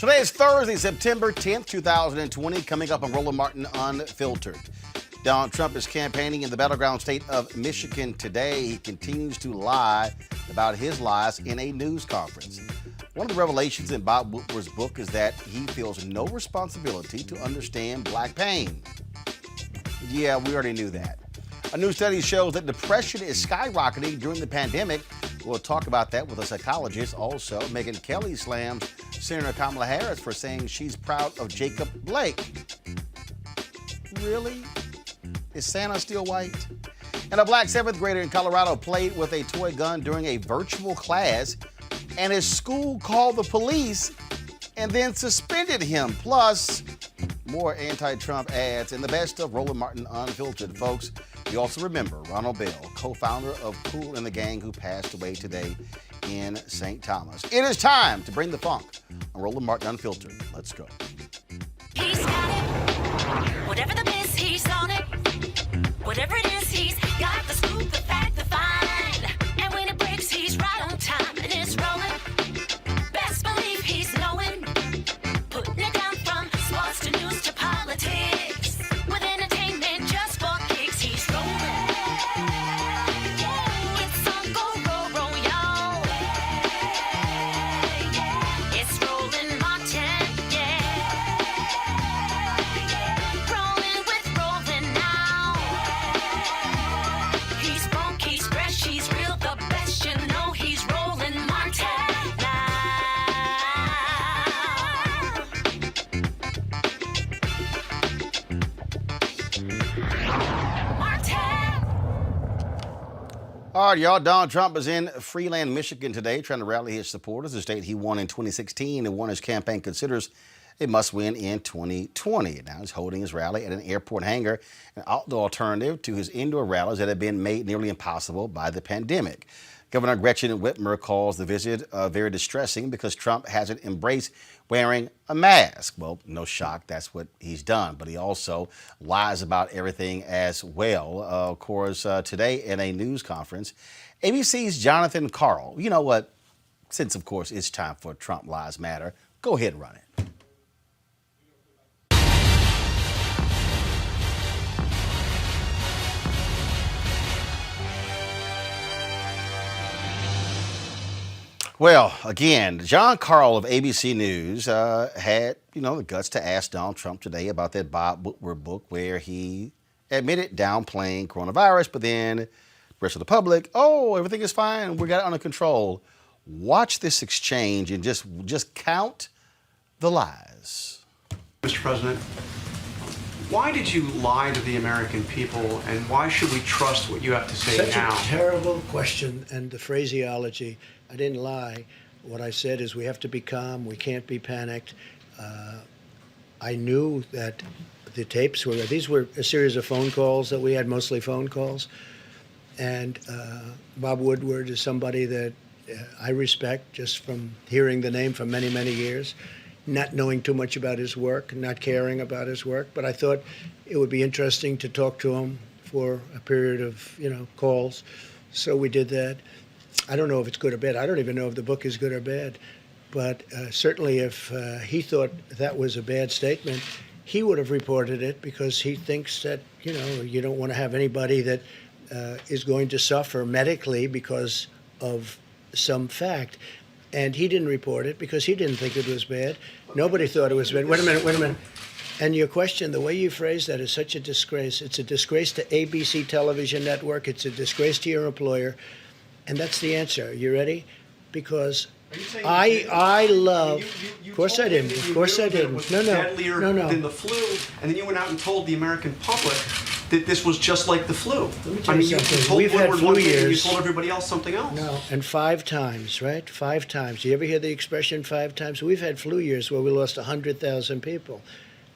Today is Thursday, September 10th, 2020. Coming up on Roland Martin Unfiltered. Donald Trump is campaigning in the battleground state of Michigan today. He continues to lie about his lies in a news conference. One of the revelations in Bob Woodward's book is that he feels no responsibility to understand black pain. Yeah, we already knew that. A new study shows that depression is skyrocketing during the pandemic. We'll talk about that with a psychologist. Also, Megyn Kelly slams Senator Kamala Harris for saying she's proud of Jacob Blake. Really? Is Santa still white? And a black seventh grader in Colorado played with a toy gun during a virtual class, and his school called the police and then suspended him. Plus, more anti-Trump ads and the best of Roland Martin Unfiltered. Folks, you also remember Ronald Bell, co-founder of Kool and the Gang, who passed away today in St. Thomas. It is time to bring the funk on Roland Martin Unfiltered. Let's go. He's got it. Whatever the miss, he's on it. Whatever it is, he's got the scoop, the fact, the find. And when it breaks, he's right on time and it's rolling. Best believe he's knowing. Putting it down from sports to news to politics. With entertainment just for kicks, he's rolling. It's on go, roll, y'all. It's Roland Martin, yeah. Rolling with Roland now. He's funk, he's fresh, he's real, the best, you know he's Roland Martin now. Martin. All right, y'all. Donald Trump is in Freeland, Michigan today, trying to rally his supporters, a state he won in 2016 and one his campaign considers a must-win in 2020. Now he's holding his rally at an airport hangar, an outdoor alternative to his indoor rallies that have been made nearly impossible by the pandemic. Governor Gretchen Whitmer calls the visit very distressing because Trump hasn't embraced wearing a mask. Well, no shock, that's what he's done. But he also lies about everything as well. Of course, today in a news conference, ABC's Jonathan Karl. You know what? Since, of course, it's time for Trump Lives Matter, go ahead and run it. Well, again, John Karl of ABC News had, the guts to ask Donald Trump today about that Bob Woodward book where he admitted downplaying coronavirus, but then the rest of the public, everything is fine, we got it under control. Watch this exchange and just count the lies. Mr. President, why did you lie to the American people, and why should we trust what you have to say now? Such a terrible question, and the phraseology. I didn't lie. What I said is we have to be calm. We can't be panicked. I knew that the tapes these were a series of phone calls that we had, mostly phone calls. And Bob Woodward is somebody that I respect just from hearing the name for many, many years, not knowing too much about his work, not caring about his work. But I thought it would be interesting to talk to him for a period of, calls. So we did that. I don't know if it's good or bad. I don't even know if the book is good or bad. But certainly if he thought that was a bad statement, he would have reported it because he thinks that, you don't want to have anybody that is going to suffer medically because of some fact. And he didn't report it because he didn't think it was bad. Nobody thought it was bad. Wait a minute. And your question, the way you phrase that is such a disgrace. It's a disgrace to ABC television network. It's a disgrace to your employer. And that's the answer. You ready? Because I love. Of course I didn't. Of course I didn't. No. Deadlier than the flu, and then you went out and told the American public that this was just like the flu. Let me tell you something. You told We've had Woodward flu one thing and you years. told everybody else something else. No, and 5 times, right? 5 times. Do you ever hear the expression 5 times? We've had flu years where we lost 100,000 people.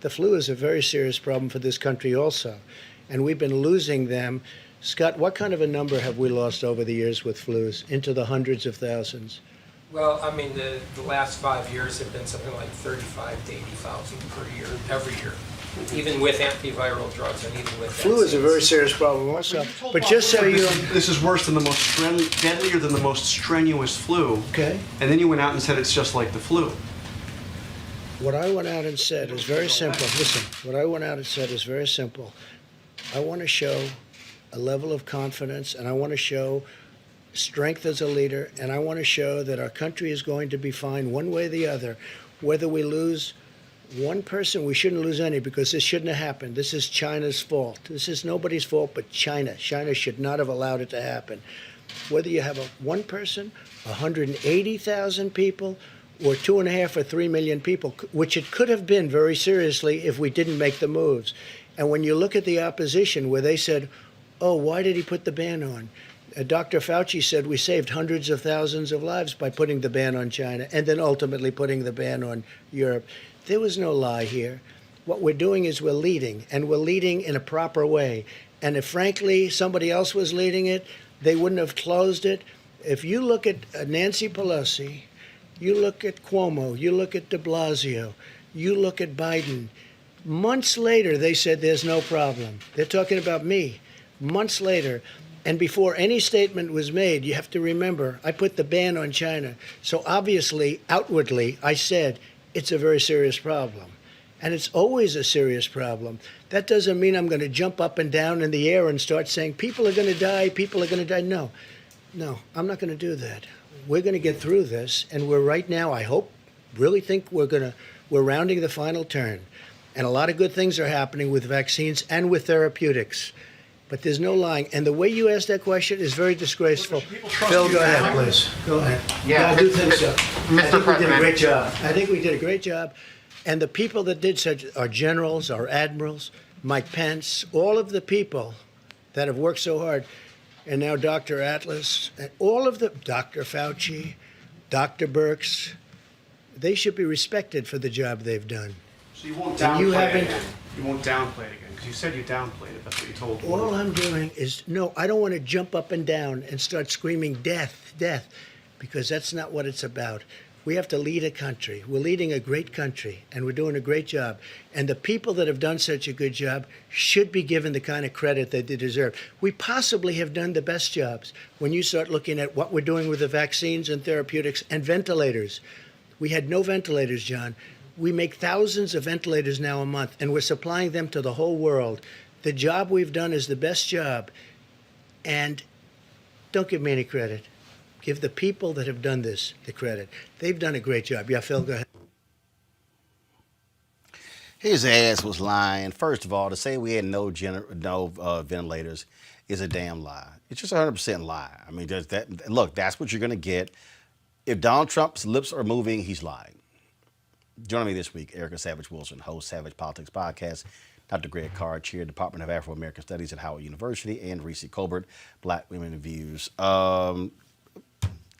The flu is a very serious problem for this country also, and we've been losing them. Scott, what kind of a number have we lost over the years with flus? Into the hundreds of thousands? Well, I mean, the last 5 years have been something like 35 to 80,000 per year, every year. Even with antiviral drugs and even with Flu is a very serious problem also. But just so you know, this is worse than the most deadlier than the most strenuous flu. Okay. And then you went out and said it's just like the flu. What I went out and said is very simple. Listen, what I went out and said is very simple. I want to show a level of confidence, and I want to show strength as a leader, and I want to show that our country is going to be fine one way or the other. Whether we lose one person, we shouldn't lose any, because this shouldn't have happened. This is China's fault. This is nobody's fault but China. China should not have allowed it to happen. Whether you have one person, 180,000 people, or 2.5 or 3 million people, which it could have been very seriously if we didn't make the moves. And when you look at the opposition, where they said, oh, why did he put the ban on? Dr. Fauci said we saved hundreds of thousands of lives by putting the ban on China and then ultimately putting the ban on Europe. There was no lie here. What we're doing is we're leading, and we're leading in a proper way. And if, frankly, somebody else was leading it, they wouldn't have closed it. If you look at Nancy Pelosi, you look at Cuomo, you look at de Blasio, you look at Biden, months later they said there's no problem. They're talking about me. Months later. And before any statement was made, you have to remember, I put the ban on China. So obviously, outwardly, I said it's a very serious problem. And it's always a serious problem. That doesn't mean I'm going to jump up and down in the air and start saying, people are going to die, people are going to die. No, I'm not going to do that. We're going to get through this. And we're right now, I hope, really think we're rounding the final turn. And a lot of good things are happening with vaccines and with therapeutics. But there's no lying. And the way you asked that question is very disgraceful. Phil, go ahead, please. Go ahead. Yeah, I do think so. Mr. I think we did a President. great job. I think we did a great job. And the people that did such are generals, our admirals, Mike Pence, all of the people that have worked so hard. And now Dr. Atlas, and all of the, Dr. Fauci, Dr. Birx, they should be respected for the job they've done. So you won't And you downplay it haven't- again. You won't downplay it again, because you said you downplayed it. That's what you told me. All I'm doing is, no, I don't want to jump up and down and start screaming death, death, because that's not what it's about. We have to lead a country. We're leading a great country, and we're doing a great job. And the people that have done such a good job should be given the kind of credit that they deserve. We possibly have done the best jobs when you start looking at what we're doing with the vaccines and therapeutics and ventilators. We had no ventilators, John. We make thousands of ventilators now a month, and we're supplying them to the whole world. The job we've done is the best job. And don't give me any credit. Give the people that have done this the credit. They've done a great job. Yeah, Phil, go ahead. His ass was lying. First of all, to say we had no ventilators is a damn lie. It's just 100% lie. I mean, look, that's what you're going to get. If Donald Trump's lips are moving, he's lying. Joining me this week, Erica Savage Wilson, host Savage Politics Podcast, Dr. Greg Carr, chair, Department of Afro-American Studies at Howard University, and Reese Colbert, Black Women in Views.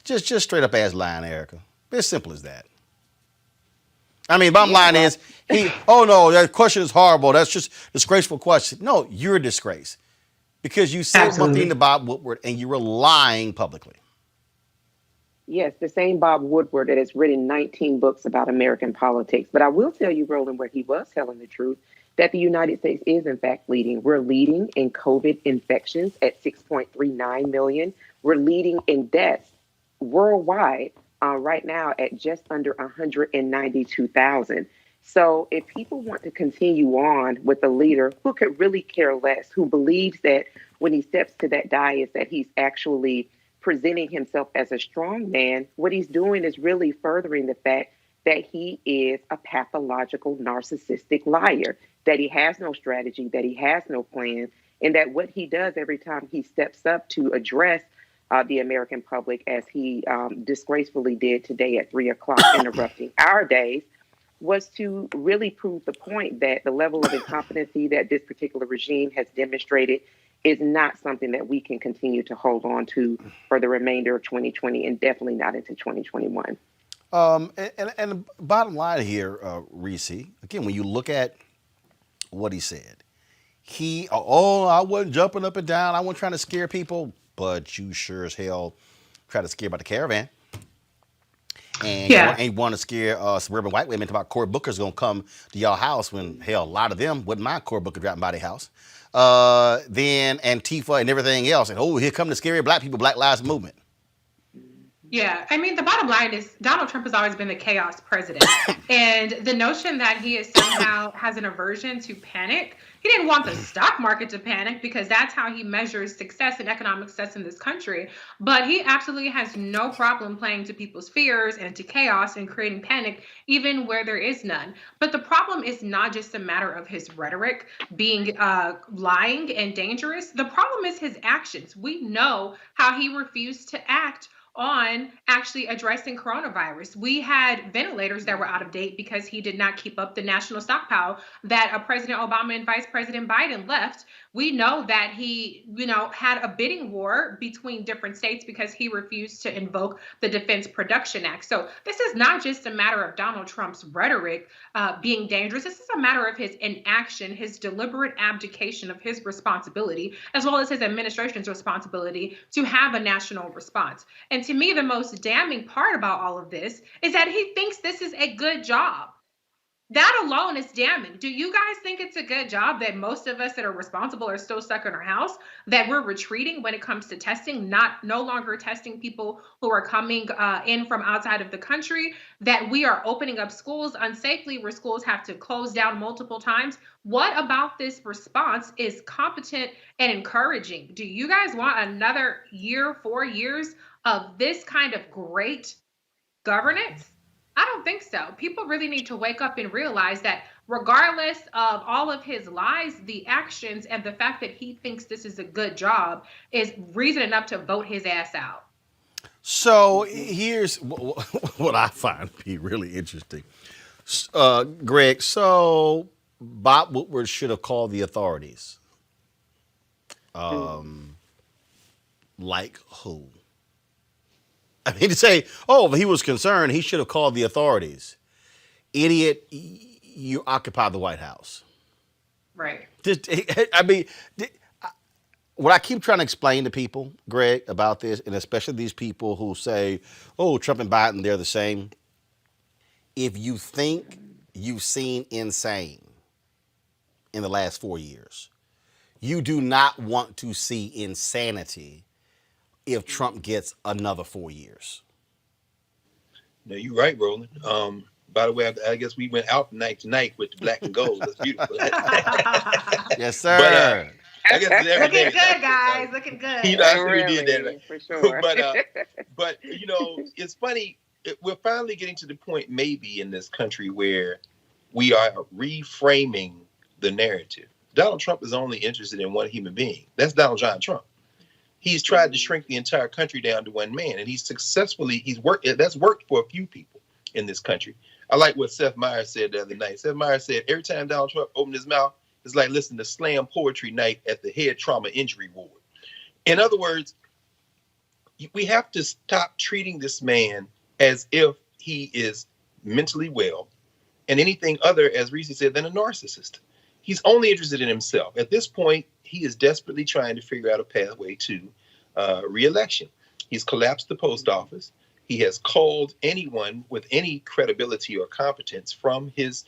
Just straight up ass lying, Erica. As simple as that. I mean, bottom line is, oh no, that question is horrible. That's just a disgraceful question. No, you're a disgrace. Because you said one thing to Bob Woodward and you were lying publicly. Yes, the same Bob Woodward that has written 19 books about American politics. But I will tell you, Roland, where he was telling the truth, that the United States is, in fact, leading. We're leading in COVID infections at 6.39 million. We're leading in deaths worldwide right now at just under 192,000. So if people want to continue on with a leader who could really care less, who believes that when he steps to that dais that he's actually presenting himself as a strong man, what he's doing is really furthering the fact that he is a pathological narcissistic liar, that he has no strategy, that he has no plan, and that what he does every time he steps up to address the American public, as he disgracefully did today at 3 o'clock, interrupting our days, was to really prove the point that the level of incompetency that this particular regime has demonstrated is not something that we can continue to hold on to for the remainder of 2020 and definitely not into 2021. And the bottom line here, Reese, again, when you look at what he said, I wasn't jumping up and down. I wasn't trying to scare people, but you sure as hell try to scare about the caravan. And you want to scare suburban white women about Cory Booker's going to come to your house when, hell, a lot of them wouldn't mind Cory Booker dropping by their house. Then Antifa and everything else. And, here come the scary black people, Black Lives Movement. Yeah, I mean, the bottom line is Donald Trump has always been the chaos president. And the notion that he is somehow has an aversion to panic, he didn't want the stock market to panic because that's how he measures success and economic success in this country. But he absolutely has no problem playing to people's fears and to chaos and creating panic, even where there is none. But the problem is not just a matter of his rhetoric being lying and dangerous. The problem is his actions. We know how he refused to act on actually addressing coronavirus. We had ventilators that were out of date because he did not keep up the national stockpile that President Obama and Vice President Biden left. We know that he, had a bidding war between different states because he refused to invoke the Defense Production Act. So this is not just a matter of Donald Trump's rhetoric being dangerous. This is a matter of his inaction, his deliberate abdication of his responsibility, as well as his administration's responsibility to have a national response. And to me, the most damning part about all of this is that he thinks this is a good job. That alone is damning. Do you guys think it's a good job that most of us that are responsible are still stuck in our house, that we're retreating when it comes to testing, no longer testing people who are coming in from outside of the country, that we are opening up schools unsafely where schools have to close down multiple times? What about this response is competent and encouraging? Do you guys want another year, 4 years of this kind of great governance? I don't think so. People really need to wake up and realize that regardless of all of his lies, the actions and the fact that he thinks this is a good job is reason enough to vote his ass out. So here's what I find to be really interesting. Greg, so Bob Woodward should have called the authorities. Like who? I mean, to say, oh, he was concerned, he should have called the authorities. Idiot, you occupy the White House. Right. What I keep trying to explain to people, Greg, about this, and especially these people who say, oh, Trump and Biden, they're the same. If you think you've seen insane in the last 4 years, you do not want to see insanity if Trump gets another 4 years. No, you're right, Roland. By the way, I guess we went out tonight with the black and gold. That's beautiful. Yes, sir. I guess looking good, guys. Looking good. I really did that. For sure. but it's funny. We're finally getting to the point, maybe in this country, where we are reframing the narrative. Donald Trump is only interested in one human being. That's Donald John Trump. He's tried to shrink the entire country down to one man, and that's worked for a few people in this country. I like what Seth Meyers said the other night. Seth Meyers said every time Donald Trump opened his mouth, it's like listening to slam poetry night at the head trauma injury ward. In other words, we have to stop treating this man as if he is mentally well and anything other, as Reese said, than a narcissist. He's only interested in himself. At this point, he is desperately trying to figure out a pathway to re-election. He's collapsed the post office. He has called anyone with any credibility or competence from his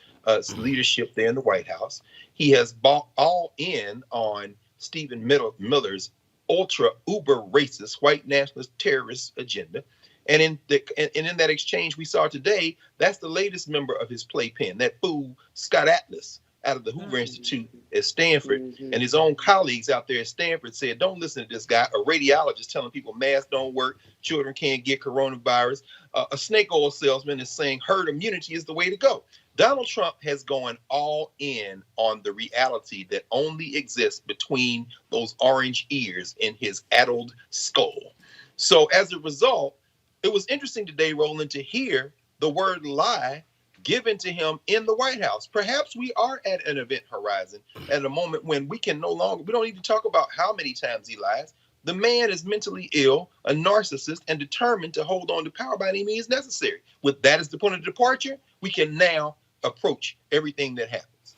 leadership there in the White House. He has bought all in on Stephen Miller's ultra uber racist white nationalist terrorist agenda. And in that exchange we saw today, that's the latest member of his playpen, that fool Scott Atlas out of the Hoover Institute at Stanford. And his own colleagues out there at Stanford said, don't listen to this guy, a radiologist telling people masks don't work, children can't get coronavirus. A snake oil salesman is saying herd immunity is the way to go. Donald Trump has gone all in on the reality that only exists between those orange ears in his addled skull. So as a result, it was interesting today, Roland, to hear the word lie given to him in the White House. Perhaps we are at an event horizon at a moment when we don't need to talk about how many times he lies. The man is mentally ill, a narcissist, and determined to hold on to power by any means necessary. With that as the point of departure, we can now approach everything that happens.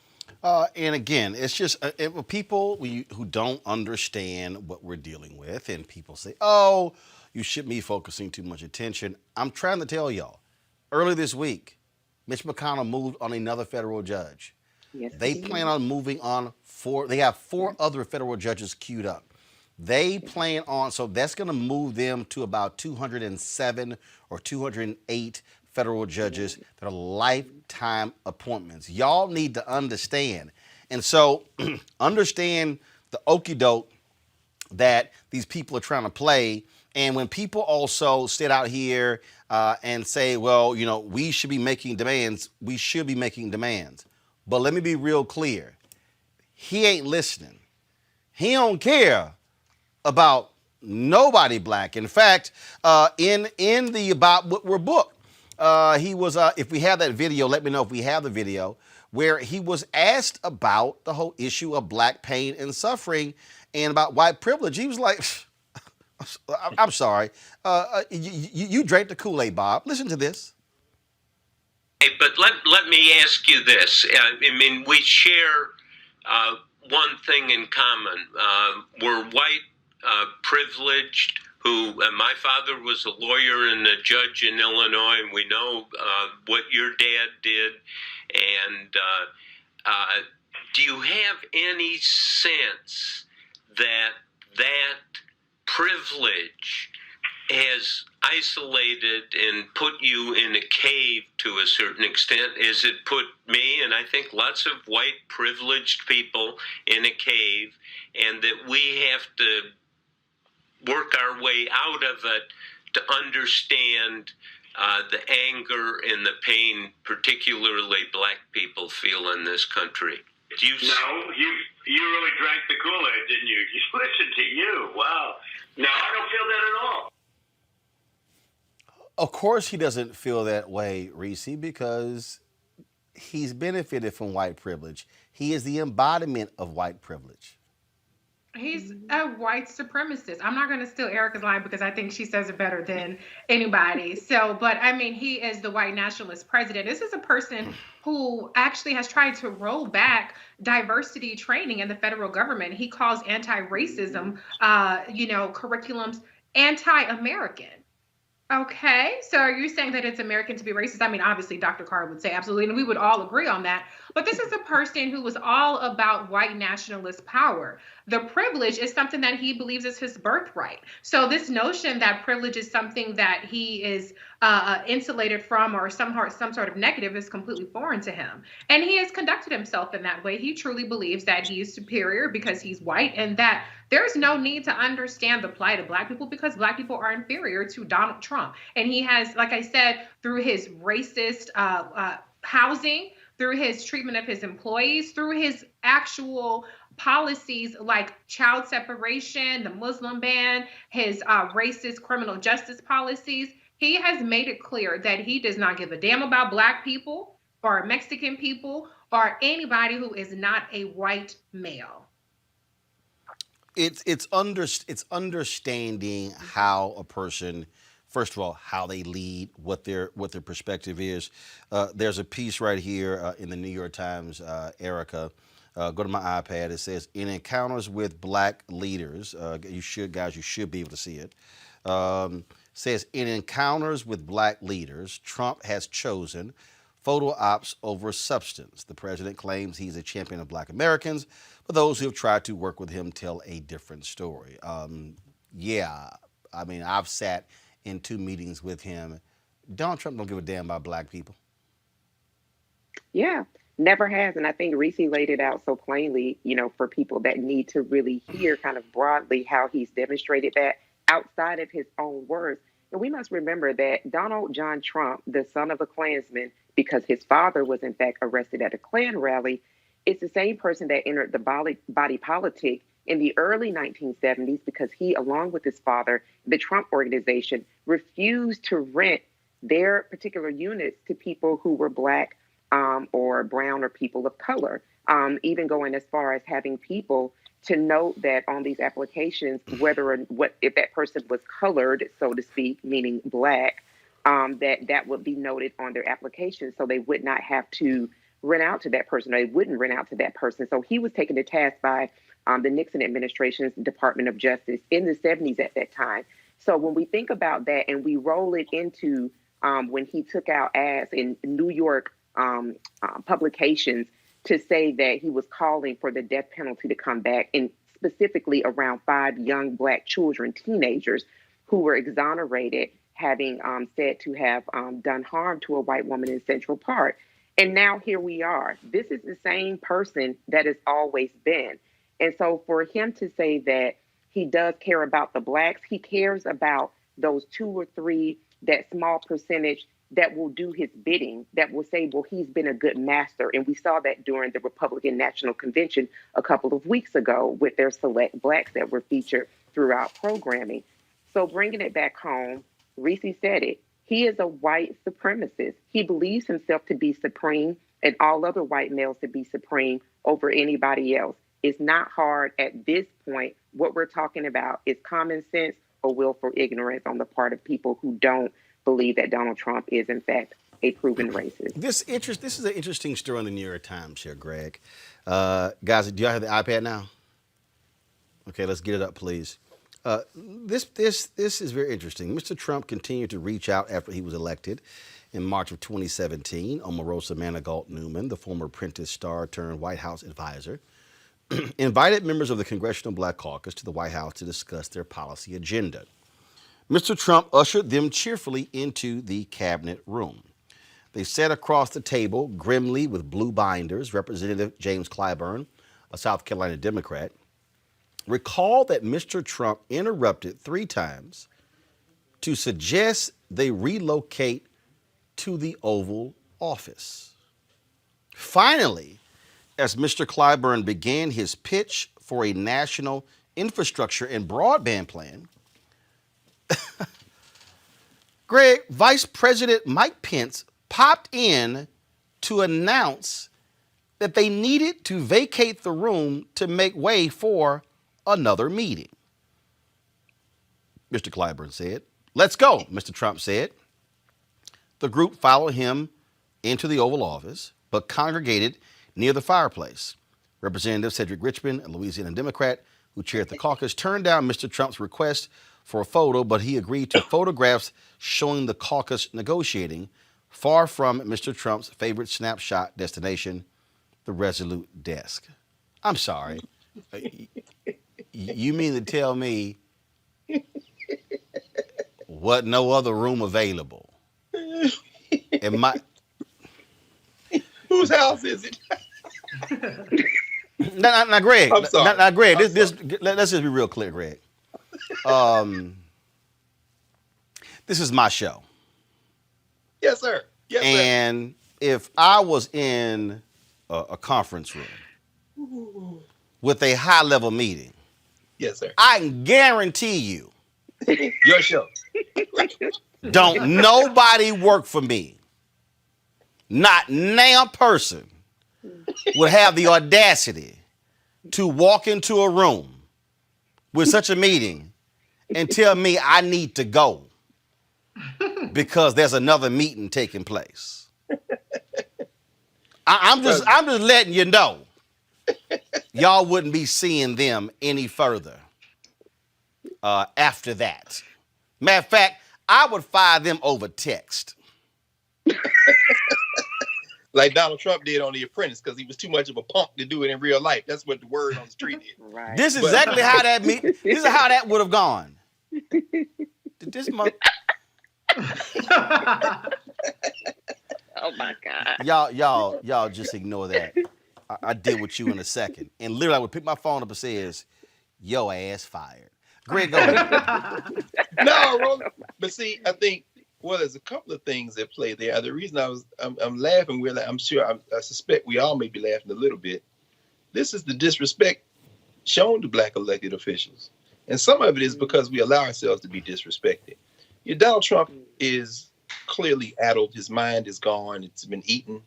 And again, it's just people who don't understand what we're dealing with, and people say, oh, you shouldn't be focusing too much attention. I'm trying to tell y'all, early this week, Mitch McConnell moved on another federal judge. Yes, They plan on moving on they have 4 other federal judges queued up. They plan on, so that's going to move them to about 207 or 208 federal judges that are lifetime appointments. Y'all need to understand. And so understand the okie doke that these people are trying to play. And when people also sit out here and say, well, you know, we should be making demands, we should be making demands. But let me be real clear. He ain't listening. He don't care about nobody black. In fact, in the About What We're book, he was, if we have that video, let me know if we have the video, where he was asked about the whole issue of black pain and suffering and about white privilege. He was like, I'm sorry, you drank the Kool-Aid, Bob. Listen to this. Hey, but let me ask you this. I mean, we share one thing in common. We're white, privileged, who my father was a lawyer and a judge in Illinois, and we know what your dad did. And do you have any sense that privilege has isolated and put you in a cave to a certain extent, as it put me and I think lots of white privileged people in a cave, and that we have to work our way out of it to understand the anger and the pain particularly black people feel in this country? Do you No, you really drank the Kool-Aid, didn't you? Listen to you. Wow. No, I don't feel that at all. Of course he doesn't feel that way, Reese, because he's benefited from white privilege. He is the embodiment of white privilege. He's a white supremacist. I'm not going to steal Erica's line because I think she says it better than anybody. So, but I mean, he is the white nationalist president. This is a person who actually has tried to roll back diversity training in the federal government. He calls anti-racism, curriculums anti-American. Okay, so are you saying that it's American to be racist? I mean, obviously, Dr. Carr would say absolutely, and we would all agree on that. But this is a person who was all about white nationalist power. The privilege is something that he believes is his birthright. So this notion that privilege is something that he is insulated from or some sort of negative is completely foreign to him. And he has conducted himself in that way. He truly believes that he is superior because he's white, and that there's no need to understand the plight of black people because black people are inferior to Donald Trump. And he has, like I said, through his racist housing, through his treatment of his employees, through his actual policies like child separation, the Muslim ban, his racist criminal justice policies, he has made it clear that he does not give a damn about black people or Mexican people or anybody who is not a white male. It's understanding how a person, first of all, how they lead, what their perspective is. There's a piece right here in the New York Times, Erica. Go to my iPad. It says, in encounters with black leaders, you should be able to see it. Says, in encounters with black leaders, Trump has chosen photo ops over substance. The president claims he's a champion of black Americans, but those who have tried to work with him tell a different story. Yeah, I mean, I've sat in 2 meetings with him. Donald Trump don't give a damn about black people. Yeah, never has. And I think Reese laid it out so plainly, for people that need to really hear kind of broadly how he's demonstrated that outside of his own words. And we must remember that Donald John Trump, the son of a Klansman, because his father was in fact arrested at a Klan rally, it's the same person that entered the body politic in the early 1970s because he, along with his father, the Trump organization, refused to rent their particular units to people who were black or brown or people of color, even going as far as having people to note that on these applications, if that person was colored, so to speak, meaning black, that would be noted on their application, so they would not have to rent out to that person, or they wouldn't rent out to that person. So he was taken to task by the Nixon administration's Department of Justice in the 70s at that time. So when we think about that and we roll it into when he took out ads in New York publications to say that he was calling for the death penalty to come back, and specifically around 5 young Black children, teenagers, who were exonerated, having said to have done harm to a white woman in Central Park. And now here we are. This is the same person that has always been. And so for him to say that he does care about the Blacks, he cares about those 2 or 3, that small percentage that will do his bidding, that will say, well, he's been a good master. And we saw that during the Republican National Convention a couple of weeks ago with their select Blacks that were featured throughout programming. So bringing it back home, Reese said it. He is a white supremacist. He believes himself to be supreme and all other white males to be supreme over anybody else. It's not hard at this point. What we're talking about is common sense or willful ignorance on the part of people who don't believe that Donald Trump is, in fact, a proven racist. This is an interesting story in the New York Times here, Greg. Guys, do y'all have the iPad now? Okay, let's get it up, please. This is very interesting. Mr. Trump continued to reach out after he was elected in March of 2017. Omarosa Manigault Newman, the former Apprentice star turned White House advisor, invited members of the Congressional Black Caucus to the White House to discuss their policy agenda. Mr. Trump ushered them cheerfully into the cabinet room. They sat across the table grimly with blue binders. Representative James Clyburn, a South Carolina Democrat, recalled that Mr. Trump interrupted 3 times to suggest they relocate to the Oval Office. Finally, as Mr. Clyburn began his pitch for a national infrastructure and broadband plan, Greg, Vice President Mike Pence popped in to announce that they needed to vacate the room to make way for another meeting. Mr. Clyburn said, "Let's go," Mr. Trump said. The group followed him into the Oval Office, but congregated near the fireplace. Representative Cedric Richmond, a Louisiana Democrat who chaired the caucus, turned down Mr. Trump's request for a photo, but he agreed to photographs showing the caucus negotiating, far from Mr. Trump's favorite snapshot destination, the Resolute desk. I'm sorry. You mean to tell me what no other room available? Whose house is it? Now, Greg. I'm sorry. Now, Greg. Let's just be real clear, Greg. This is my show. Yes, sir. Yes, sir. And if I was in a conference room with a high-level meeting, yes, sir, I can guarantee you, your show. Don't nobody work for me. Not now person would have the audacity to walk into a room with such a meeting and tell me I need to go because there's another meeting taking place. I'm just letting you know. Y'all wouldn't be seeing them any further after that. Matter of fact, I would fire them over text. Like Donald Trump did on The Apprentice, because he was too much of a punk to do it in real life. That's what the word on the street is. Right. This is exactly how that this is how that would have gone. This month. Oh my God. Y'all just ignore that. I deal with you in a second. And literally I would pick my phone up and says, "Yo ass fired." Greg, go ahead. No, Roland. But see, I think, well, there's a couple of things at play there. The reason I'm laughing, I suspect we all may be laughing a little bit. This is the disrespect shown to Black elected officials. And some of it is because we allow ourselves to be disrespected. Donald Trump is clearly addled. His mind is gone. It's been eaten.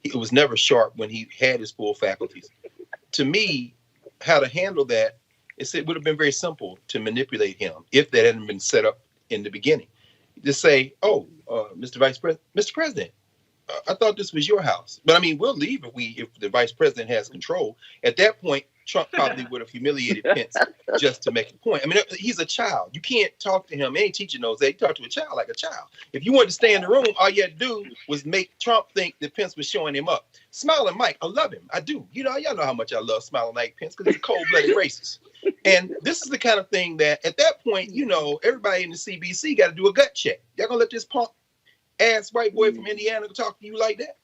It was never sharp when he had his full faculties. To me, how to handle that, it would have been very simple to manipulate him if that hadn't been set up in the beginning. To say, Mr. Vice President, Mr. President, I thought this was your house. But I mean, we'll leave if the Vice President has control. At that point, Trump probably would have humiliated Pence just to make a point. I mean, he's a child. You can't talk to him. Any teacher knows that. You talk to a child like a child. If you wanted to stay in the room, all you had to do was make Trump think that Pence was showing him up. Smiling Mike, I love him. I do. You know, y'all know how much I love Smiling Mike Pence because he's a cold-blooded racist. And this is the kind of thing that at that point, you know, everybody in the CBC got to do a gut check. Y'all gonna let this punk ass white boy from Indiana talk to you like that?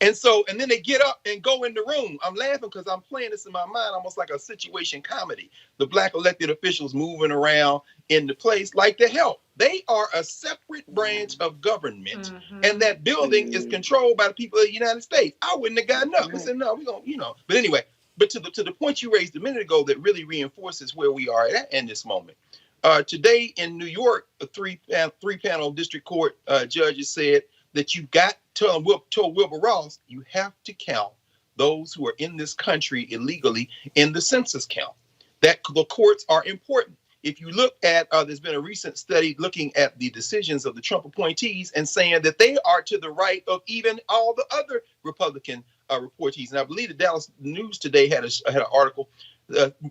And so, and then they get up and go in the room. I'm laughing because I'm playing this in my mind almost like a situation comedy. The black elected officials moving around in the place like the hell. They are a separate branch of government. And that building is controlled by the people of the United States. I wouldn't have gotten up. I said, no, we're going to, you know. But anyway, but to the point you raised a minute ago that really reinforces where we are at in this moment. Today in New York, a three-panel district court judges said that you got told Wilbur Ross, you have to count those who are in this country illegally in the census count. That the courts are important. If you look at, there's been a recent study looking at the decisions of the Trump appointees and saying that they are to the right of even all the other Republican reportees. And I believe the Dallas News today had an article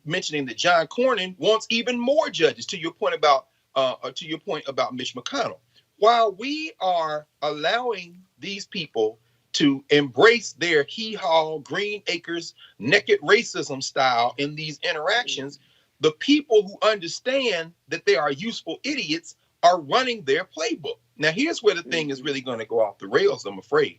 mentioning that John Cornyn wants even more judges. To your point about Mitch McConnell. While we are allowing these people to embrace their hee-haw, Green Acres, naked racism style in these interactions, the people who understand that they are useful idiots are running their playbook. Now, here's where the thing is really going to go off the rails, I'm afraid.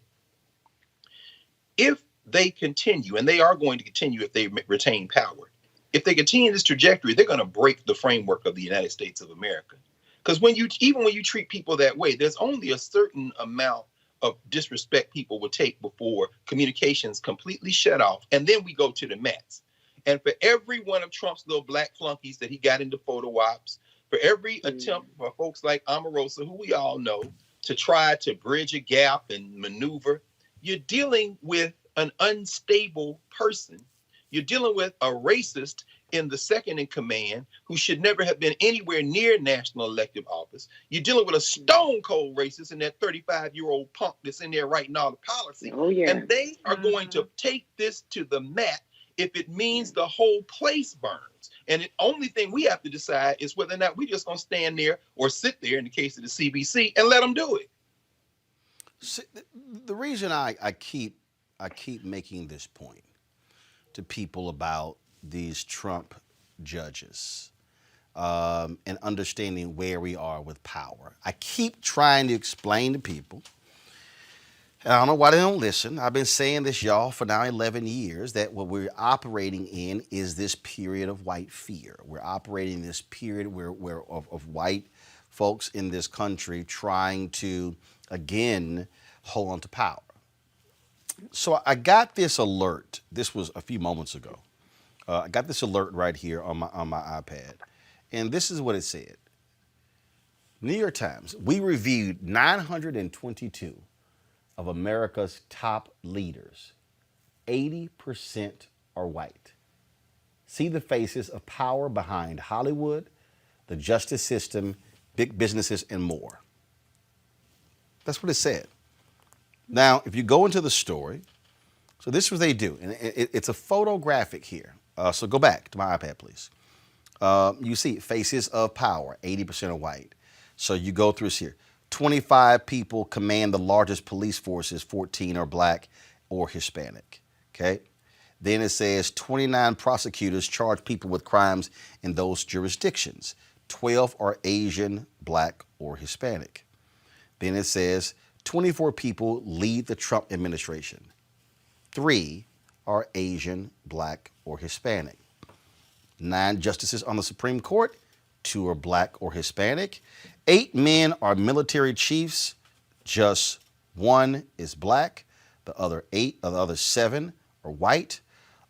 If they continue, and they are going to continue if they retain power, if they continue this trajectory, they're going to break the framework of the United States of America. Because even when you treat people that way, there's only a certain amount of disrespect people will take before communications completely shut off. And then we go to the mats. And for every one of Trump's little black flunkies that he got into photo ops, for every attempt for folks like Omarosa, who we all know, to try to bridge a gap and maneuver, you're dealing with an unstable person. You're dealing with a racist in the second in command who should never have been anywhere near national elective office. You're dealing with a stone cold racist in that 35-year-old punk that's in there writing all the policy. Oh, yeah. And they are going to take this to the mat if it means the whole place burns. And the only thing we have to decide is whether or not we're just going to stand there or sit there in the case of the CBC and let them do it. See, the reason I keep making this point to people about these Trump judges and understanding where we are with power. I keep trying to explain to people, and I don't know why they don't listen. I've been saying this, y'all, for now 11 years, that what we're operating in is this period of white fear. We're operating in this period of white folks in this country trying to, again, hold on to power. So I got this alert. This was a few moments ago. I got this alert right here on my iPad, and this is what it said. New York Times, we reviewed 922 of America's top leaders. 80% are white. See the faces of power behind Hollywood, the justice system, big businesses, and more. That's what it said. Now, if you go into the story, so this is what they do, and it's a photographic here. So go back to my iPad, please. You see faces of power, 80% are white. So you go through this here. 25 people command the largest police forces, 14 are black or Hispanic, okay? Then it says 29 prosecutors charge people with crimes in those jurisdictions. 12 are Asian, black, or Hispanic. Then it says 24 people lead the Trump administration. 3 are Asian, black, or Hispanic. 9 justices on the Supreme Court, 2 are black or Hispanic. 8 men are military chiefs, just 1 is black. The other 7 are white.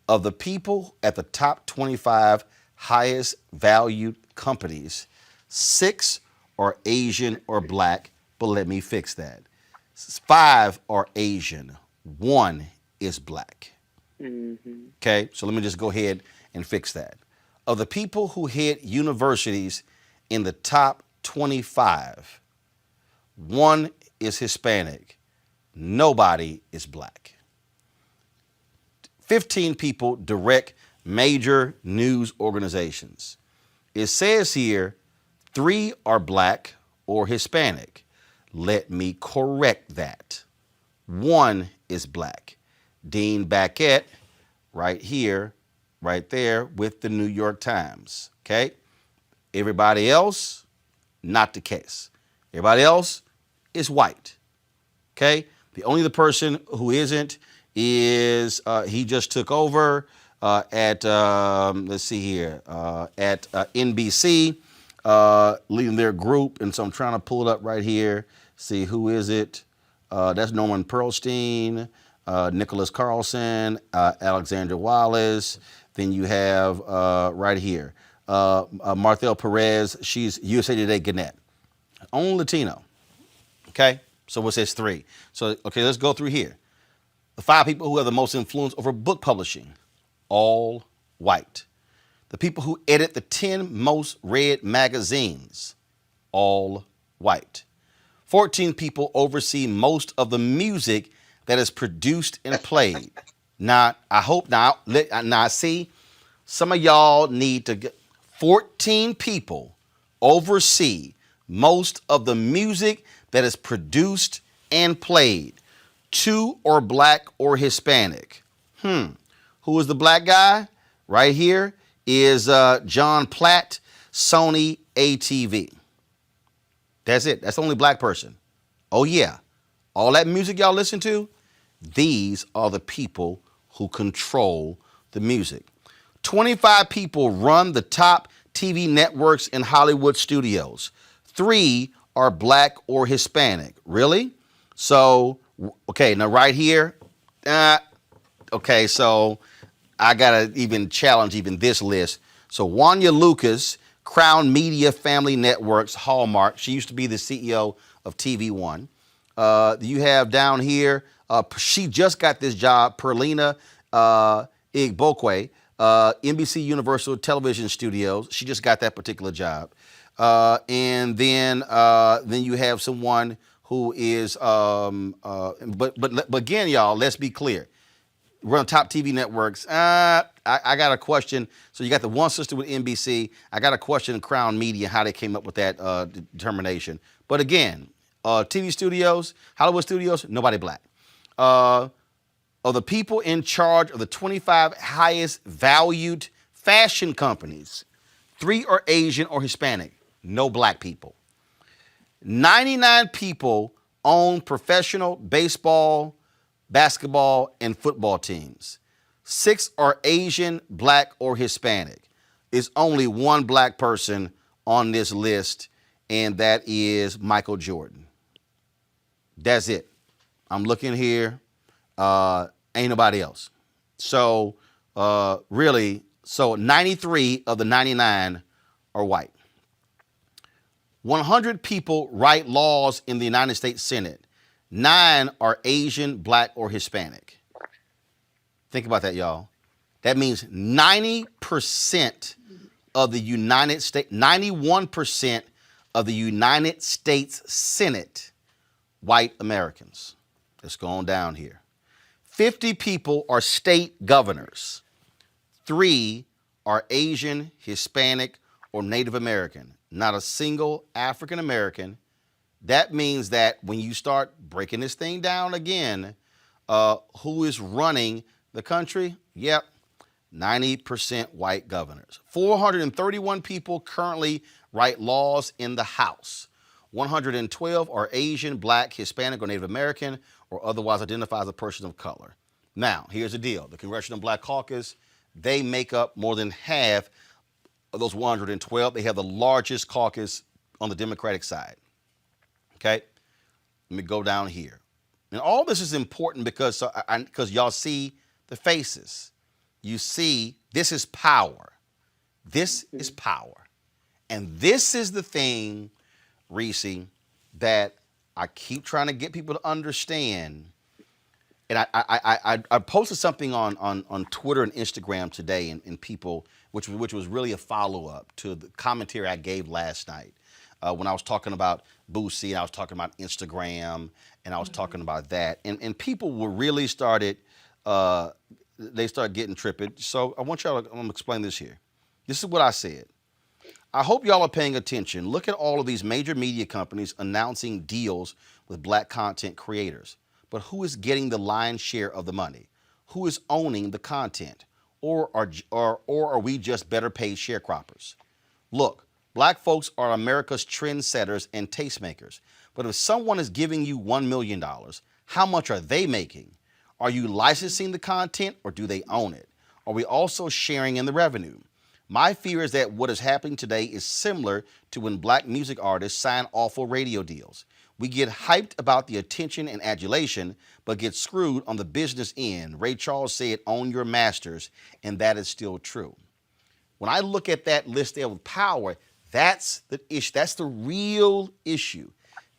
Of the people at the top 25 highest valued companies, 6 are Asian or black, but let me fix that. 5 are Asian, 1 is black. Okay, so let me just go ahead and fix that. Of the people who head universities in the top 25, 1 is Hispanic, nobody is black. 15 people direct major news organizations. It says here 3 are black or Hispanic. Let me correct that. 1 is black. Dean Baquet, right here, right there, with the New York Times. Okay? Everybody else, not the case. Everybody else is white. Okay? The only the person who isn't is he just took over at let's see here at NBC, leading their group, and so I'm trying to pull it up right here. See who is it? That's Norman Pearlstein, Nicholas Carlson, Alexandra Wallace. Then you have right here Marthel Perez. She's USA Today Gannett, only Latino. Okay. So what says 3? So, okay, let's go through here. The 5 people who have the most influence over book publishing, all white. The people who edit the 10 most read magazines, all white. 14 people oversee most of the music that is produced and played. Now, I hope now see, some of y'all need to get 14 people oversee most of the music that is produced and played. 2 are black or Hispanic. Who is the black guy? Right here is John Platt, Sony ATV. That's it. That's the only black person. Oh yeah. All that music y'all listen to, these are the people who control the music. 25 people run the top TV networks in Hollywood studios. 3 are black or Hispanic. Really? So, okay, now right here, okay, so I gotta even challenge even this list. So Wanya Lucas, Crown Media Family Networks, Hallmark. She used to be the CEO of TV One. You have down here, she just got this job, Perlina Igbokwe, NBC Universal Television Studios. She just got that particular job. And then you have someone who is, but again, y'all, let's be clear. We're on top TV networks. I got a question. So you got the one sister with NBC. I got a question Crown Media, how they came up with that determination. But again, TV studios, Hollywood studios, nobody black. Of the people in charge of the 25 highest valued fashion companies, 3 are Asian or Hispanic. No black people. 99 people own professional baseball, basketball, and football teams. 6 are Asian, black, or Hispanic. There's only 1 black person on this list, and that is Michael Jordan. That's it. I'm looking here. Ain't nobody else. So really, so 93 of the 99 are white. 100 people write laws in the United States Senate. 9 are Asian, black, or Hispanic. Think about that, y'all. That means 90% of the United States, 91% of the United States Senate, white Americans. Let's go on down here. 50 people are state governors. 3 are Asian, Hispanic, or Native American. Not a single African American. That means that when you start breaking this thing down again, who is running the country? Yep, 90% white governors. 431 people currently write laws in the House. 112 are Asian, black, Hispanic, or Native American, or otherwise identify as a person of color. Now, here's the deal. The Congressional Black Caucus, they make up more than half of those 112. They have the largest caucus on the Democratic side. Okay? Let me go down here. And all this is important because y'all see the faces. You see, this is power. This is power. And this is the thing, Reese, that I keep trying to get people to understand. And I posted something on Twitter and Instagram today, and people, which was really a follow-up to the commentary I gave last night when I was talking about Boosie, and I was talking about Instagram, and I was talking about that. And people were really started getting tripped. So I want y'all to, I'm going to explain this here. This is what I said. I hope y'all are paying attention. Look at all of these major media companies announcing deals with black content creators. But who is getting the lion's share of the money? who is owning the content, or are we just better paid sharecroppers? Look, black folks are America's trendsetters and tastemakers. But if someone is giving you $1 million, how much are they making? Are you licensing the content or do they own it? Are we also sharing in the revenue? My fear is that what is happening today is similar to when black music artists sign awful radio deals. We get hyped about the attention and adulation, but get screwed on the business end. Ray Charles said, own your masters, and that is still true. When I look at that list there with power, that's the issue. That's the real issue.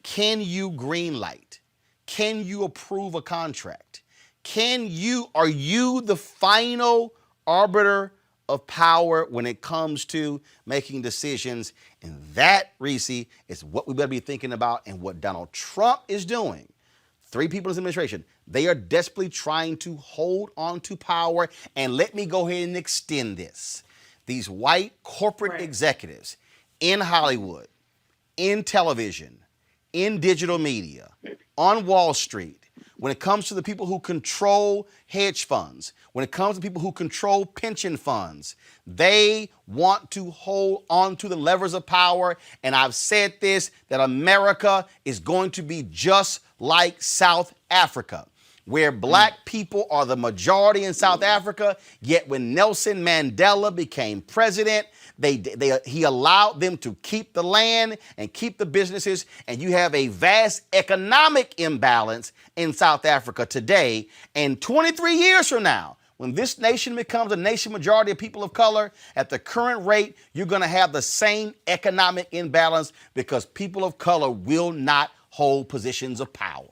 Can you greenlight? Can you approve a contract? Are you the final arbiter of power when it comes to making decisions? And that, Reese, is what we better be thinking about, and what Donald Trump is doing. 3 people in his administration, they are desperately trying to hold on to power. And let me go ahead and extend this. These white corporate executives in Hollywood, in television, in digital media, on Wall Street, when it comes to the people who control hedge funds, when it comes to people who control pension funds, they want to hold on to the levers of power. And I've said this, that America is going to be just like South Africa, where black people are the majority in South Africa, yet when Nelson Mandela became president, he allowed them to keep the land and keep the businesses, and you have a vast economic imbalance in South Africa today. And 23 years from now, when this nation becomes a nation majority of people of color, at the current rate, you're going to have the same economic imbalance because people of color will not hold positions of power.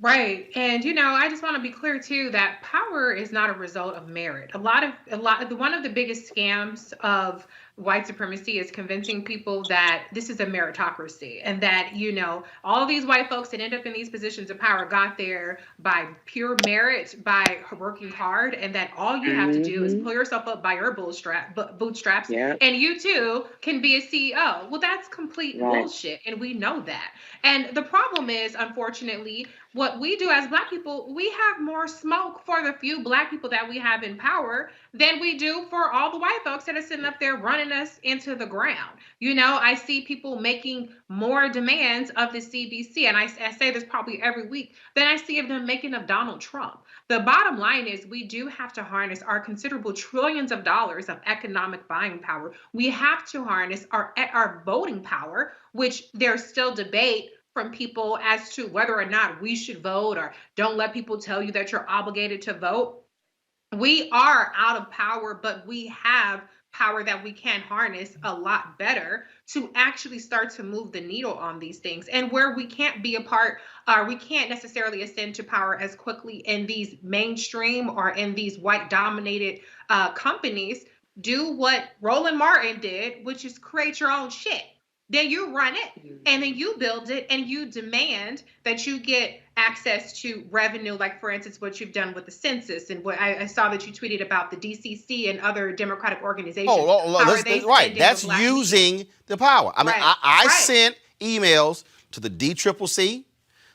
Right. And, I just want to be clear, too, that power is not a result of merit. One of the biggest scams of white supremacy is convincing people that this is a meritocracy, and that, all these white folks that end up in these positions of power got there by pure merit, by working hard, and that all you have to do is pull yourself up by your bootstraps, and you too can be a CEO. Well, that's complete bullshit, and we know that. And the problem is, unfortunately, what we do as black people, we have more smoke for the few black people that we have in power than we do for all the white folks that are sitting up there running us into the ground. I see people making more demands of the CBC, and I say this probably every week, than I see of them making of Donald Trump. The bottom line is we do have to harness our considerable trillions of dollars of economic buying power. We have to harness our voting power, which there's still debate from people as to whether or not we should vote, or don't let people tell you that you're obligated to vote. We are out of power, but we have power that we can harness a lot better to actually start to move the needle on these things. And where we can't be a part, we can't necessarily ascend to power as quickly in these mainstream or in these white dominated companies, do what Roland Martin did, which is create your own shit. Then you run it, and then you build it, and you demand that you get access to revenue, like, for instance, what you've done with the census, and what I saw that you tweeted about the DCC and other Democratic organizations. That's right. That's using the power. I mean, I sent emails to the DCCC,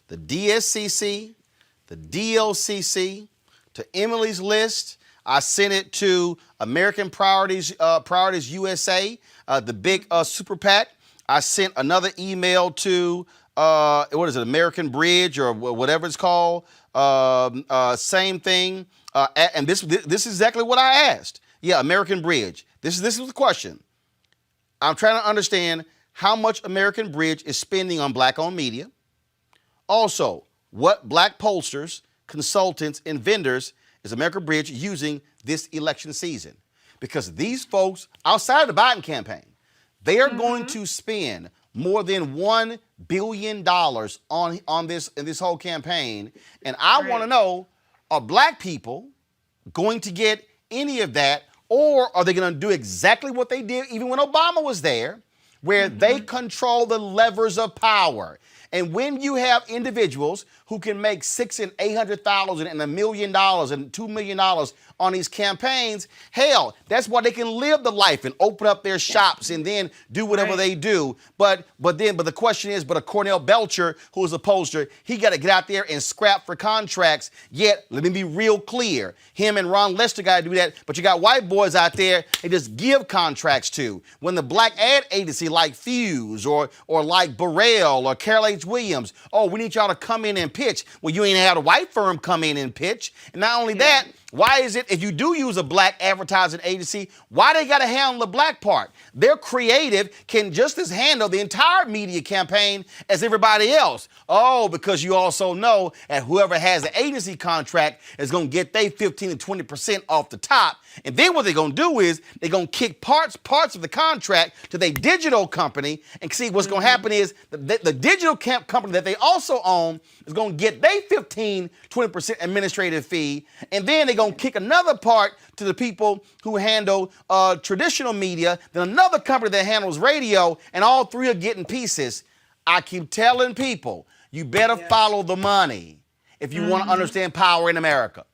the DSCC, the DLCC, to Emily's List. I sent it to American Priorities USA, the big super PAC. I sent another email to, American Bridge or whatever it's called. Same thing. And this is exactly what I asked. Yeah, American Bridge. This is the question. I'm trying to understand how much American Bridge is spending on black-owned media. Also, what black pollsters, consultants, and vendors is American Bridge using this election season? Because these folks, outside of the Biden campaign, they are going to spend more than $1 billion on this whole campaign. And I want to know, are black people going to get any of that, or are they going to do exactly what they did even when Obama was there, where they control the levers of power? And when you have individuals who can make $600,000 and $800,000 and $1 million and $2 million on these campaigns, hell, that's why they can live the life and open up their shops and then do whatever they do. But the question is, but a Cornell Belcher, who is a pollster, he got to get out there and scrap for contracts. Yet, let me be real clear, him and Ron Lester got to do that. But you got white boys out there they just give contracts to. When the black ad agency like Fuse or like Burrell or Carol H. Williams, oh, we need y'all to come in and pitch. Well, you ain't had a white firm come in and pitch. And not only that, why is it if you do use a black advertising agency, why they got to handle the black part? Their creative can just as handle the entire media campaign as everybody else. Oh, because you also know that whoever has the agency contract is going to get their 15 to 20% off the top. And then what they're going to do is they're going to kick parts of the contract to their digital company. And see, what's going to happen is the digital company that they also own is going to get their 15, 20% administrative fee. And then they're going to kick another part to the people who handle traditional media, then another company that handles radio, and all three are getting pieces. I keep telling people, you better follow the money if you want to understand power in America.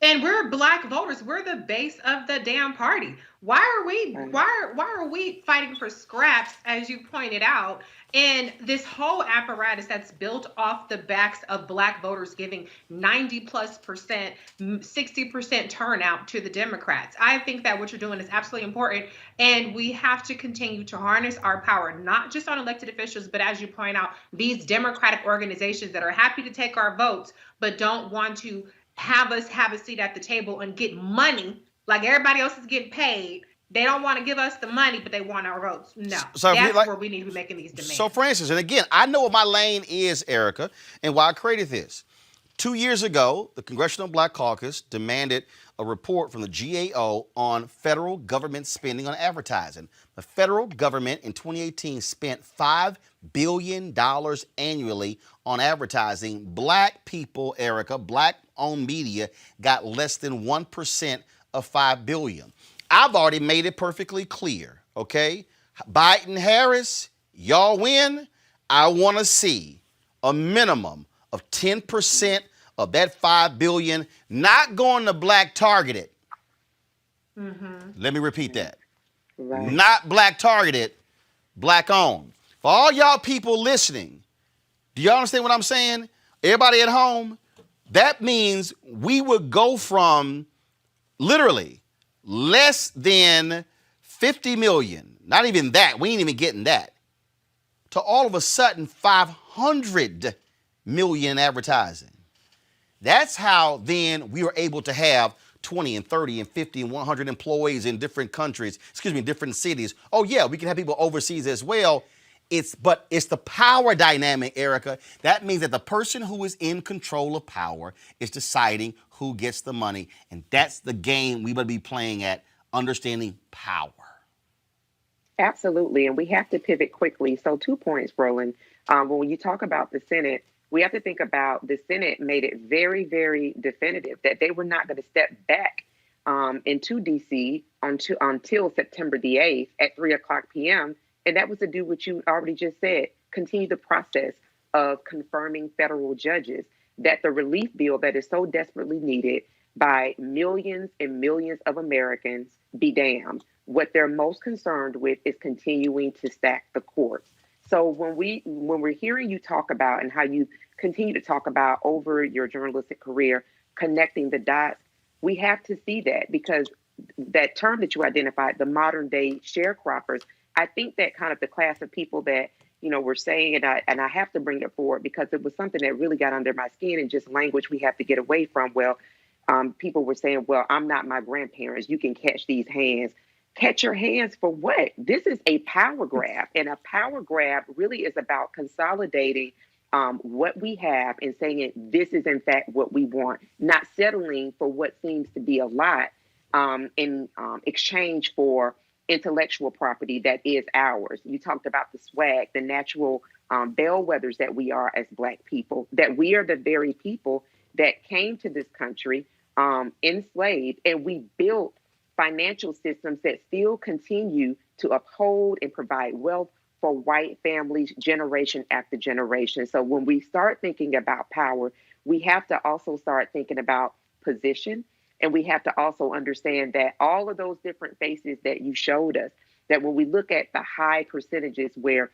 And we're black voters. We're the base of the damn party. Why are we fighting for scraps, as you pointed out, and this whole apparatus that's built off the backs of black voters giving 90+%, 60% turnout to the Democrats? I think that what you're doing is absolutely important, and we have to continue to harness our power, not just on elected officials, but as you point out, these democratic organizations that are happy to take our votes, but don't want to have us have a seat at the table and get money like everybody else is getting paid. They don't want to give us the money, but they want our votes. No, so that's where we need to be making these demands. So, for instance, and again, I know what my lane is, Erica, and why I created this. 2 years ago, the Congressional Black Caucus demanded a report from the GAO on federal government spending on advertising. The federal government in 2018 spent $5 billion annually on advertising. Black people, Erica, black-owned media got less than 1% of $5 billion. I've already made it perfectly clear, okay? Biden-Harris, y'all win. I want to see a minimum of 10% of that $5 billion not going to black targeted. Let me repeat that. Not black targeted, black owned. For all y'all people listening, do y'all understand what I'm saying? Everybody at home, that means we would go from literally less than 50 million, not even that, we ain't even getting that, to all of a sudden 500 million advertising. That's how then we were able to have 20 and 30 and 50 and 100 employees in different countries, different cities. Oh yeah, we can have people overseas as well. But it's the power dynamic, Erica. That means that the person who is in control of power is deciding who gets the money. And that's the game we would be playing at, understanding power. Absolutely. And we have to pivot quickly. So 2 points, Roland. When you talk about the Senate, we have to think about the Senate made it very, very definitive that they were not going to step back into D.C. until September the 8th at 3:00 p.m. And that was to do what you already just said, continue the process of confirming federal judges, that the relief bill that is so desperately needed by millions and millions of Americans be damned. What they're most concerned with is continuing to stack the courts. So when we're hearing you talk about and how you continue to talk about over your journalistic career, connecting the dots, we have to see that, because that term that you identified, the modern day sharecroppers, I think that kind of the class of people that, were saying, and I have to bring it forward because it was something that really got under my skin and just language we have to get away from. Well, people were saying, well, I'm not my grandparents. You can catch these hands. Catch your hands for what? This is a power grab, and a power grab really is about consolidating what we have and saying this is in fact what we want, not settling for what seems to be a lot in exchange for intellectual property that is ours. You talked about the swag, the natural bellwethers that we are as Black people, that we are the very people that came to this country enslaved, and we built financial systems that still continue to uphold and provide wealth for white families generation after generation. So when we start thinking about power, we have to also start thinking about position. And we have to also understand that all of those different faces that you showed us, that when we look at the high percentages where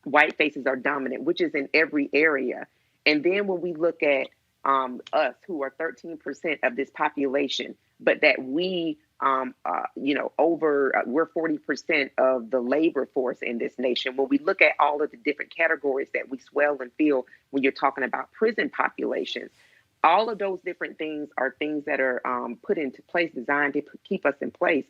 white faces are dominant, which is in every area. And then when we look at us, who are 13% of this population, but that we, we're 40% of the labor force in this nation. When we look at all of the different categories that we swell and feel when you're talking about prison populations, all of those different things are things that are put into place, designed to keep us in place.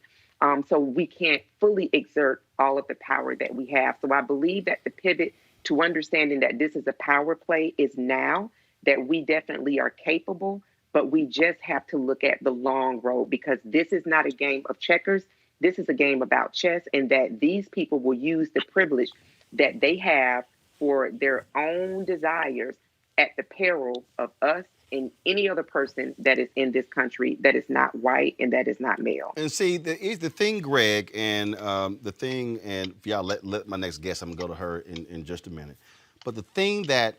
So we can't fully exert all of the power that we have. So I believe that the pivot to understanding that this is a power play is now, that we definitely are capable, but we just have to look at the long road, because this is not a game of checkers. This is a game about chess, and that these people will use the privilege that they have for their own desires at the peril of us and any other person that is in this country that is not white and that is not male. And see, the thing, Greg, and and if y'all let my next guest, I'm gonna go to her in just a minute. But the thing that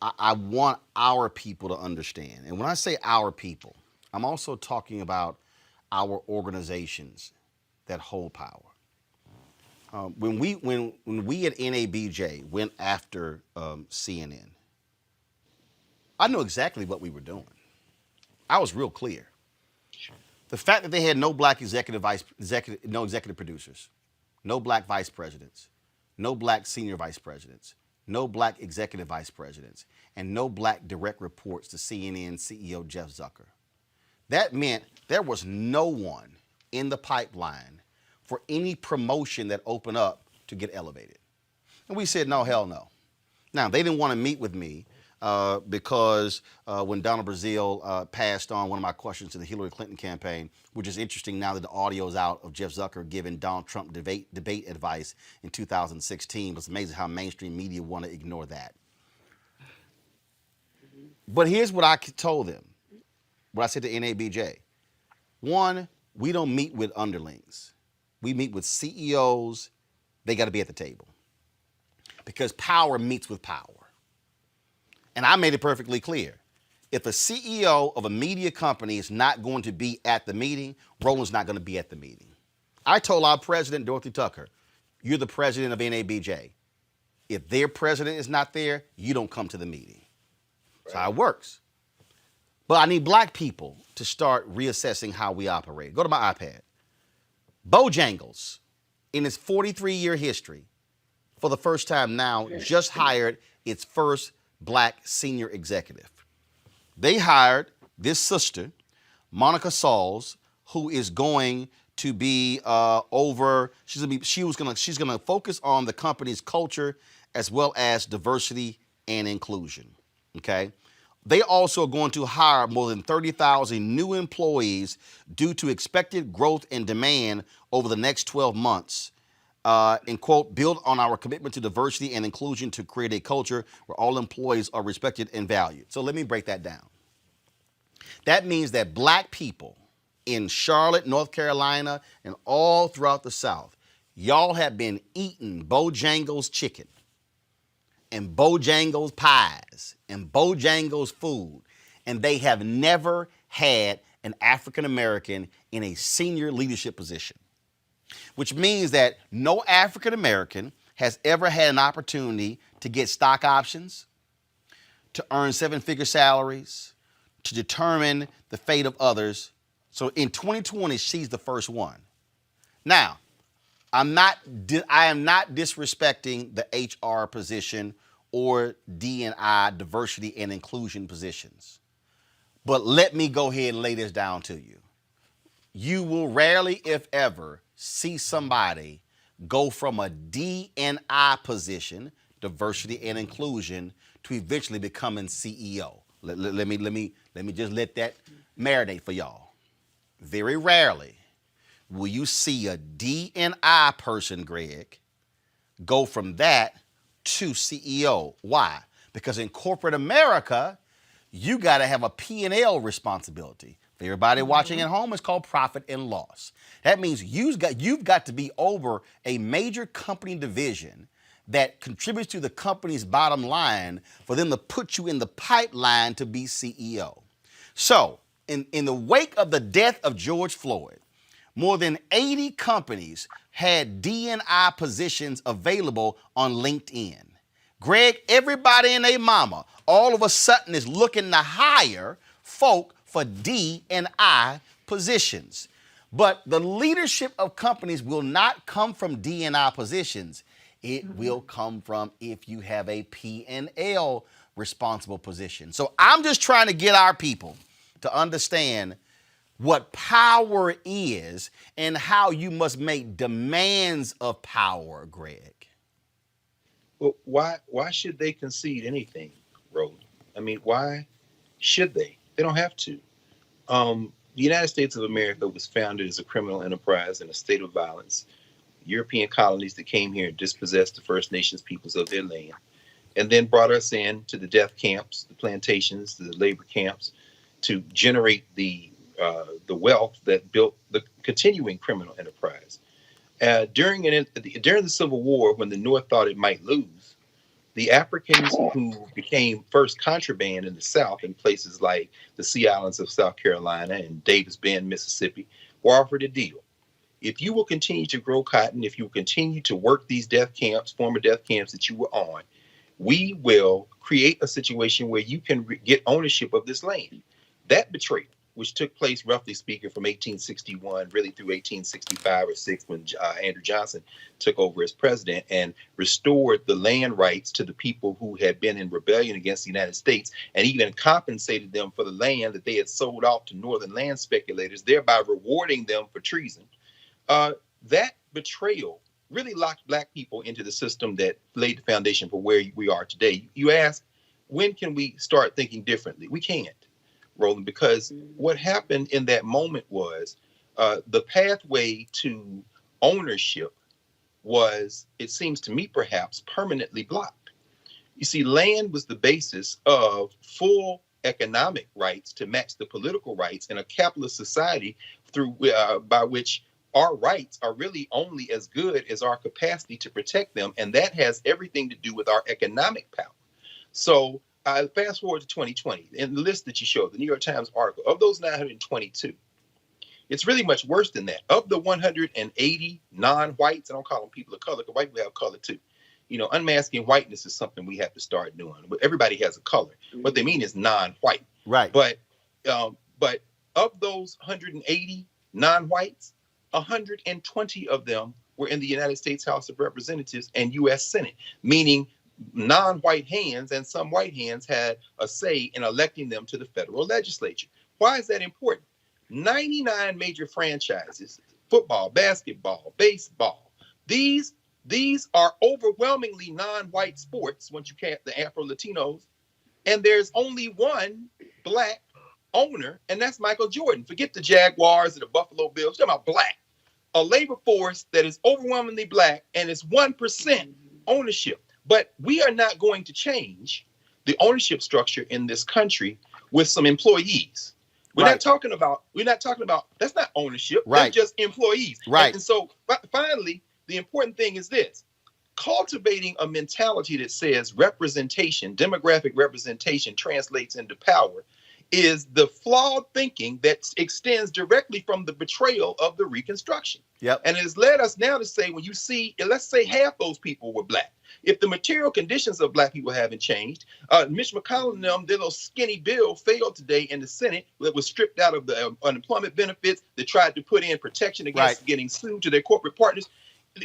I want our people to understand, and when I say our people, I'm also talking about our organizations that hold power. When we at NABJ went after CNN, I knew exactly what we were doing. I was real clear. The fact that they had no black no executive producers, no black vice presidents, no black senior vice presidents, no black executive vice presidents, and no black direct reports to CNN CEO Jeff Zucker. That meant there was no one in the pipeline for any promotion that opened up to get elevated. And we said, no, hell no. Now, they didn't want to meet with me because when Donald Brazile passed on one of my questions to the Hillary Clinton campaign, which is interesting now that the audio is out of Jeff Zucker giving Donald Trump debate advice in 2016. It's amazing how mainstream media want to ignore that. But here's what I told them, what I said to NABJ. One, we don't meet with underlings. We meet with CEOs. They got to be at the table, because power meets with power. And I made it perfectly clear. If a CEO of a media company is not going to be at the meeting, Roland's not going to be at the meeting. I told our president, Dorothy Tucker, you're the president of NABJ. If their president is not there, you don't come to the meeting. That's how it works. But I need black people to start reassessing how we operate. Go to my iPad. Bojangles, in its 43-year history, for the first time now, just hired its first black senior executive. They hired this sister, Monica Sauls, who is going to be she's gonna focus on the company's culture as well as diversity and inclusion. Okay. They also are going to hire more than 30,000 new employees due to expected growth and demand over the next 12 months. And quote, build on our commitment to diversity and inclusion to create a culture where all employees are respected and valued. So let me break that down. That means that black people in Charlotte, North Carolina, and all throughout the South, y'all have been eating Bojangles chicken and Bojangles pies and Bojangles food, and they have never had an African American in a senior leadership position. Which means that no African American has ever had an opportunity to get stock options, to earn seven-figure salaries, to determine the fate of others. So in 2020, she's the first one. Now, I am not disrespecting the HR position or D&I, diversity and inclusion positions. But let me go ahead and lay this down to you. You will rarely, if ever, see somebody go from a D&I position, diversity and inclusion, to eventually becoming CEO. Let me just let that marinate for y'all. Very rarely will you see a D&I person, Greg, go from that to CEO. Why? Because in corporate America, you got to have a P&L responsibility. For everybody watching at home, it's called profit and loss. That means you've got to be over a major company division that contributes to the company's bottom line for them to put you in the pipeline to be CEO. So, in the wake of the death of George Floyd, more than 80 companies had D&I positions available on LinkedIn. Greg, everybody and their mama all of a sudden is looking to hire folk for D&I positions. But the leadership of companies will not come from D&I positions. It will come from if you have a P&L responsible position. So I'm just trying to get our people to understand what power is and how you must make demands of power, Greg. Well, why should they concede anything, Roland? I mean, why should they? They don't have to. The United States of America was founded as a criminal enterprise in a state of violence. European colonies that came here and dispossessed the First Nations peoples of their land, and then brought us in to the death camps, the plantations, the labor camps, to generate the wealth that built the continuing criminal enterprise. During the Civil War, when the North thought it might lose, the Africans who became first contraband in the South in places like the Sea Islands of South Carolina and Davis Bend, Mississippi, were offered a deal. If you will continue to grow cotton, if you will continue to work these death camps, former death camps that you were on, we will create a situation where you can get ownership of this land. That betrayal, which took place, roughly speaking, from 1861 really through 1865 or 6, when Andrew Johnson took over as president and restored the land rights to the people who had been in rebellion against the United States, and even compensated them for the land that they had sold off to northern land speculators, thereby rewarding them for treason. That betrayal really locked Black people into the system that laid the foundation for where we are today. You ask, when can we start thinking differently? We can't, Roland, because what happened in that moment was the pathway to ownership was, it seems to me, perhaps permanently blocked. You see, land was the basis of full economic rights to match the political rights in a capitalist society through by which our rights are really only as good as our capacity to protect them. And that has everything to do with our economic power. So fast forward to 2020, in the list that you showed, the New York Times article, of those 922, it's really much worse than that. Of the 180 non-whites, I don't call them people of color, because white people have color too. You know, unmasking whiteness is something we have to start doing. Everybody has a color. What they mean is non-white. Right. But of those 180 non-whites, 120 of them were in the United States House of Representatives and U.S. Senate, meaning non-white hands and some white hands had a say in electing them to the federal legislature. Why is that important? 99 major franchises, football, basketball, baseball, these are overwhelmingly non-white sports once you count the Afro-Latinos, and there's only one Black owner, and that's Michael Jordan. Forget the Jaguars and the Buffalo Bills. We're talking about Black. A labor force that is overwhelmingly Black, and it's 1% ownership. But we are not going to change the ownership structure in this country with some employees. We're not talking about, that's not ownership. Right. That's just employees. Right. And so finally, the important thing is this: cultivating a mentality that says representation, demographic representation, translates into power, is the flawed thinking that extends directly from the betrayal of the Reconstruction. Yep. And it has led us now to say, when you see, let's say half those people were Black. If the material conditions of Black people haven't changed, Mitch McConnell and them, their little skinny bill failed today in the Senate that was stripped out of the unemployment benefits, that tried to put in protection against getting sued to their corporate partners.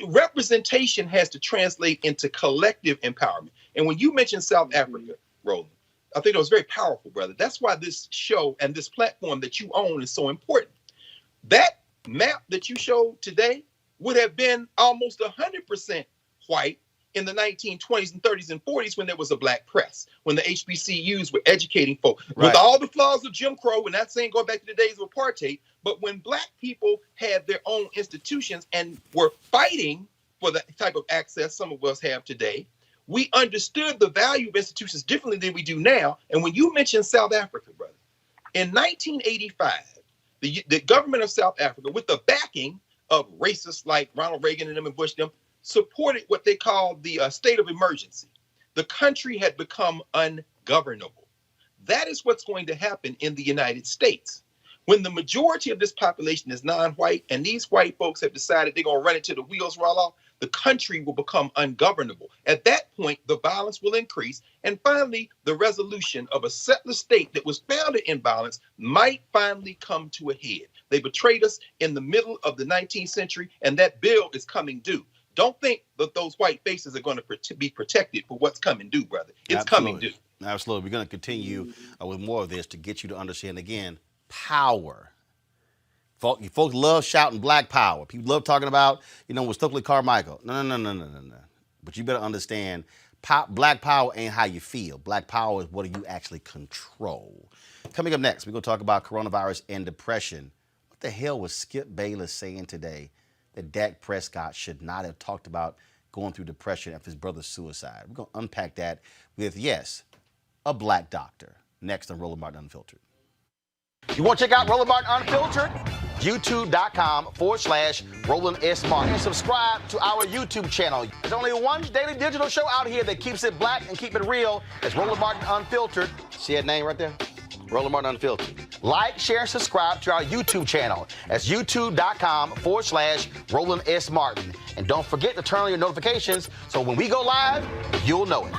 Representation has to translate into collective empowerment. And when you mentioned South Africa, Roland, I think it was very powerful, brother. That's why this show and this platform that you own is so important. That map that you showed today would have been almost 100% white in the 1920s and 30s and 40s, when there was a Black press, when the HBCUs were educating folk. Right. With all the flaws of Jim Crow, we're not saying go back to the days of apartheid, but when Black people had their own institutions and were fighting for the type of access some of us have today, We understood the value of institutions differently than we do now. And when you mention South Africa, brother, in 1985, the government of South Africa, with the backing of racists like Ronald Reagan and them and Bush, them, supported what they called the state of emergency. The country had become ungovernable. That is what's going to happen in the United States. When the majority of this population is non-white and these white folks have decided they're going to run it till the wheels roll off, the country will become ungovernable. At that point, the violence will increase. And finally, the resolution of a settler state that was founded in violence might finally come to a head. They betrayed us in the middle of the 19th century, and that bill is coming due. Don't think that those white faces are going to be protected for what's coming due, brother. It's coming due. Absolutely. We're going to continue with more of this to get you to understand, again, power. Folks love shouting black power. People love talking about, with Stokely Carmichael. No. But you better understand, black power ain't how you feel. Black power is what you actually control. Coming up next, we're going to talk about coronavirus and depression. What the hell was Skip Bayless saying today that Dak Prescott should not have talked about going through depression after his brother's suicide? We're going to unpack that with, yes, a black doctor. Next on Roland Martin Unfiltered. You want to check out Roland Martin Unfiltered? YouTube.com/Roland S. Martin. And subscribe to our YouTube channel. There's only one daily digital show out here that keeps it black and keep it real. It's Roland Martin Unfiltered. See that name right there? Roland Martin Unfiltered. Like, share, and subscribe to our YouTube channel. That's YouTube.com/Roland S. Martin. And don't forget to turn on your notifications so when we go live, you'll know it.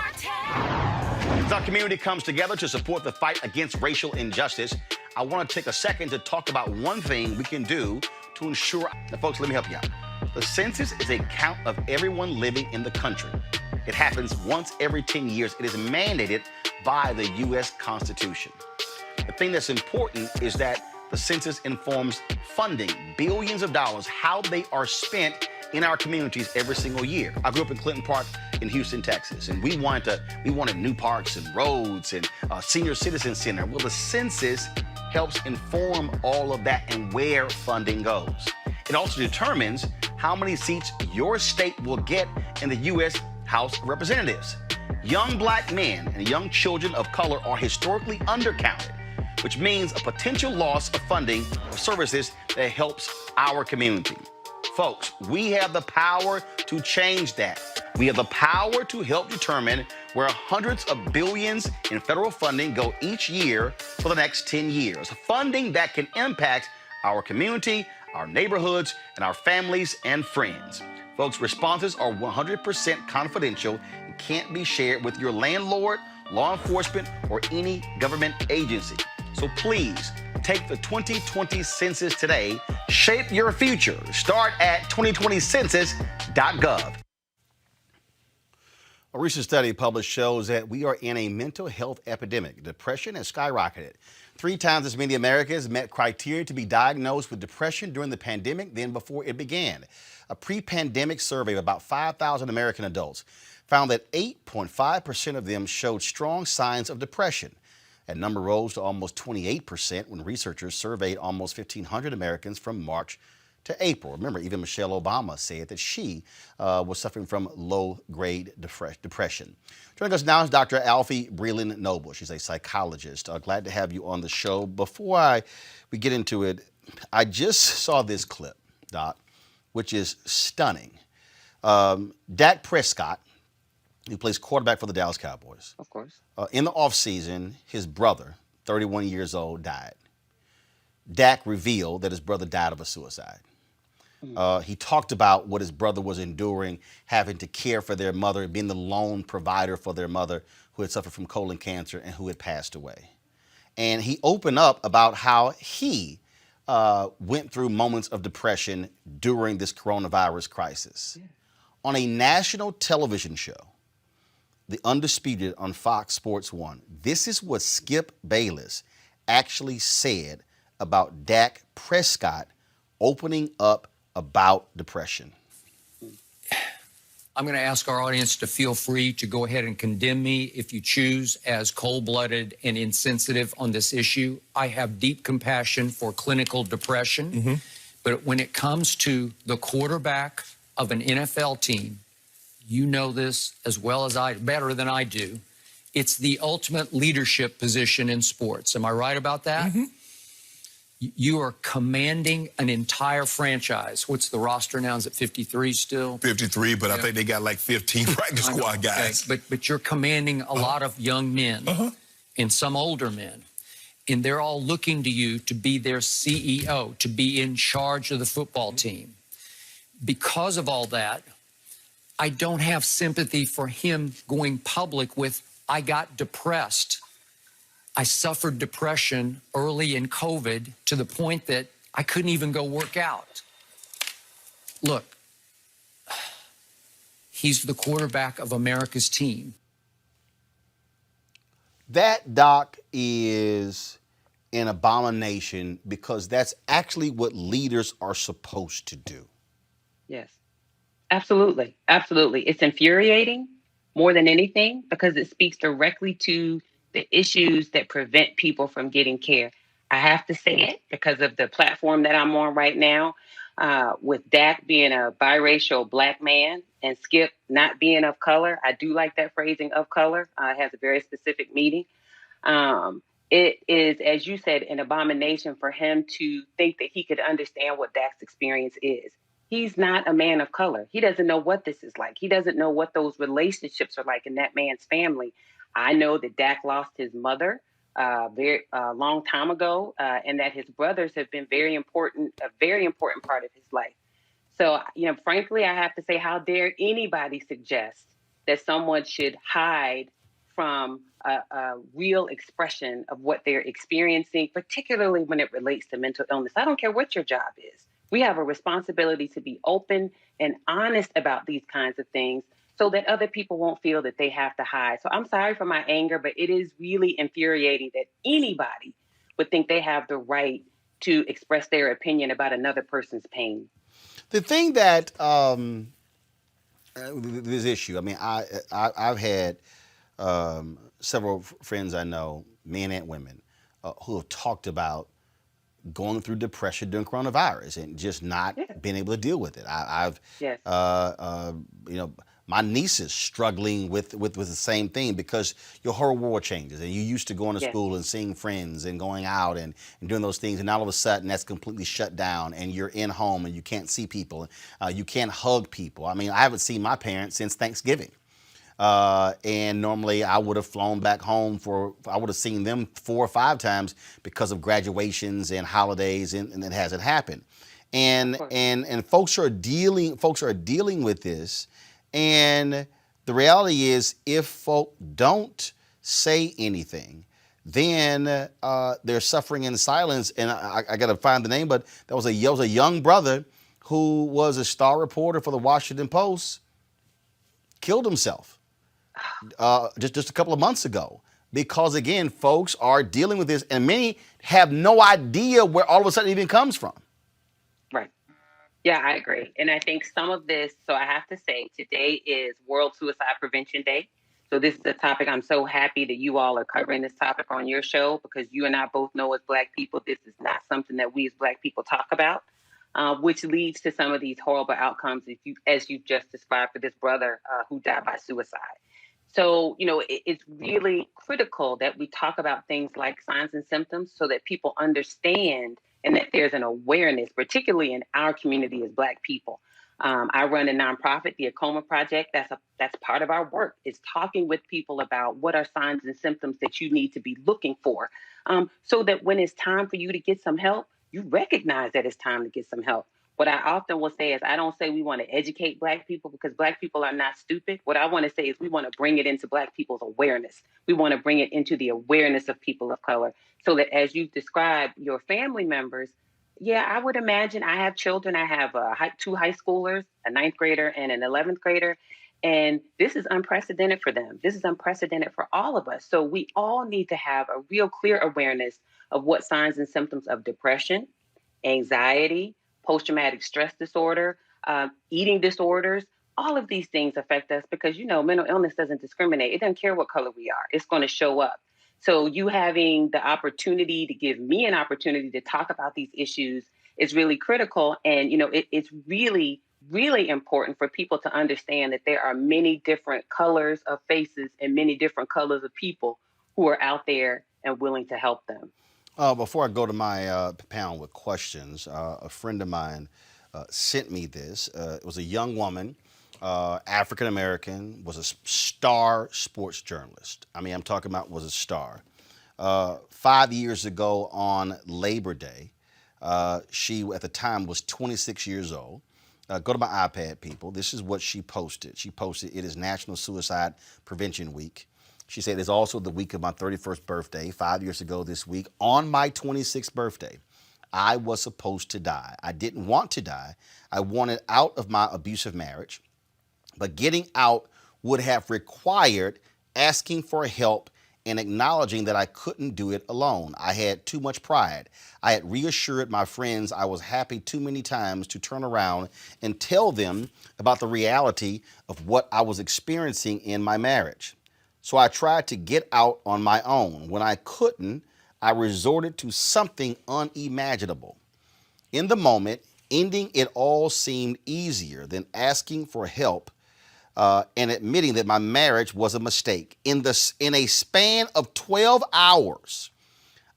As our community comes together to support the fight against racial injustice, I want to take a second to talk about one thing we can do to ensure. Now, folks, let me help you out. The census is a count of everyone living in the country. It happens once every 10 years. It is mandated by the U.S. Constitution. The thing that's important is that the census informs funding, billions of dollars, how they are spent in our communities every single year. I grew up in Clinton Park in Houston, Texas, and we wanted new parks and roads and a senior citizen center. Well, the census helps inform all of that and where funding goes. It also determines how many seats your state will get in the U.S. House of Representatives. Young black men and young children of color are historically undercounted, which means a potential loss of funding for services that helps our community. Folks, we have the power to change that. We have the power to help determine where hundreds of billions in federal funding go each year for the next 10 years. Funding that can impact our community, our neighborhoods, and our families and friends. Folks, responses are 100% confidential and can't be shared with your landlord, law enforcement, or any government agency. So please, take the 2020 census today. Shape your future. Start at 2020census.gov. A recent study published shows that we are in a mental health epidemic. Depression has skyrocketed. 3 times as many Americans met criteria to be diagnosed with depression during the pandemic than before it began. A pre-pandemic survey of about 5,000 American adults found that 8.5% of them showed strong signs of depression. That number rose to almost 28% when researchers surveyed almost 1,500 Americans from March to April. Remember, even Michelle Obama said that she was suffering from low-grade depression. Joining us now is Dr. Alfie Breland-Noble. She's a psychologist. Glad to have you on the show. Before we get into it, I just saw this clip, Doc, which is stunning. Dak Prescott, who plays quarterback for the Dallas Cowboys. Of course. In the offseason, his brother, 31 years old, died. Dak revealed that his brother died of a suicide. He talked about what his brother was enduring, having to care for their mother, being the lone provider for their mother who had suffered from colon cancer and who had passed away. And he opened up about how he went through moments of depression during this coronavirus crisis. Yeah. On a national television show, The Undisputed on Fox Sports 1, this is what Skip Bayless actually said about Dak Prescott opening up about depression. I'm going to ask our audience to feel free to go ahead and condemn me if you choose as cold-blooded and insensitive on this issue. I have deep compassion for clinical depression, but when it comes to the quarterback of an NFL team, You know this as well as better than I do. It's the ultimate leadership position in sports. Am I right about that? Mm-hmm. You are commanding an entire franchise. What's the roster now? Is it 53 still? 53, but I think they got like 15 practice squad guys. Okay. But you're commanding a lot of young men and some older men. And they're all looking to you to be their CEO, to be in charge of the football team. Because of all that, I don't have sympathy for him going public with, I got depressed. I suffered depression early in COVID to the point that I couldn't even go work out. Look, he's the quarterback of America's team. That, Doc, is an abomination because that's actually what leaders are supposed to do. Yes, absolutely. Absolutely. It's infuriating more than anything because it speaks directly to the issues that prevent people from getting care. I have to say it because of the platform that I'm on right now, with Dak being a biracial black man and Skip not being of color. I do like that phrasing, of color. It has a very specific meaning. It is, as you said, an abomination for him to think that he could understand what Dak's experience is. He's not a man of color. He doesn't know what this is like. He doesn't know what those relationships are like in that man's family. I know that Dak lost his mother very long time ago, and that his brothers have been a very important part of his life. So, frankly, I have to say, how dare anybody suggest that someone should hide from a real expression of what they're experiencing, particularly when it relates to mental illness. I don't care what your job is. We have a responsibility to be open and honest about these kinds of things so that other people won't feel that they have to hide. So I'm sorry for my anger, but it is really infuriating that anybody would think they have the right to express their opinion about another person's pain. The thing that this issue, I mean, I've had several friends I know, men and women, who have talked about going through depression during coronavirus and just not being able to deal with it. My niece is struggling with the same thing because your whole world changes and you used to going to school and seeing friends and going out and doing those things, and all of a sudden that's completely shut down and you're in home and you can't see people, you can't hug people. I mean, I haven't seen my parents since Thanksgiving. And normally I would have flown back home I would have seen them 4 or 5 times because of graduations and holidays, and it hasn't happened. And folks are dealing with this. And the reality is, if folk don't say anything, then they're suffering in silence. And I got to find the name, but there was a young brother who was a star reporter for the Washington Post, killed himself just a couple of months ago. Because again, folks are dealing with this, and many have no idea where all of a sudden it even comes from. Right. Yeah, I agree. And I think some of this, so I have to say, today is World Suicide Prevention Day. So this is a topic I'm so happy that you all are covering this topic on your show, because you and I both know as Black people, this is not something that we as Black people talk about, which leads to some of these horrible outcomes as you've just described for this brother who died by suicide. So, it's really critical that we talk about things like signs and symptoms so that people understand and that there's an awareness, particularly in our community as Black people. I run a nonprofit, the Acoma Project. That's part of our work, is talking with people about what are signs and symptoms that you need to be looking for, so that when it's time for you to get some help, you recognize that it's time to get some help. What I often will say is, I don't say we want to educate Black people, because Black people are not stupid. What I want to say is we want to bring it into Black people's awareness. We want to bring it into the awareness of people of color, so that as you've described your family members, I would imagine, I have children. I have 2 high schoolers, a 9th grader and an 11th grader. And this is unprecedented for them. This is unprecedented for all of us. So we all need to have a real clear awareness of what signs and symptoms of depression, anxiety, post-traumatic stress disorder, eating disorders, all of these things affect us because, mental illness doesn't discriminate. It doesn't care what color we are. It's going to show up. So you having the opportunity to give me an opportunity to talk about these issues is really critical. And, it's really really important for people to understand that there are many different colors of faces and many different colors of people who are out there and willing to help them. Before I go to my panel with questions, a friend of mine sent me this. It was a young woman, African American, was a star sports journalist. I mean, I'm talking about was a star. 5 years ago on Labor Day, she at the time was 26 years old. Go to my iPad, people. This is what she posted. She posted, "It is National Suicide Prevention Week." She said, "It's also the week of my 31st birthday. 5 years ago this week, on my 26th birthday, I was supposed to die. I didn't want to die. I wanted out of my abusive marriage, but getting out would have required asking for help and acknowledging that I couldn't do it alone. I had too much pride. I had reassured my friends I was happy too many times to turn around and tell them about the reality of what I was experiencing in my marriage. So I tried to get out on my own. When I couldn't, I resorted to something unimaginable. In the moment, ending it all seemed easier than asking for help and admitting that my marriage was a mistake. In a span of 12 hours,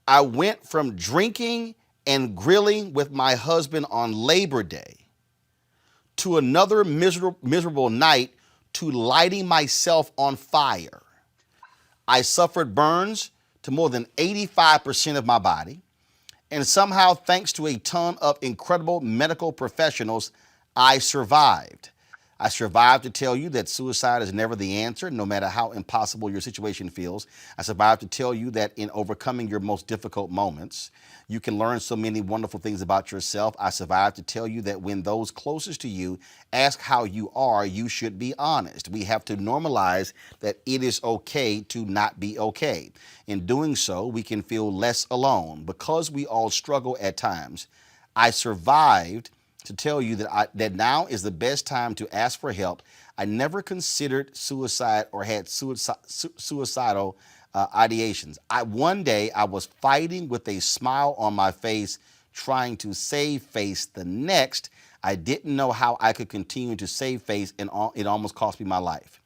I went from drinking and grilling with my husband on Labor Day to another miserable night to lighting myself on fire. I suffered burns to more than 85% of my body, and somehow, thanks to a ton of incredible medical professionals, I survived. I survived to tell you that suicide is never the answer, no matter how impossible your situation feels. I survived to tell you that in overcoming your most difficult moments, you can learn so many wonderful things about yourself. I survived to tell you that when those closest to you ask how you are, you should be honest. We have to normalize that it is okay to not be okay. In doing so, we can feel less alone. Because we all struggle at times, I survived to tell you that now is the best time to ask for help. I never considered suicide or had suicidal ideations. One day I was fighting with a smile on my face, trying to save face. The next, I didn't know how I could continue to save face, and it almost cost me my life.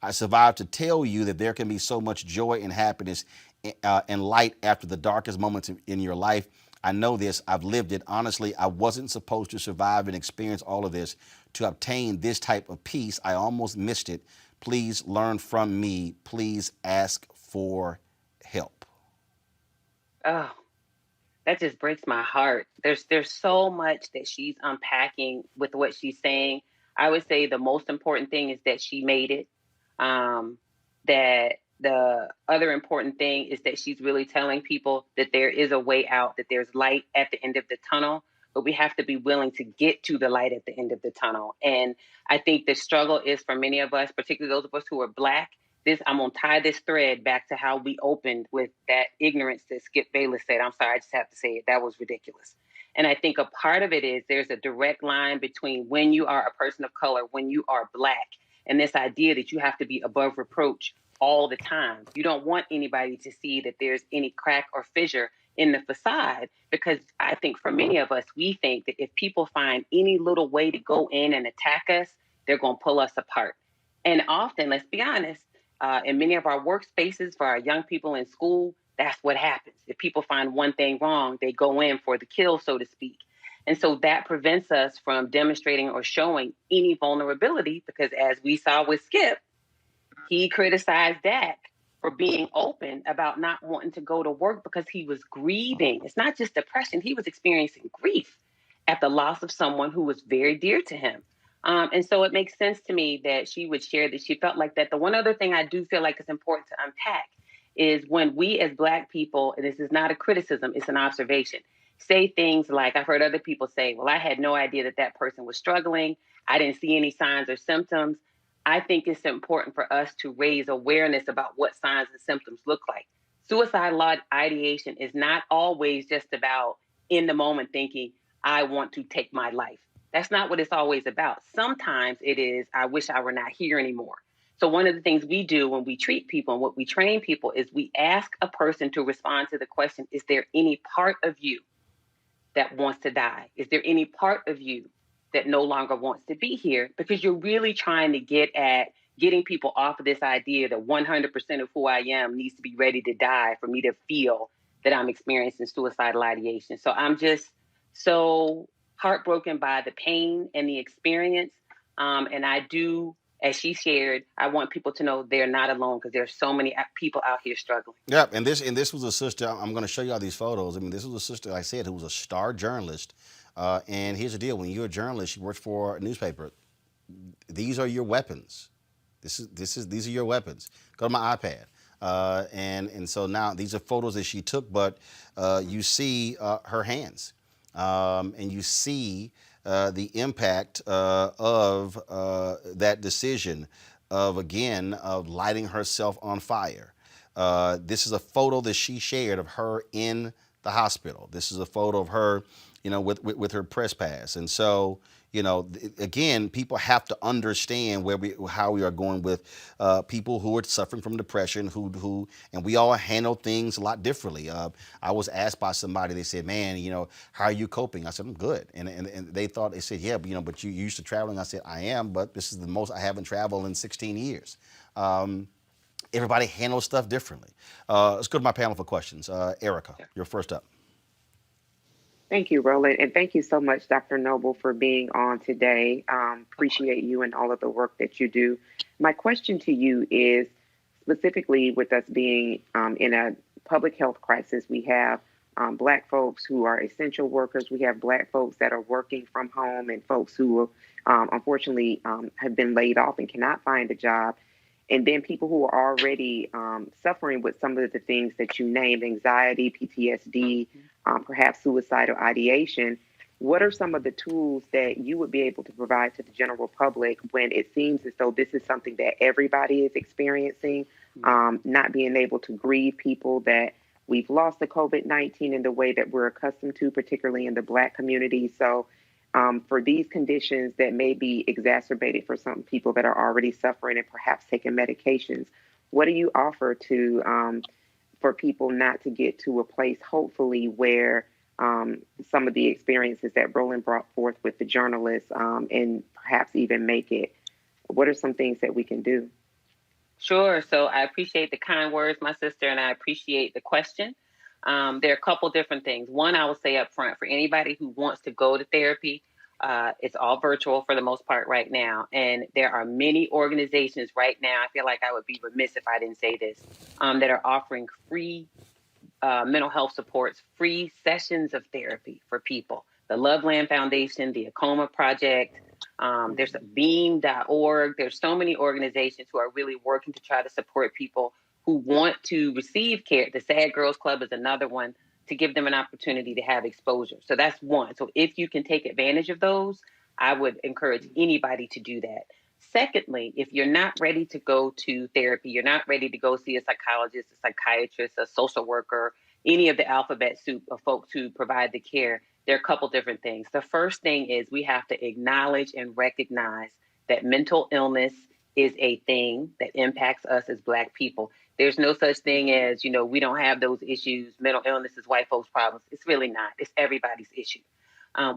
I survived to tell you that there can be so much joy and happiness and light after the darkest moments in your life. I know this. I've lived it. Honestly, I wasn't supposed to survive and experience all of this to obtain this type of peace. I almost missed it. Please learn from me. Please ask for help." Oh, that just breaks my heart. There's so much that she's unpacking with what she's saying. I would say the most important thing is that she made it. That the other important thing is that she's really telling people that there is a way out, that there's light at the end of the tunnel, but we have to be willing to get to the light at the end of the tunnel. And I think the struggle is for many of us, particularly those of us who are Black. I'm going to tie this thread back to how we opened with that ignorance that Skip Bayless said. I'm sorry, I just have to say it. That was ridiculous. And I think a part of it is there's a direct line between when you are a person of color, when you are Black, and this idea that you have to be above reproach all the time. You don't want anybody to see that there's any crack or fissure in the facade, because I think for many of us, we think that if people find any little way to go in and attack us, they're going to pull us apart. And often, let's be honest, in many of our workspaces for our young people in school, that's what happens. If people find one thing wrong, they go in for the kill, so to speak. And so that prevents us from demonstrating or showing any vulnerability, because as we saw with Skip, he criticized Dak for being open about not wanting to go to work because he was grieving. It's not just depression. He was experiencing grief at the loss of someone who was very dear to him. And so it makes sense to me that she would share that she felt like that. The one other thing I do feel like is important to unpack is when we as Black people, and this is not a criticism, it's an observation, say things like, I've heard other people say, well, I had no idea that that person was struggling. I didn't see any signs or symptoms. I think it's important for us to raise awareness about what signs and symptoms look like. Suicidal ideation is not always just about in the moment thinking, I want to take my life. That's not what it's always about. Sometimes it is, I wish I were not here anymore. So one of the things we do when we treat people and what we train people is we ask a person to respond to the question, is there any part of you that wants to die? Is there any part of you that no longer wants to be here, because you're really trying to get at getting people off of this idea that 100% of who I am needs to be ready to die for me to feel that I'm experiencing suicidal ideation. So I'm just so heartbroken by the pain and the experience. And I do, as she shared, I want people to know they're not alone, because there's so many people out here struggling. Yeah, and this was a sister. I'm going to show you all these photos. I mean, this was a sister, like I said, who was a star journalist. And here's the deal: when you're a journalist, you work for a newspaper. These are your weapons. These are your weapons. Go to my iPad. And so now these are photos that she took, but you see her hands, and you see the impact of that decision of lighting herself on fire. This is a photo that she shared of her in the hospital. This is a photo of her, with her press pass. And so, again, people have to understand how we are going with people who are suffering from depression, and we all handle things a lot differently. I was asked by somebody, they said, man, how are you coping? I said, I'm good. And they said, yeah, but you used to traveling. I said, I am, but this is the most I haven't traveled in 16 years. Everybody handles stuff differently. Let's go to my panel for questions. Erica, you're first up. Thank you, Roland. And thank you so much, Dr. Noble, for being on today. Appreciate you and all of the work that you do. My question to you is, specifically with us being in a public health crisis, we have Black folks who are essential workers. We have Black folks that are working from home, and folks who unfortunately have been laid off and cannot find a job. And then people who are already suffering with some of the things that you named: anxiety, PTSD, perhaps suicidal ideation. What are some of the tools that you would be able to provide to the general public when it seems as though this is something that everybody is experiencing, not being able to grieve people that we've lost to COVID-19 in the way that we're accustomed to, particularly in the Black community? So for these conditions that may be exacerbated for some people that are already suffering and perhaps taking medications, what do you offer to for people not to get to a place, hopefully, where some of the experiences that Roland brought forth with the journalists and perhaps even make it? What are some things that we can do? Sure. So I appreciate the kind words, my sister, and I appreciate the question. There are a couple different things. One, I will say up front, for anybody who wants to go to therapy, it's all virtual for the most part right now. And there are many organizations right now, I feel like I would be remiss if I didn't say this, that are offering free mental health supports, free sessions of therapy for people. The Loveland Foundation, the Acoma Project, there's Beam.org. There's so many organizations who are really working to try to support people who want to receive care. The Sad Girls Club is another one, to give them an opportunity to have exposure. So that's one. So if you can take advantage of those, I would encourage anybody to do that. Secondly, if you're not ready to go to therapy, you're not ready to go see a psychologist, a psychiatrist, a social worker, any of the alphabet soup of folks who provide the care, there are a couple different things. The first thing is we have to acknowledge and recognize that mental illness is a thing that impacts us as Black people. There's no such thing as, we don't have those issues. Mental illness is white folks' problems. It's really not. It's everybody's issue.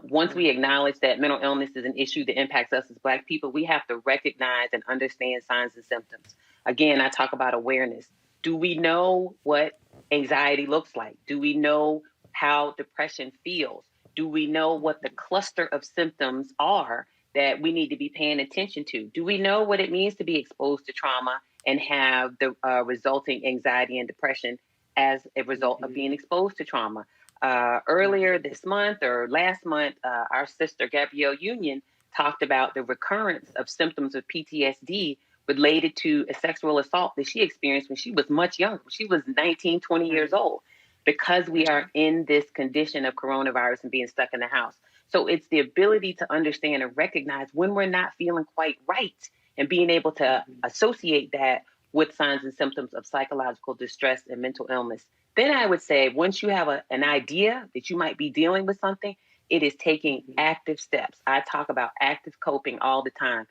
Once we acknowledge that mental illness is an issue that impacts us as Black people, we have to recognize and understand signs and symptoms. Again, I talk about awareness. Do we know what anxiety looks like? Do we know how depression feels? Do we know what the cluster of symptoms are that we need to be paying attention to? Do we know what it means to be exposed to trauma and have the resulting anxiety and depression as a result of being exposed to trauma? Earlier this month or last month, our sister Gabrielle Union talked about the recurrence of symptoms of PTSD related to a sexual assault that she experienced when she was much younger. She was 19, 20 years old, because we are in this condition of coronavirus and being stuck in the house. So it's the ability to understand and recognize when we're not feeling quite right, and being able to associate that with signs and symptoms of psychological distress and mental illness. Then I would say, once you have an idea that you might be dealing with something, it is taking active steps. I talk about active coping all the time.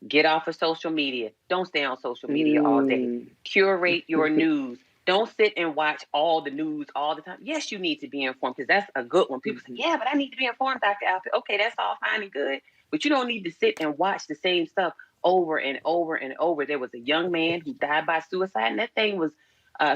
Get off of social media. Don't stay on social media all day. Curate your news. Don't sit and watch all the news all the time. Yes, you need to be informed, because that's a good one. People say, yeah, but I need to be informed, Dr. Alfred. Okay, that's all fine and good. But you don't need to sit and watch the same stuff over and over and over. There was a young man who died by suicide, and that thing was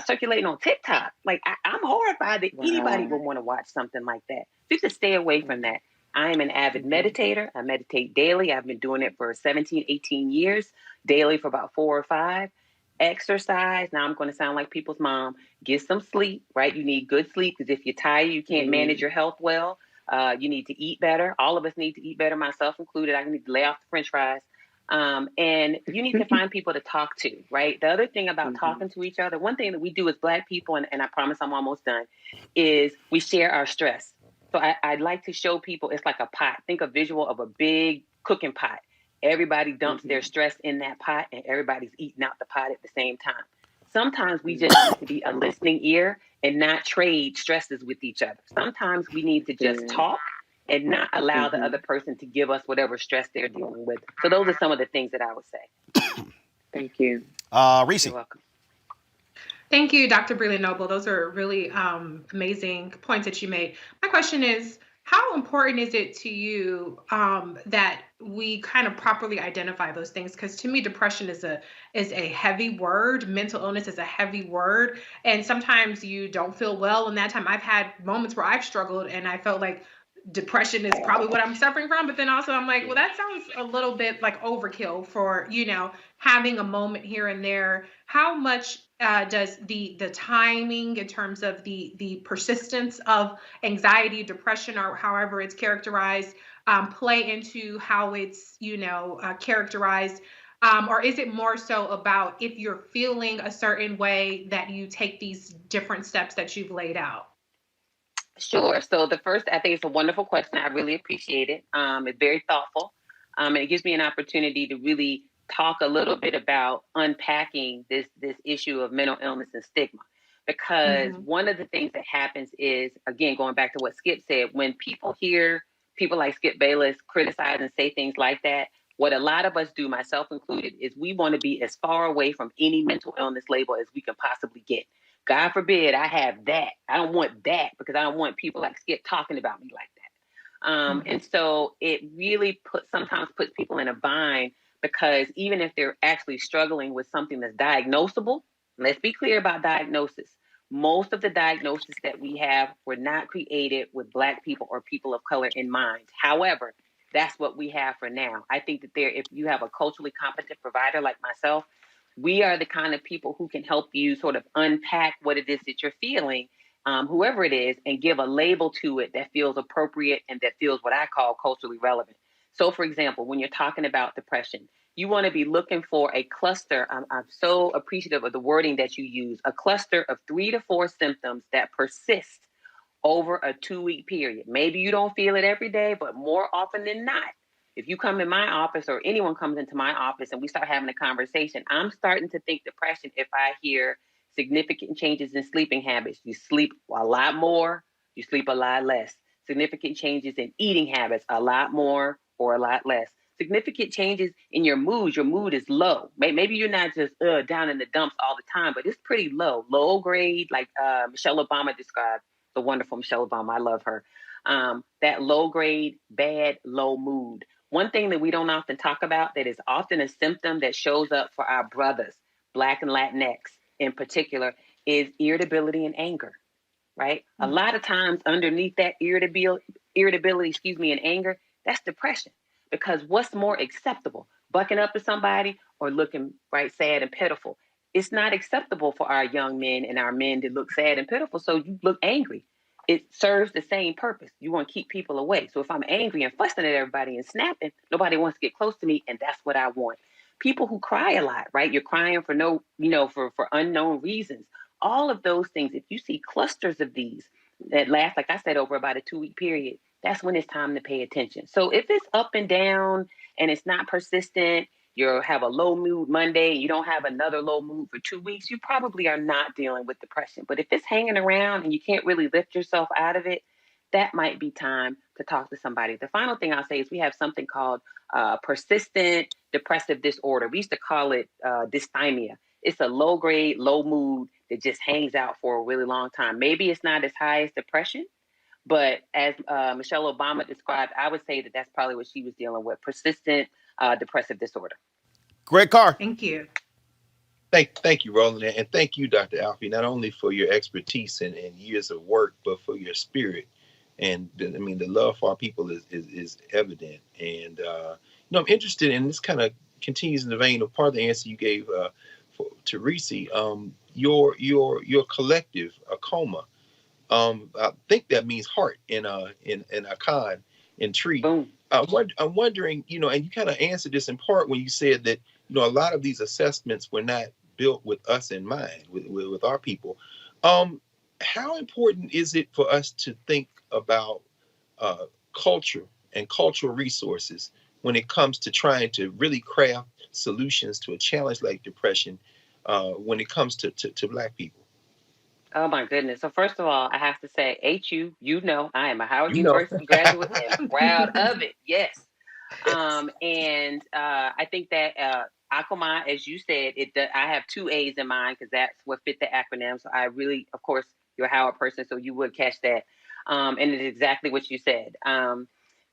circulating on TikTok. Like, I'm horrified that anybody would want to watch something like that. Just to stay away from that. I am an avid meditator. I meditate daily. I've been doing it for 17, 18 years, daily for about 4 or 5. Exercise. Now I'm going to sound like people's mom. Get some sleep, right? You need good sleep, because if you're tired, you can't manage your health well. You need to eat better. All of us need to eat better, myself included. I need to lay off the French fries. And you need to find people to talk to, right? The other thing about talking to each other, one thing that we do as Black people, and I promise I'm almost done, is we share our stress. So I'd like to show people it's like a pot. Think a visual of a big cooking pot. Everybody dumps their stress in that pot, and everybody's eating out the pot at the same time. Sometimes we just need to be a listening ear and not trade stresses with each other. Sometimes we need to just talk and not allow the other person to give us whatever stress they're dealing with. So those are some of the things that I would say. Thank you. Reese. You're welcome. Thank you, Dr. Breland Noble. Those are really amazing points that you made. My question is, how important is it to you that we kind of properly identify those things? Because to me, depression is a heavy word. Mental illness is a heavy word. And sometimes you don't feel well. And that time I've had moments where I've struggled and I felt like depression is probably what I'm suffering from. But then also I'm like, well, that sounds a little bit like overkill for, having a moment here and there. How much does the timing in terms of the persistence of anxiety, depression, or however it's characterized, play into how it's, characterized? Or is it more so about if you're feeling a certain way that you take these different steps that you've laid out? Sure. So the first, I think it's a wonderful question. I really appreciate it. It's very thoughtful. And it gives me an opportunity to really talk a little bit about unpacking this issue of mental illness and stigma. Because one of the things that happens is, again, going back to what Skip said, when people hear people like Skip Bayless criticize and say things like that, what a lot of us do, myself included, is we want to be as far away from any mental illness label as we can possibly get. God forbid I have that. I don't want that, because I don't want people like Skip talking about me like that. And so it really sometimes puts people in a bind, because even if they're actually struggling with something that's diagnosable, let's be clear about diagnosis. Most of the diagnoses that we have were not created with Black people or people of color in mind. However, that's what we have for now. I think that if you have a culturally competent provider like myself, we are the kind of people who can help you sort of unpack what it is that you're feeling, whoever it is, and give a label to it that feels appropriate and that feels what I call culturally relevant. So, for example, when you're talking about depression, you want to be looking for a cluster. I'm so appreciative of the wording that you use, a cluster of 3 to 4 symptoms that persist over a 2-week period. Maybe you don't feel it every day, but more often than not, if you come in my office or anyone comes into my office and we start having a conversation, I'm starting to think depression if I hear significant changes in sleeping habits. You sleep a lot more, you sleep a lot less. Significant changes in eating habits, a lot more or a lot less. Significant changes in your mood is low. Maybe you're not just down in the dumps all the time, but it's pretty low. Low grade, like Michelle Obama described, the wonderful Michelle Obama, I love her. That low grade, bad, low mood. One thing that we don't often talk about that is often a symptom that shows up for our brothers, Black and Latinx in particular, is irritability and anger, right? A lot of times underneath that irritability, and anger, that's depression. Because what's more acceptable, bucking up to somebody or looking right sad and pitiful? It's not acceptable for our young men and our men to look sad and pitiful, so you look angry. It serves the same purpose. You want to keep people away. So if I'm angry and fussing at everybody and snapping, nobody wants to get close to me, and that's what I want. People who cry a lot, right? You're crying for for unknown reasons. All of those things, if you see clusters of these that last, like I said, over about a 2-week period, that's when it's time to pay attention. So if it's up and down and it's not persistent, you have a low mood Monday, you don't have another low mood for 2 weeks, you probably are not dealing with depression. But if it's hanging around and you can't really lift yourself out of it, that might be time to talk to somebody. The final thing I'll say is we have something called persistent depressive disorder. We used to call it dysthymia. It's a low grade, low mood that just hangs out for a really long time. Maybe it's not as high as depression, But as Michelle Obama described, I would say that that's probably what she was dealing with: persistent depressive disorder. Great car. Thank you. Thank you, Roland, and thank you, Dr. Alfie, not only for your expertise and years of work, but for your spirit. And I mean, the love for our people is evident. And I'm interested, and this kind of continues in the vein of part of the answer you gave to Reese. Your collective, Akoma. I think that means heart in Akan in tree. Boom. I'm wondering, and you kind of answered this in part when you said that a lot of these assessments were not built with us in mind, with our people. How important is it for us to think about culture and cultural resources when it comes to trying to really craft solutions to a challenge like depression when it comes to Black people? Oh my goodness. So first of all, I have to say, HU, I am a Howard University graduate and proud of it. Yes. And I think that Akoma, as you said, I have 2 A's in mind because that's what fit the acronym. So I really, of course, you're a Howard person, so you would catch that. And it's exactly what you said.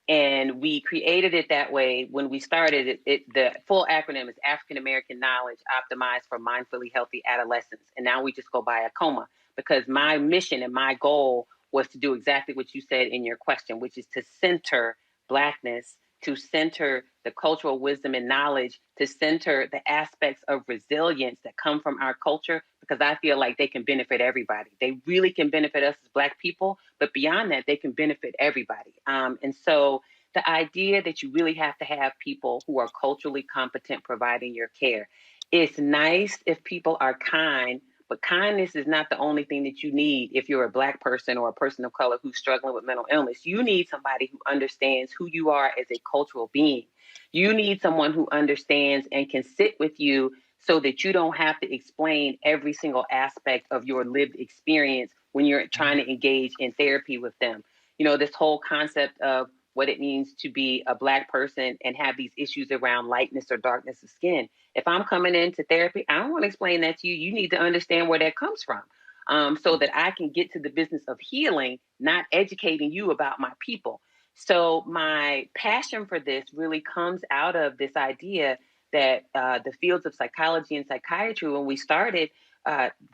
And we created it that way when we started it. The full acronym is African American Knowledge Optimized for Mindfully Healthy Adolescence. And now we just go by Akoma because my mission and my goal was to do exactly what you said in your question, which is to center Blackness, to center the cultural wisdom and knowledge, to center the aspects of resilience that come from our culture, because I feel like they can benefit everybody. They really can benefit us as Black people, but beyond that, they can benefit everybody. And so the idea that you really have to have people who are culturally competent providing your care. It's nice if people are kind, but kindness is not the only thing that you need if you're a Black person or a person of color who's struggling with mental illness. You need somebody who understands who you are as a cultural being. You need someone who understands and can sit with you so that you don't have to explain every single aspect of your lived experience when you're trying to engage in therapy with them. This whole concept of what it means to be a Black person and have these issues around lightness or darkness of skin. If I'm coming into therapy, I don't want to explain that to you. You need to understand where that comes from so that I can get to the business of healing, not educating you about my people. So my passion for this really comes out of this idea that the fields of psychology and psychiatry, when we started,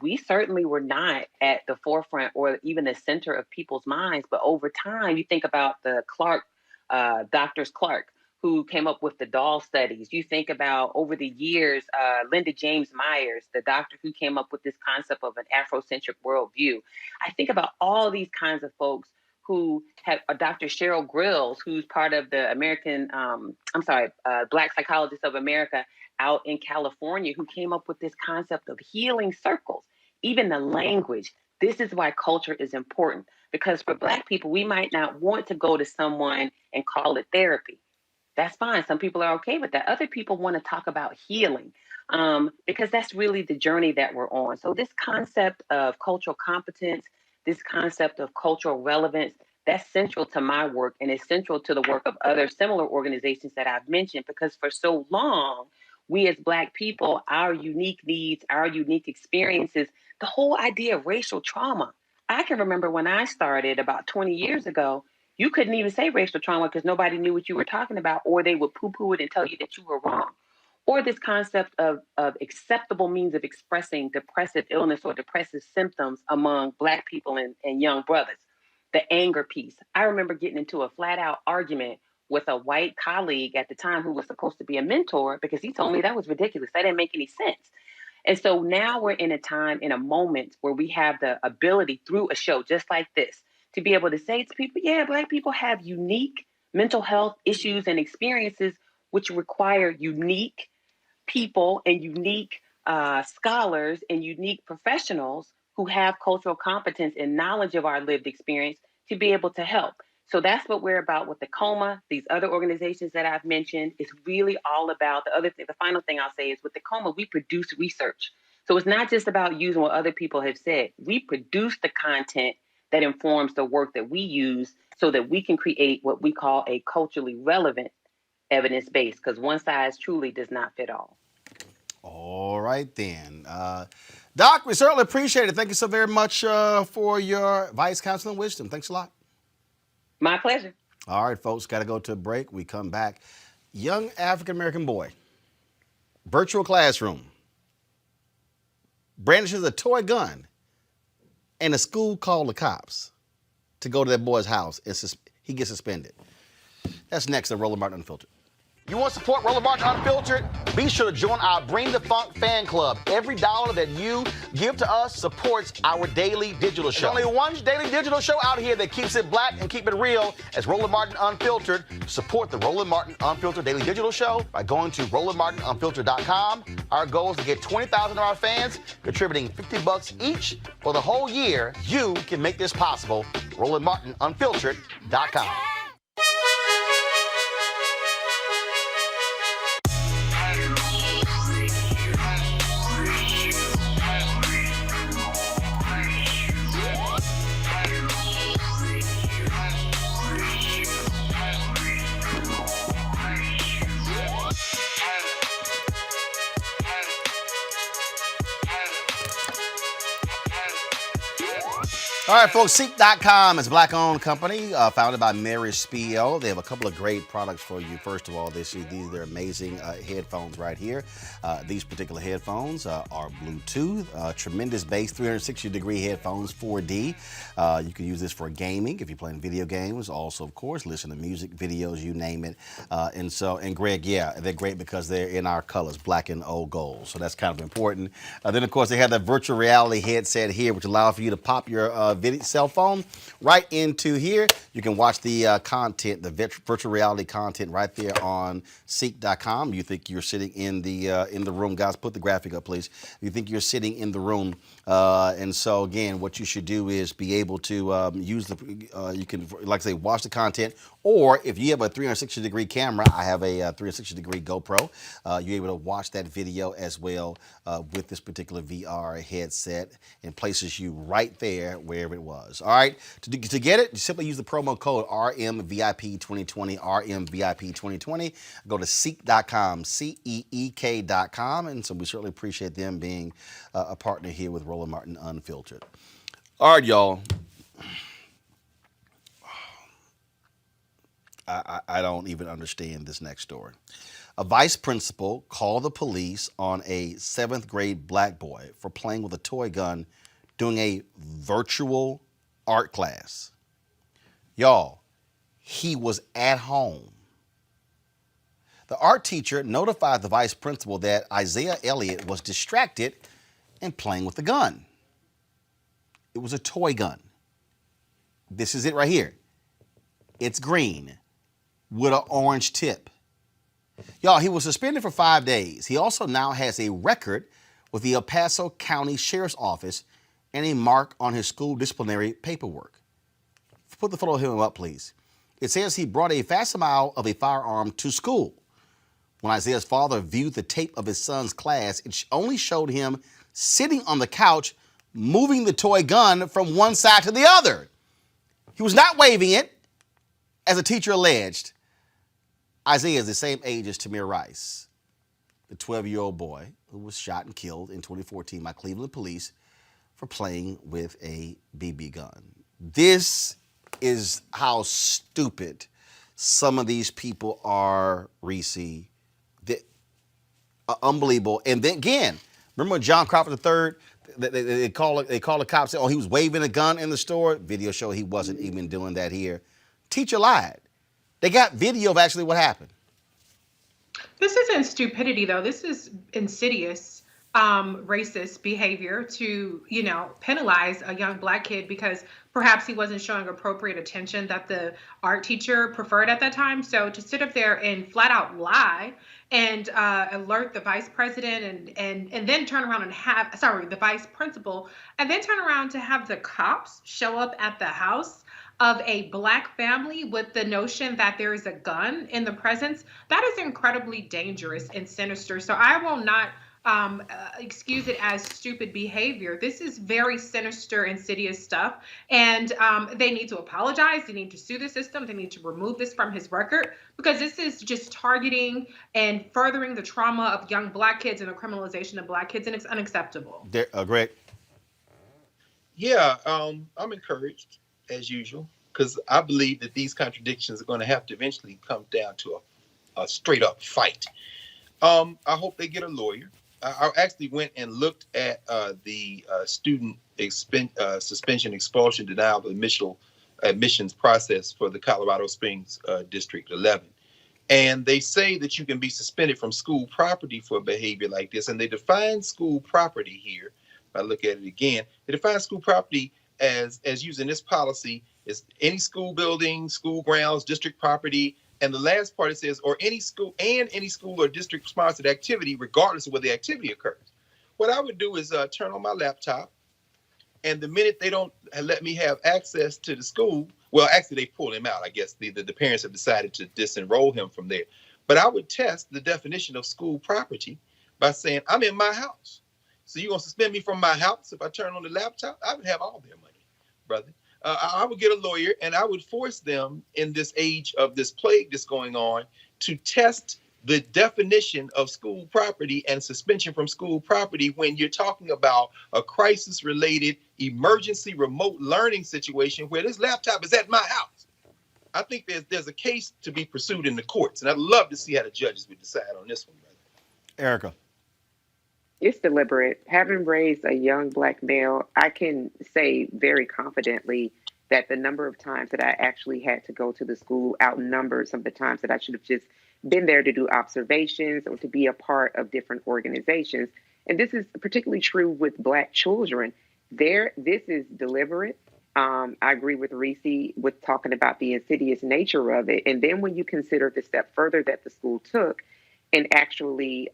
we certainly were not at the forefront or even the center of people's minds. But over time, you think about the Doctors Clark, who came up with the doll studies. You think about over the years, Linda James Myers, the doctor who came up with this concept of an Afrocentric worldview. I think about all these kinds of folks who have Dr. Cheryl Grills, who's part of the Black Psychologists of America out in California, who came up with this concept of healing circles, even the language. This is why culture is important, because for Black people, we might not want to go to someone and call it therapy. That's fine. Some people are okay with that. Other people want to talk about healing because that's really the journey that we're on. So this concept of cultural competence, this concept of cultural relevance, that's central to my work and is central to the work of other similar organizations that I've mentioned, because for so long, we as Black people, our unique needs, our unique experiences, the whole idea of racial trauma. I can remember when I started about 20 years ago, you couldn't even say racial trauma because nobody knew what you were talking about, or they would poo-poo it and tell you that you were wrong. Or this concept of acceptable means of expressing depressive illness or depressive symptoms among Black people and young brothers. The anger piece. I remember getting into a flat-out argument with a white colleague at the time who was supposed to be a mentor because he told me that was ridiculous. That didn't make any sense. And so now we're in a time, in a moment where we have the ability through a show just like this to be able to say to people, yeah, Black people have unique mental health issues and experiences which require unique people and unique scholars and unique professionals who have cultural competence and knowledge of our lived experience to be able to help. So that's what we're about with the COMA. These other organizations that I've mentioned, it's really all about the final thing I'll say is with the COMA, we produce research. So it's not just about using what other people have said. We produce the content that informs the work that we use so that we can create what we call a culturally relevant evidence base, because one size truly does not fit all. All right, then. Doc, we certainly appreciate it. Thank you so very much for your advice, counsel, and wisdom. Thanks a lot. My pleasure. All right, folks, got to go to a break. We come back. Young African-American boy, virtual classroom, brandishes a toy gun, and the school called the cops to go to that boy's house, and he gets suspended. That's next on Roland Martin Unfiltered. You want to support Roland Martin Unfiltered? Be sure to join our Bring the Funk fan club. Every dollar that you give to us supports our daily digital show. There's only one daily digital show out here that keeps it black and keep it real as Roland Martin Unfiltered. Support the Roland Martin Unfiltered daily digital show by going to RolandMartinUnfiltered.com. Our goal is to get 20,000 of our fans contributing $50 each for the whole year. You can make this possible. RolandMartinUnfiltered.com. All right, folks, Seek.com is a black-owned company founded by Mary Spiel. They have a couple of great products for you. First of all, these are amazing headphones right here. These particular headphones are Bluetooth, tremendous bass, 360-degree headphones, 4D. You can use this for gaming if you're playing video games. Also, of course, listen to music, videos, you name it. And Greg, yeah, they're great because they're in our colors, black and old gold. So that's kind of important. Then, of course, they have that virtual reality headset here, which allows for you to pop your cell phone right into here. You can watch the content, the virtual reality content right there on Seek.com. You think you're sitting in the room. Guys, put the graphic up, please. You think you're sitting in the room. And so, again, what you should do is be able to use you can, like I say, watch the content. Or if you have a 360-degree camera, I have a 360-degree GoPro. You're able to watch that video as well with this particular VR headset and places you right there wherever it was. All right, to get it, simply use the promo code RMVIP2020, RMVIP2020. Go to Seek.com, CEEK.com, and so we certainly appreciate them being a partner here with Roland Martin Unfiltered. All right, y'all. I don't even understand this next story. A vice principal called the police on a 7th grade black boy for playing with a toy gun doing a virtual art class. Y'all, he was at home. The art teacher notified the vice principal that Isaiah Elliott was distracted and playing with the gun. It was a toy gun. This is it right here. It's green with an orange tip. Y'all, he was suspended for 5 days. He also now has a record with the El Paso County Sheriff's Office and a mark on his school disciplinary paperwork. Put the photo of him up, please. It says he brought a facsimile of a firearm to school. When Isaiah's father viewed the tape of his son's class, it only showed him sitting on the couch, moving the toy gun from one side to the other. He was not waving it, as the teacher alleged. Isaiah is the same age as Tamir Rice, the 12-year-old boy who was shot and killed in 2014 by Cleveland police for playing with a BB gun. This is how stupid some of these people are, Reese. Unbelievable. And then again, remember when John Crawford III, they call the cops, say, oh, he was waving a gun in the store. Video show he wasn't even doing that here. Teacher lied. They got video of actually what happened. This isn't stupidity, though. This is insidious, racist behavior to, penalize a young black kid because perhaps he wasn't showing appropriate attention that the art teacher preferred at that time. So to sit up there and flat out lie and alert the vice president and then turn around and the vice principal, and then turn around to have the cops show up at the house of a black family with the notion that there is a gun in the presence, that is incredibly dangerous and sinister. So I will not excuse it as stupid behavior. This is very sinister, insidious stuff. And they need to apologize. They need to sue the system. They need to remove this from his record because this is just targeting and furthering the trauma of young black kids and the criminalization of black kids, and it's unacceptable. Greg? Yeah, I'm encouraged as usual. because I believe that these contradictions are going to have to eventually come down to a straight up fight. I hope they get a lawyer. I actually went and looked at the student suspension, expulsion, denial of admissions process for the Colorado Springs District 11. And they say that you can be suspended from school property for behavior like this. And they define school property here. If I look at it again, they define school property as using this policy is any school building, school grounds, district property. And the last part, it says, or any school or district sponsored activity, regardless of where the activity occurs. What I would do is turn on my laptop. And the minute they don't let me have access to the school, well, actually, they pull him out. I guess the parents have decided to disenroll him from there. But I would test the definition of school property by saying, I'm in my house. So you're going to suspend me from my house if I turn on the laptop? I would have all their money, brother. I would get a lawyer, and I would force them in this age of this plague that's going on to test the definition of school property and suspension from school property when you're talking about a crisis-related emergency remote learning situation where this laptop is at my house. I think there's a case to be pursued in the courts, and I'd love to see how the judges would decide on this one, brother. Erica. It's deliberate. Having raised a young Black male, I can say very confidently that the number of times that I actually had to go to the school outnumbered some of the times that I should have just been there to do observations or to be a part of different organizations. And this is particularly true with Black children. This is deliberate. I agree with Reese with talking about the insidious nature of it. And then when you consider the step further that the school took and actually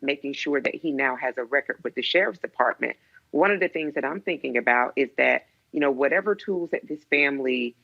making sure that he now has a record with the sheriff's department, one of the things that I'm thinking about is that, whatever tools that this family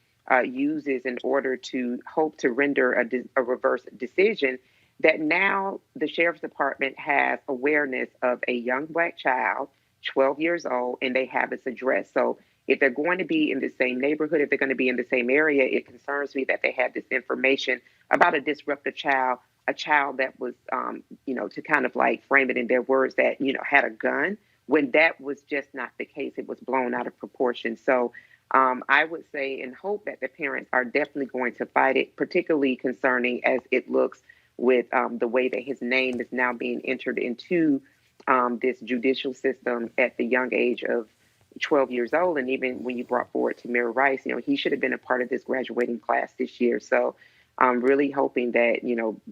uses in order to hope to render a reverse decision, that now the sheriff's department has awareness of a young Black child, 12 years old, and they have this address. So if they're going to be in the same neighborhood, if they're going to be in the same area, it concerns me that they have this information about a disruptive child, a child that was, to kind of like frame it in their words that, had a gun, when that was just not the case. It was blown out of proportion. So I would say and hope that the parents are definitely going to fight it, particularly concerning as it looks with the way that his name is now being entered into this judicial system at the young age of 12 years old. And even when you brought forward Tamir Rice, he should have been a part of this graduating class this year. So I'm really hoping that,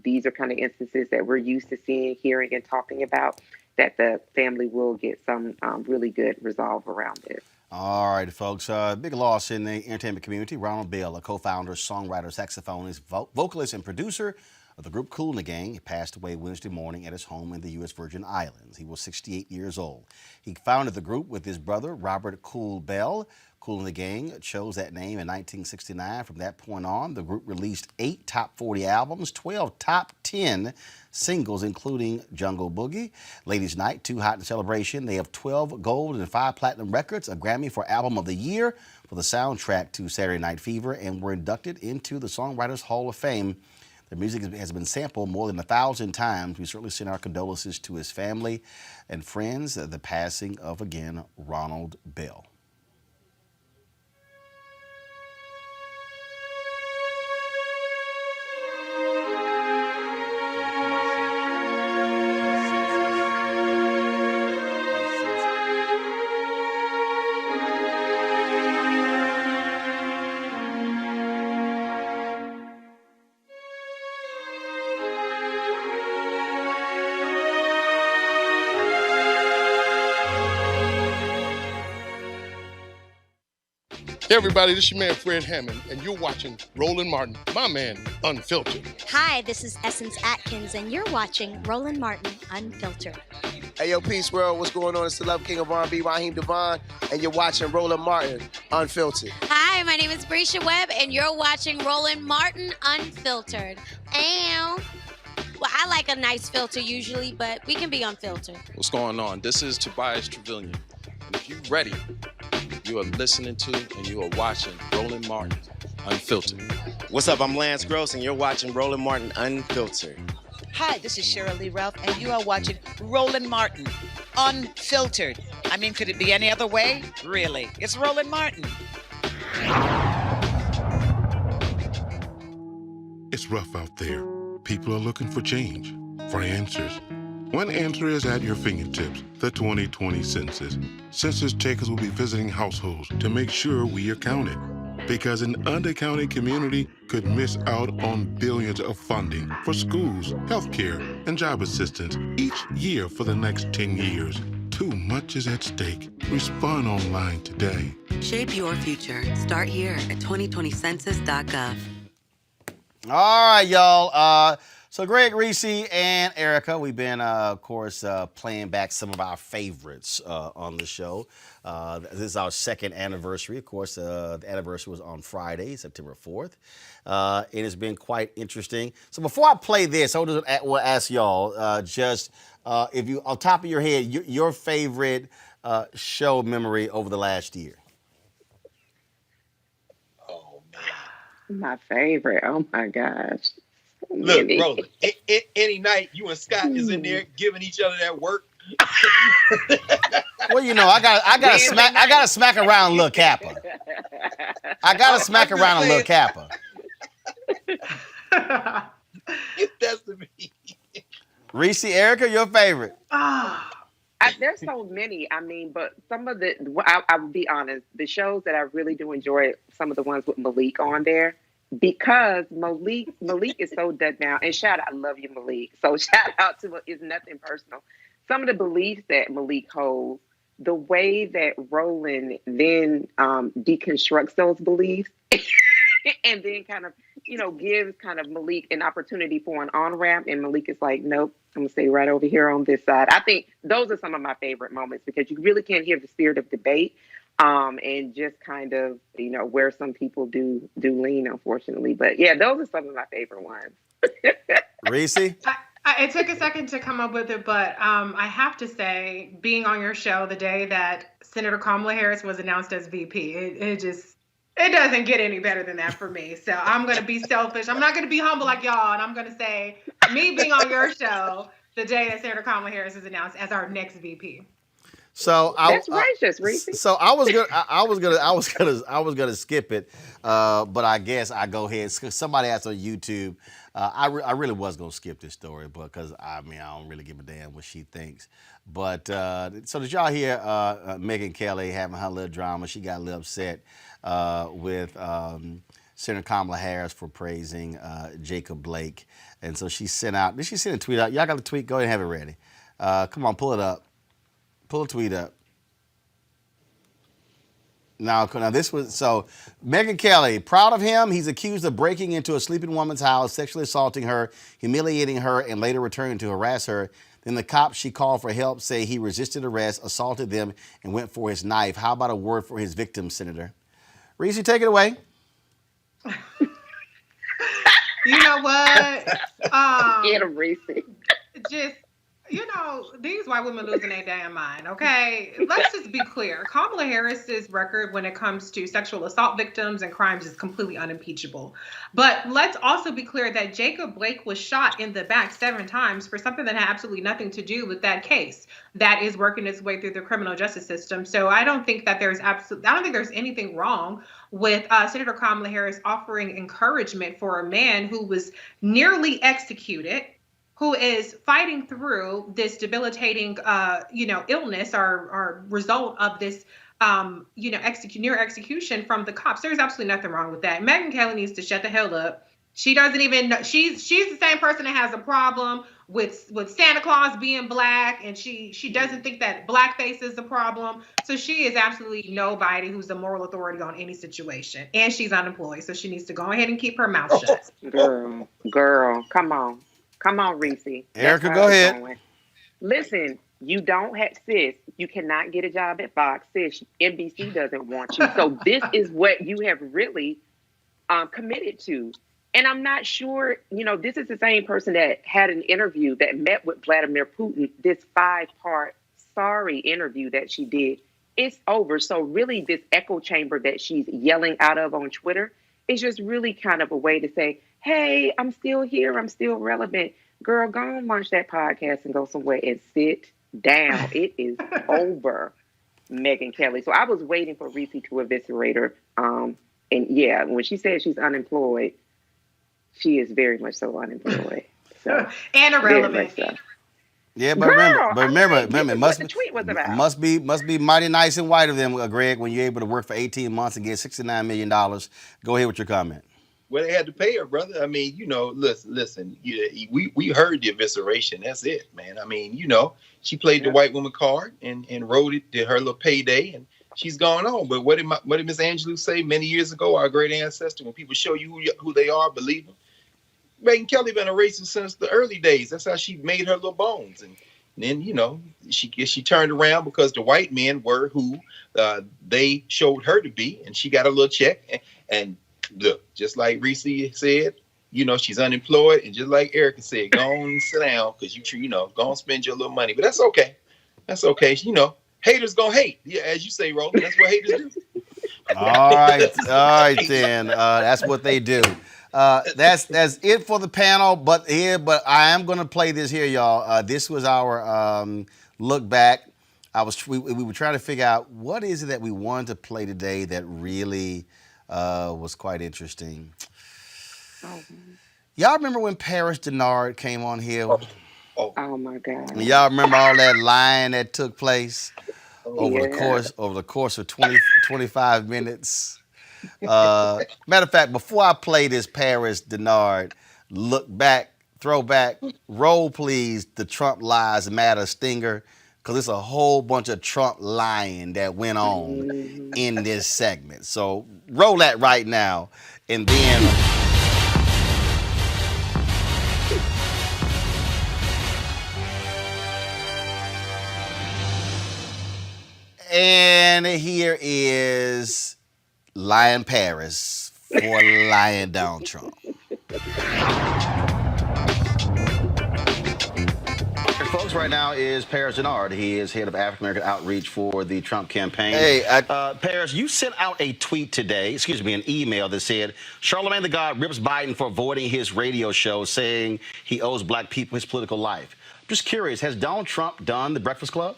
these are kind of instances that we're used to seeing, hearing, and talking about, that the family will get some really good resolve around it. All right, folks. Big loss in the entertainment community. Ronald Bell, a co-founder, songwriter, saxophonist, vocalist, and producer of the group Kool and the Gang, passed away Wednesday morning at his home in the U.S. Virgin Islands. He was 68 years old. He founded the group with his brother, Robert Kool Bell. Kool and the Gang chose that name in 1969. From that point on, the group released 8 top 40 albums, 12 top 10 singles, including Jungle Boogie, Ladies Night, Too Hot in Celebration. They have 12 gold and 5 platinum records, a Grammy for Album of the Year for the soundtrack to Saturday Night Fever, and were inducted into the Songwriters Hall of Fame. Their music has been sampled more than 1,000 times. We certainly send our condolences to his family and friends. The passing of, again, Ronald Bell. Hey everybody, this is your man Fred Hammond, and you're watching Roland Martin, my man, Unfiltered. Hi, this is Essence Atkins, and you're watching Roland Martin, Unfiltered. Hey yo, Peace World, what's going on? It's the Love King of R&B, Raheem Devon, and you're watching Roland Martin, Unfiltered. Hi, my name is Brescia Webb, and you're watching Roland Martin, Unfiltered. Well, I like a nice filter usually, but we can be unfiltered. What's going on? This is Tobias Trevelyan, and if you're ready, you are listening to and you are watching Roland Martin, Unfiltered. What's up? I'm Lance Gross, and you're watching Roland Martin, Unfiltered. Hi, this is Cheryl Lee Ralph, and you are watching Roland Martin, Unfiltered. I mean, could it be any other way? Really? It's Roland Martin. It's rough out there. People are looking for change, for answers. One answer is at your fingertips, the 2020 census. Census takers will be visiting households to make sure we are counted. Because an undercounted community could miss out on billions of funding for schools, healthcare, and job assistance each year for the next 10 years. Too much is at stake. Respond online today. Shape your future. Start here at 2020census.gov. All right, y'all. So Greg, Reese, and Erica, we've been, of course, playing back some of our favorites on the show. This is our second anniversary. Of course, the anniversary was on Friday, September 4th. It has been quite interesting. So before I play this, I will ask y'all just if you, on top of your head, your favorite show memory over the last year. My favorite. Oh my gosh. Look, Roland, any night you and Scott is in there giving each other that work. Well, you know, I gotta smack around Lil Kappa. I gotta smack around a Lil Kappa. That's to me. Reese, Erica, your favorite? There's so many. I mean, but some of the, I will be honest, the shows that I really do enjoy, some of the ones with Malik on there, because Malik is so dead now. And I love you, Malik. So shout out to, it's nothing personal. Some of the beliefs that Malik holds, the way that Roland then deconstructs those beliefs and then kind of, gives kind of Malik an opportunity for an on-ramp. And Malik is like, nope, I'm going to stay right over here on this side. I think those are some of my favorite moments because you really can't hear the spirit of debate and just kind of, where some people do lean, unfortunately. But yeah, those are some of my favorite ones. Reese? It took a second to come up with it, but I have to say, being on your show the day that Senator Kamala Harris was announced as VP, it doesn't get any better than that for me. So I'm going to be selfish. I'm not going to be humble like y'all, and I'm going to say, me being on your show the day that Senator Kamala Harris is announced as our next VP. So that's righteous, Reese. So I was gonna skip it, but I guess I go ahead. Somebody asked on YouTube. I really was gonna skip this story, because I don't really give a damn what she thinks. But so did y'all hear Megyn Kelly having her little drama? She got a little upset with Senator Kamala Harris for praising Jacob Blake, and so she sent out. Did she send a tweet out? Y'all got the tweet? Go ahead and have it ready. Come on, pull it up. Pull a tweet up. Now this was, so Megyn Kelly, proud of him. He's accused of breaking into a sleeping woman's house, sexually assaulting her, humiliating her, and later returning to harass her. Then the cops she called for help say he resisted arrest, assaulted them, and went for his knife. How about a word for his victim, Senator? Reese, take it away. You know what? Get him, Reese. Just, these white women losing their damn mind, okay? Let's just be clear. Kamala Harris's record when it comes to sexual assault victims and crimes is completely unimpeachable. But let's also be clear that Jacob Blake was shot in the back 7 times for something that had absolutely nothing to do with that case that is working its way through the criminal justice system. So I don't think there's anything wrong with Senator Kamala Harris offering encouragement for a man who was nearly executed, who is fighting through this debilitating, illness or result of this, near execution from the cops. There's absolutely nothing wrong with that. Megyn Kelly needs to shut the hell up. She doesn't even know. She's the same person that has a problem with Santa Claus being black, and she doesn't think that blackface is the problem. So she is absolutely nobody who's the moral authority on any situation. And she's unemployed, so she needs to go ahead and keep her mouth shut. Girl, come on. Come on, Reese. Erica, go ahead. Listen, you don't have, sis, you cannot get a job at Fox. Sis, NBC doesn't want you. So this is what you have really committed to. And I'm not sure, this is the same person that had an interview that met with Vladimir Putin, this 5-part sorry interview that she did. It's over. So really this echo chamber that she's yelling out of on Twitter is just really kind of a way to say, hey, I'm still here. I'm still relevant. Girl, go and launch that podcast and go somewhere and sit down. It is over, Megyn Kelly. So I was waiting for Reese to eviscerate her. And yeah, when she said she's unemployed, She is very much so unemployed. So And very irrelevant. much so. Yeah, but Girl, remember, this is it what the tweet was about. must be mighty nice and white of them, Greg, when you're able to work for 18 months and get $69 million. Go ahead with your comment. Well, they had to pay her, brother. I mean, listen. We heard the evisceration. That's it, man. I mean, she played the white woman card and wrote it to her little payday, and she's gone on. But what did Miss Angelou say many years ago? Our great ancestor, when people show you who they are, believe them. Megyn Kelly been a racist since the early days. That's how she made her little bones, and then she turned around because the white men were who they showed her to be, and she got a little check. And look, just like Reese said, she's unemployed, and just like Erica said, go on and sit down because go and spend your little money. But that's okay. That's okay. Haters gonna hate. Yeah, as you say, Roland. That's what haters do. All right then. That's what they do. That's it for the panel. But I am gonna play this here, y'all. This was our look back. We were trying to figure out what is it that we wanted to play today that really was quite interesting. Y'all remember when Paris Denard came on here? Oh my God! And y'all remember all that lying that took place over the course of 25 minutes? Matter of fact, before I play this Paris Denard look back, throwback, roll please the Trump Lies Matter stinger, because it's a whole bunch of Trump lying that went on in this segment. So roll that right now, and then and here is Lying Paris for lying down Trump. Folks, right now is Paris Denard. He is head of African American outreach for the Trump campaign. Hey, Paris, you sent out a tweet today, an email that said, Charlamagne the God rips Biden for avoiding his radio show, saying he owes black people his political life. Just curious, has Donald Trump done the Breakfast Club?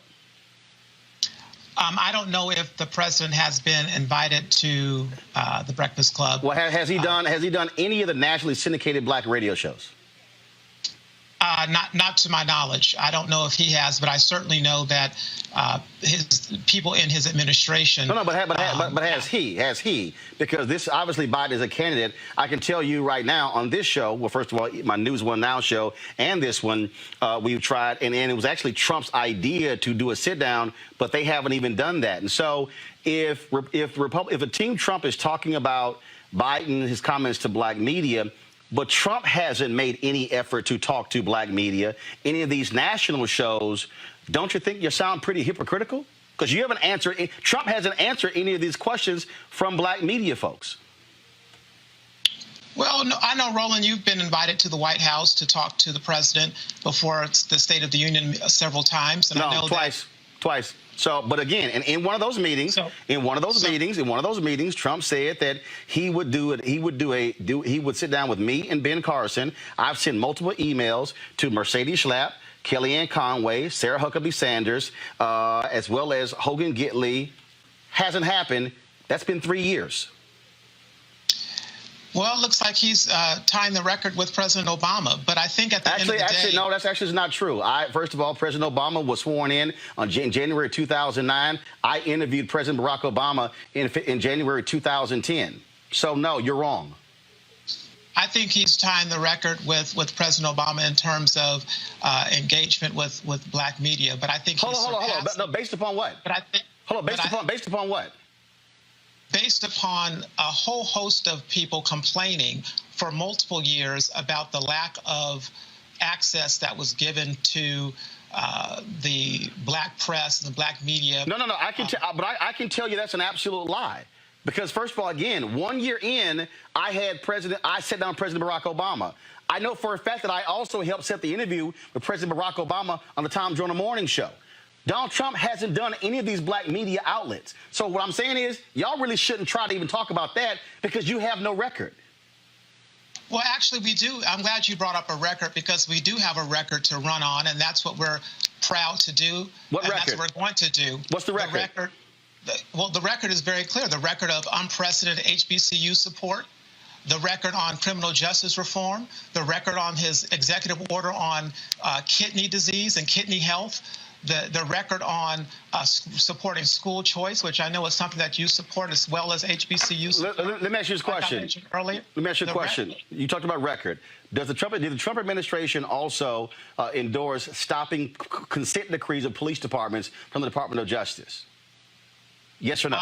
I don't know if the president has been invited to the Breakfast Club. Well, has he done any of the nationally syndicated black radio shows? Not to my knowledge. I don't know if he has, but I certainly know that his people in his administration. But has he? Because this obviously Biden is a candidate. I can tell you right now on this show. Well, first of all, my News One Now show and this one, we've tried, and it was actually Trump's idea to do a sit down, but they haven't even done that. And so, if a team Trump is talking about Biden, his comments to black media. But Trump hasn't made any effort to talk to black media, any of these national shows. Don't you think you sound pretty hypocritical? Because you haven't answered, Trump hasn't answered any of these questions from black media folks. Well, no, I know, Roland, you've been invited to the White House to talk to the president before the State of the Union several times. And No, I know twice. So, but again, in one of those meetings, Trump said that he would sit down with me and Ben Carson. I've sent multiple emails to Mercedes Schlapp, Kellyanne Conway, Sarah Huckabee Sanders, as well as Hogan Gitley. Hasn't happened. That's been 3 years. Well, it looks like he's tying the record with President Obama. But I think at the end of the day... No, that's actually not true. First of all, President Obama was sworn in January 2009. I interviewed President Barack Obama in January 2010. So, no, you're wrong. I think he's tying the record with President Obama in terms of engagement with black media. But I think Hold on. No, based upon what? Based upon what? Based upon a whole host of people complaining for multiple years about the lack of access that was given to the black press and the black media. No. I can tell you that's an absolute lie. Because first of all, again, 1 year in, I sat down with President Barack Obama. I know for a fact that I also helped set the interview with President Barack Obama on the Tom Joyner Morning Show. Donald Trump hasn't done any of these black media outlets. So what I'm saying is, y'all really shouldn't try to even talk about that because you have no record. Well, actually, we do. I'm glad you brought up a record because we do have a record to run on, and that's what we're proud to do. What record? That's what we're going to do. What's the record? The record is very clear. The record of unprecedented HBCU support, the record on criminal justice reform, the record on his executive order on kidney disease and kidney health, the record on supporting school choice, which I know is something that you support, as well as HBCUs. Let me ask you this question. Earlier. Let me ask you a question. You talked about record. Did the Trump administration also endorse stopping consent decrees of police departments from the Department of Justice? Yes or no?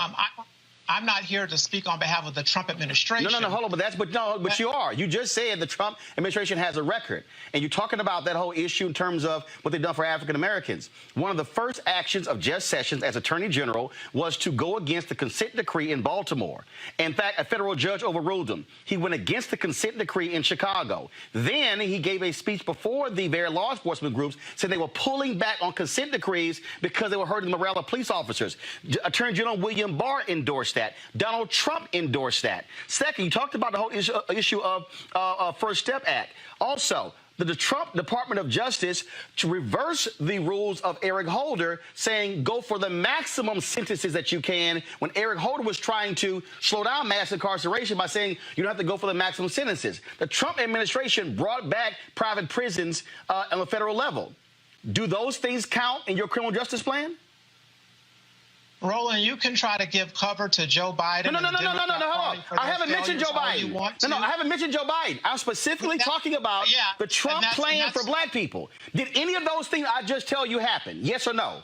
I'm not here to speak on behalf of the Trump administration. No, hold on, but you are. You just said the Trump administration has a record, and you're talking about that whole issue in terms of what they've done for African Americans. One of the first actions of Jeff Sessions as Attorney General was to go against the consent decree in Baltimore. In fact, a federal judge overruled him. He went against the consent decree in Chicago. Then he gave a speech before the very law enforcement groups, said they were pulling back on consent decrees because they were hurting the morale of police officers. Attorney General William Barr endorsed that. Donald Trump endorsed that. Second, you talked about the whole issue of First Step Act. Also, the Trump Department of Justice to reverse the rules of Eric Holder, saying go for the maximum sentences that you can, when Eric Holder was trying to slow down mass incarceration by saying you don't have to go for the maximum sentences. The Trump administration brought back private prisons on the federal level. Do those things count in your criminal justice plan? Roland, you can try to give cover to Joe Biden. No, hold on. I haven't mentioned Joe Biden. No, I haven't mentioned Joe Biden. I'm specifically talking about the Trump plan for black people. Did any of those things I just tell you happen? Yes or no?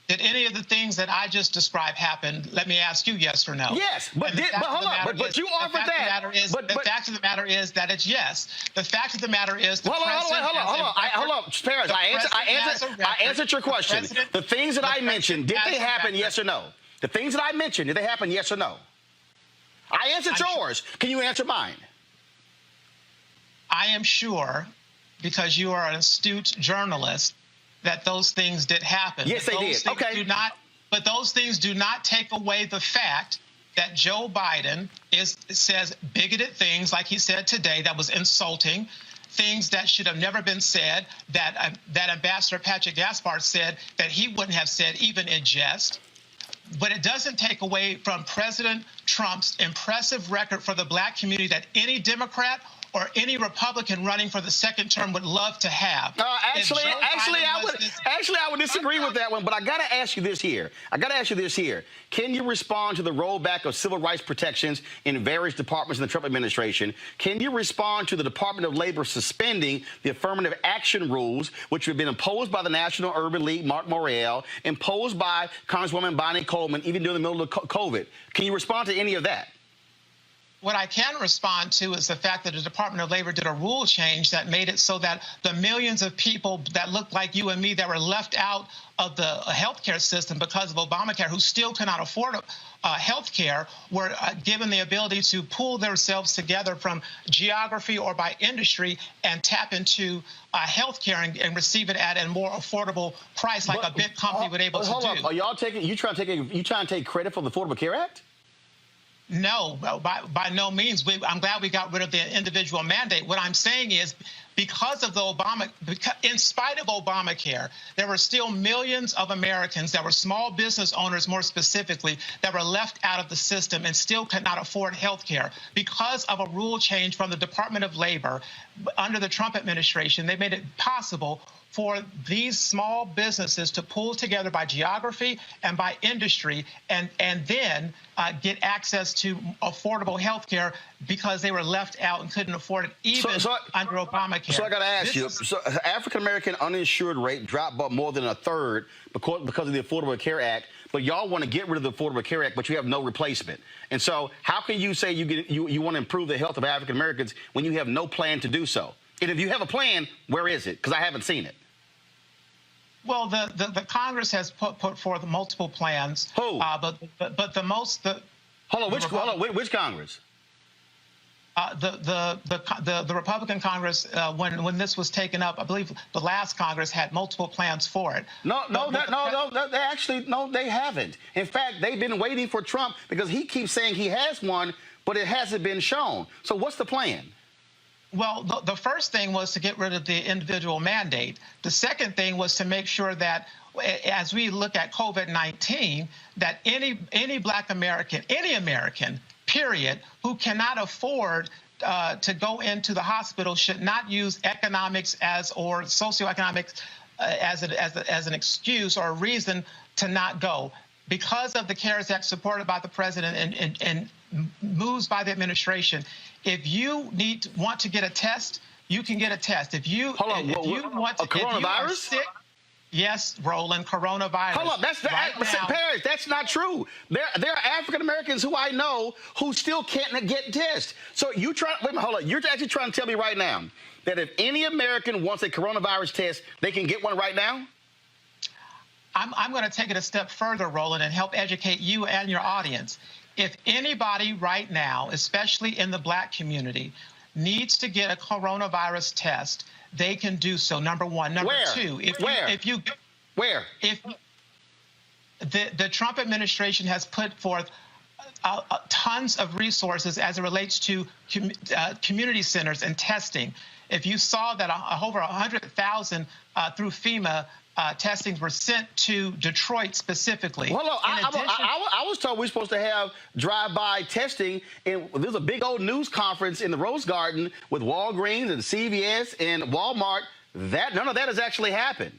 Did any of the things that I just described happen? Let me ask you yes or no. Yes, but hold on. But you offered that. The fact of the matter is that it's yes. The fact of the matter is the president. Hold on. Parents, I answered your question. The things that I mentioned, did they happen? Yes or no? The things that I mentioned, did they happen? Yes or no? I answered yours. Can you answer mine? I am sure, because you are an astute journalist, that those things did happen. Yes, they did. Okay. But those things do not take away the fact that Joe Biden says bigoted things, like he said today, that was insulting, things that should have never been said, that Ambassador Patrick Gaspard said that he wouldn't have said, even in jest. But it doesn't take away from President Trump's impressive record for the black community that any Democrat or any Republican running for the second term would love to have. Actually, I would disagree with that one, but I got to ask you this here. Can you respond to the rollback of civil rights protections in various departments in the Trump administration? Can you respond to the Department of Labor suspending the affirmative action rules, which have been imposed by the National Urban League, Mark Morrell, imposed by Congresswoman Bonnie Coleman, even during the middle of COVID? Can you respond to any of that? What I can respond to is the fact that the Department of Labor did a rule change that made it so that the millions of people that look like you and me that were left out of the healthcare system because of Obamacare, who still cannot afford healthcare, were given the ability to pool themselves together from geography or by industry and tap into healthcare and receive it at a more affordable price, like a big company would able to do. Hold on. Are y'all you trying to take credit for the Affordable Care Act? No, by no means. I'm glad we got rid of the individual mandate. What I'm saying is, because of in spite of Obamacare, there were still millions of Americans that were small business owners, more specifically, that were left out of the system and still could not afford health care. Because of a rule change from the Department of Labor under the Trump administration, they made it possible for these small businesses to pull together by geography and by industry and then get access to affordable health care because they were left out and couldn't afford it even under Obamacare. So I got to ask you, African-American uninsured rate dropped by more than a third because of the Affordable Care Act, but y'all want to get rid of the Affordable Care Act, but you have no replacement. And so how can you say you want to improve the health of African-Americans when you have no plan to do so? And if you have a plan, where is it? Because I haven't seen it. Well, the Congress has put forth multiple plans. Who? But the most which Congress? The Republican Congress, when this was taken up, I believe the last Congress had multiple plans for it. No, they haven't. In fact, they've been waiting for Trump because he keeps saying he has one, but it hasn't been shown. So what's the plan? Well, the first thing was to get rid of the individual mandate. The second thing was to make sure that as we look at COVID-19, that any black American, any American, period, who cannot afford to go into the hospital should not use economics or socioeconomics as an excuse or a reason to not go. Because of the CARES Act supported by the president and moves by the administration, if you want to get a test, you can get a test. If you want to, coronavirus? Sick, yes, Roland, coronavirus. Hold up, Paris, that's not true. There are African Americans who I know who still can't get tests. So you're actually trying to tell me right now that if any American wants a coronavirus test, they can get one right now? I'm going to take it a step further, Roland, and help educate you and your audience. If anybody right now, especially in the Black community, needs to get a coronavirus test, they can do so. Number one. Number two, if the Trump administration has put forth tons of resources as it relates to community centers and testing. If you saw that over 100,000 through FEMA testings were sent to Detroit specifically. Well, look, I was told we're supposed to have drive-by testing, and there's a big old news conference in the Rose Garden with Walgreens and CVS and Walmart. None of that has actually happened.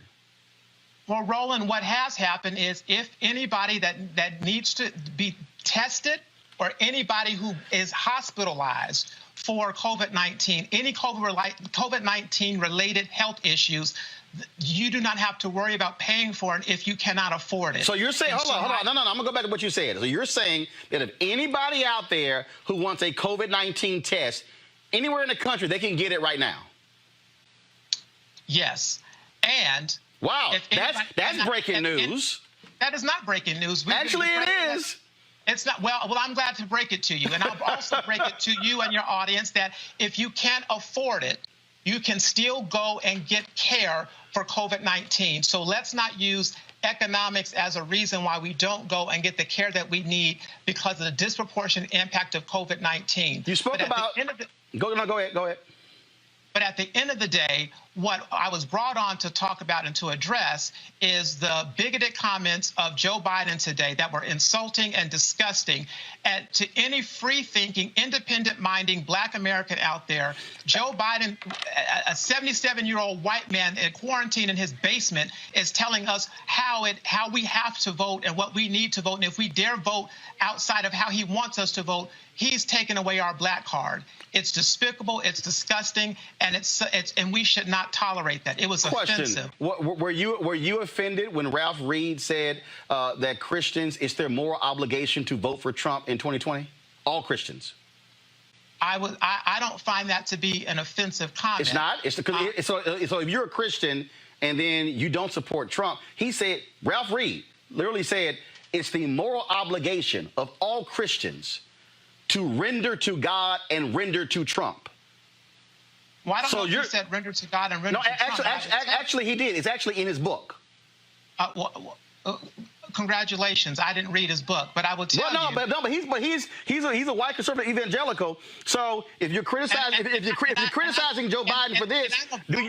Well, Roland, what has happened is if anybody that needs to be tested or anybody who is hospitalized for COVID-19, any COVID-19 related health issues, you do not have to worry about paying for it if you cannot afford it. So you're saying, hold on. No, I'm going to go back to what you said. So you're saying that if anybody out there who wants a COVID-19 test anywhere in the country, they can get it right now? Yes. And wow, that's breaking news. That is not breaking news. Actually, it is. It's not. Well, I'm glad to break it to you. And I'll also break it to you and your audience that if you can't afford it, you can still go and get care for COVID-19. So let's not use economics as a reason why we don't go and get the care that we need because of the disproportionate impact of COVID-19. You spoke about... Go ahead. But at the end of the day, what I was brought on to talk about and to address is the bigoted comments of Joe Biden today that were insulting and disgusting. And to any free-thinking, independent-minding Black American out there, Joe Biden, a 77-year-old white man in quarantine in his basement, is telling us how we have to vote and what we need to vote. And if we dare vote outside of how he wants us to vote, he's taken away our Black card. It's despicable, it's disgusting, and we should not tolerate that. It was offensive. Were you offended when Ralph Reed said that Christians, it's their moral obligation to vote for Trump in 2020? All Christians. I don't find that to be an offensive comment. It's not. So if you're a Christian and then you don't support Trump, Ralph Reed literally said it's the moral obligation of all Christians to render to God and render to Trump. Well, I don't know if you said render to God and render to Trump. Actually, he did. It's actually in his book. Congratulations. I didn't read his book, but I will tell you. But he's a white conservative evangelical. So if you're criticizing Joe Biden for this, do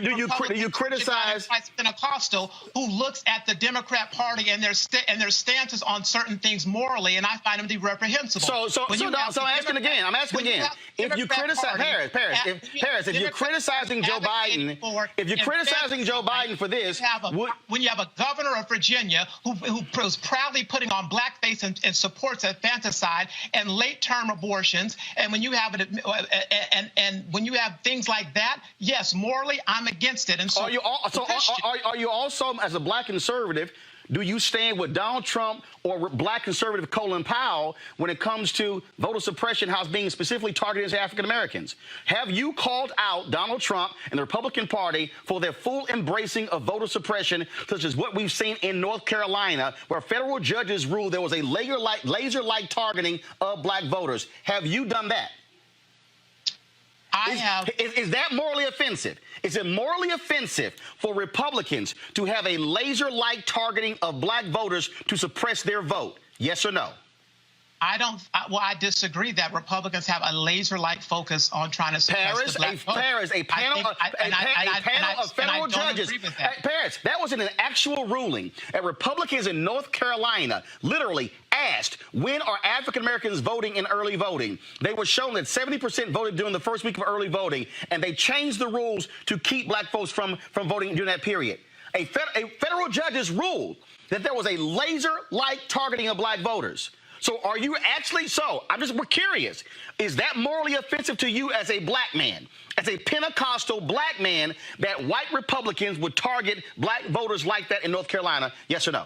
you criticize Pentecostal who looks at the Democrat Party and their stances on certain things morally, and I find them to be reprehensible. So I'm asking again. If you criticize if you're criticizing Joe Biden, for this, when you have a governor of Virginia who was proudly putting on blackface and supports infanticide and late-term abortions, and when you have when you have things like that, yes, morally, I'm against it. And so, are you also, as a Black conservative, do you stand with Donald Trump or Black conservative Colin Powell when it comes to voter suppression, how it's being specifically targeted as African Americans? Have you called out Donald Trump and the Republican Party for their full embracing of voter suppression, such as what we've seen in North Carolina, where federal judges ruled there was a laser-like targeting of Black voters? Have you done that? Is that morally offensive? Is it morally offensive for Republicans to have a laser-like targeting of Black voters to suppress their vote? Yes or no? I disagree that Republicans have a laser-like focus on trying to suppress the black vote. A panel of federal judges. Paris, that was in an actual ruling. Republicans in North Carolina literally asked, when are African Americans voting in early voting? They were shown that 70% voted during the first week of early voting, and they changed the rules to keep black folks from voting during that period. A federal judges ruled that there was a laser-like targeting of black voters. So are you actually, we're curious, is that morally offensive to you as a black man, as a Pentecostal black man, that white Republicans would target black voters like that in North Carolina? Yes or no?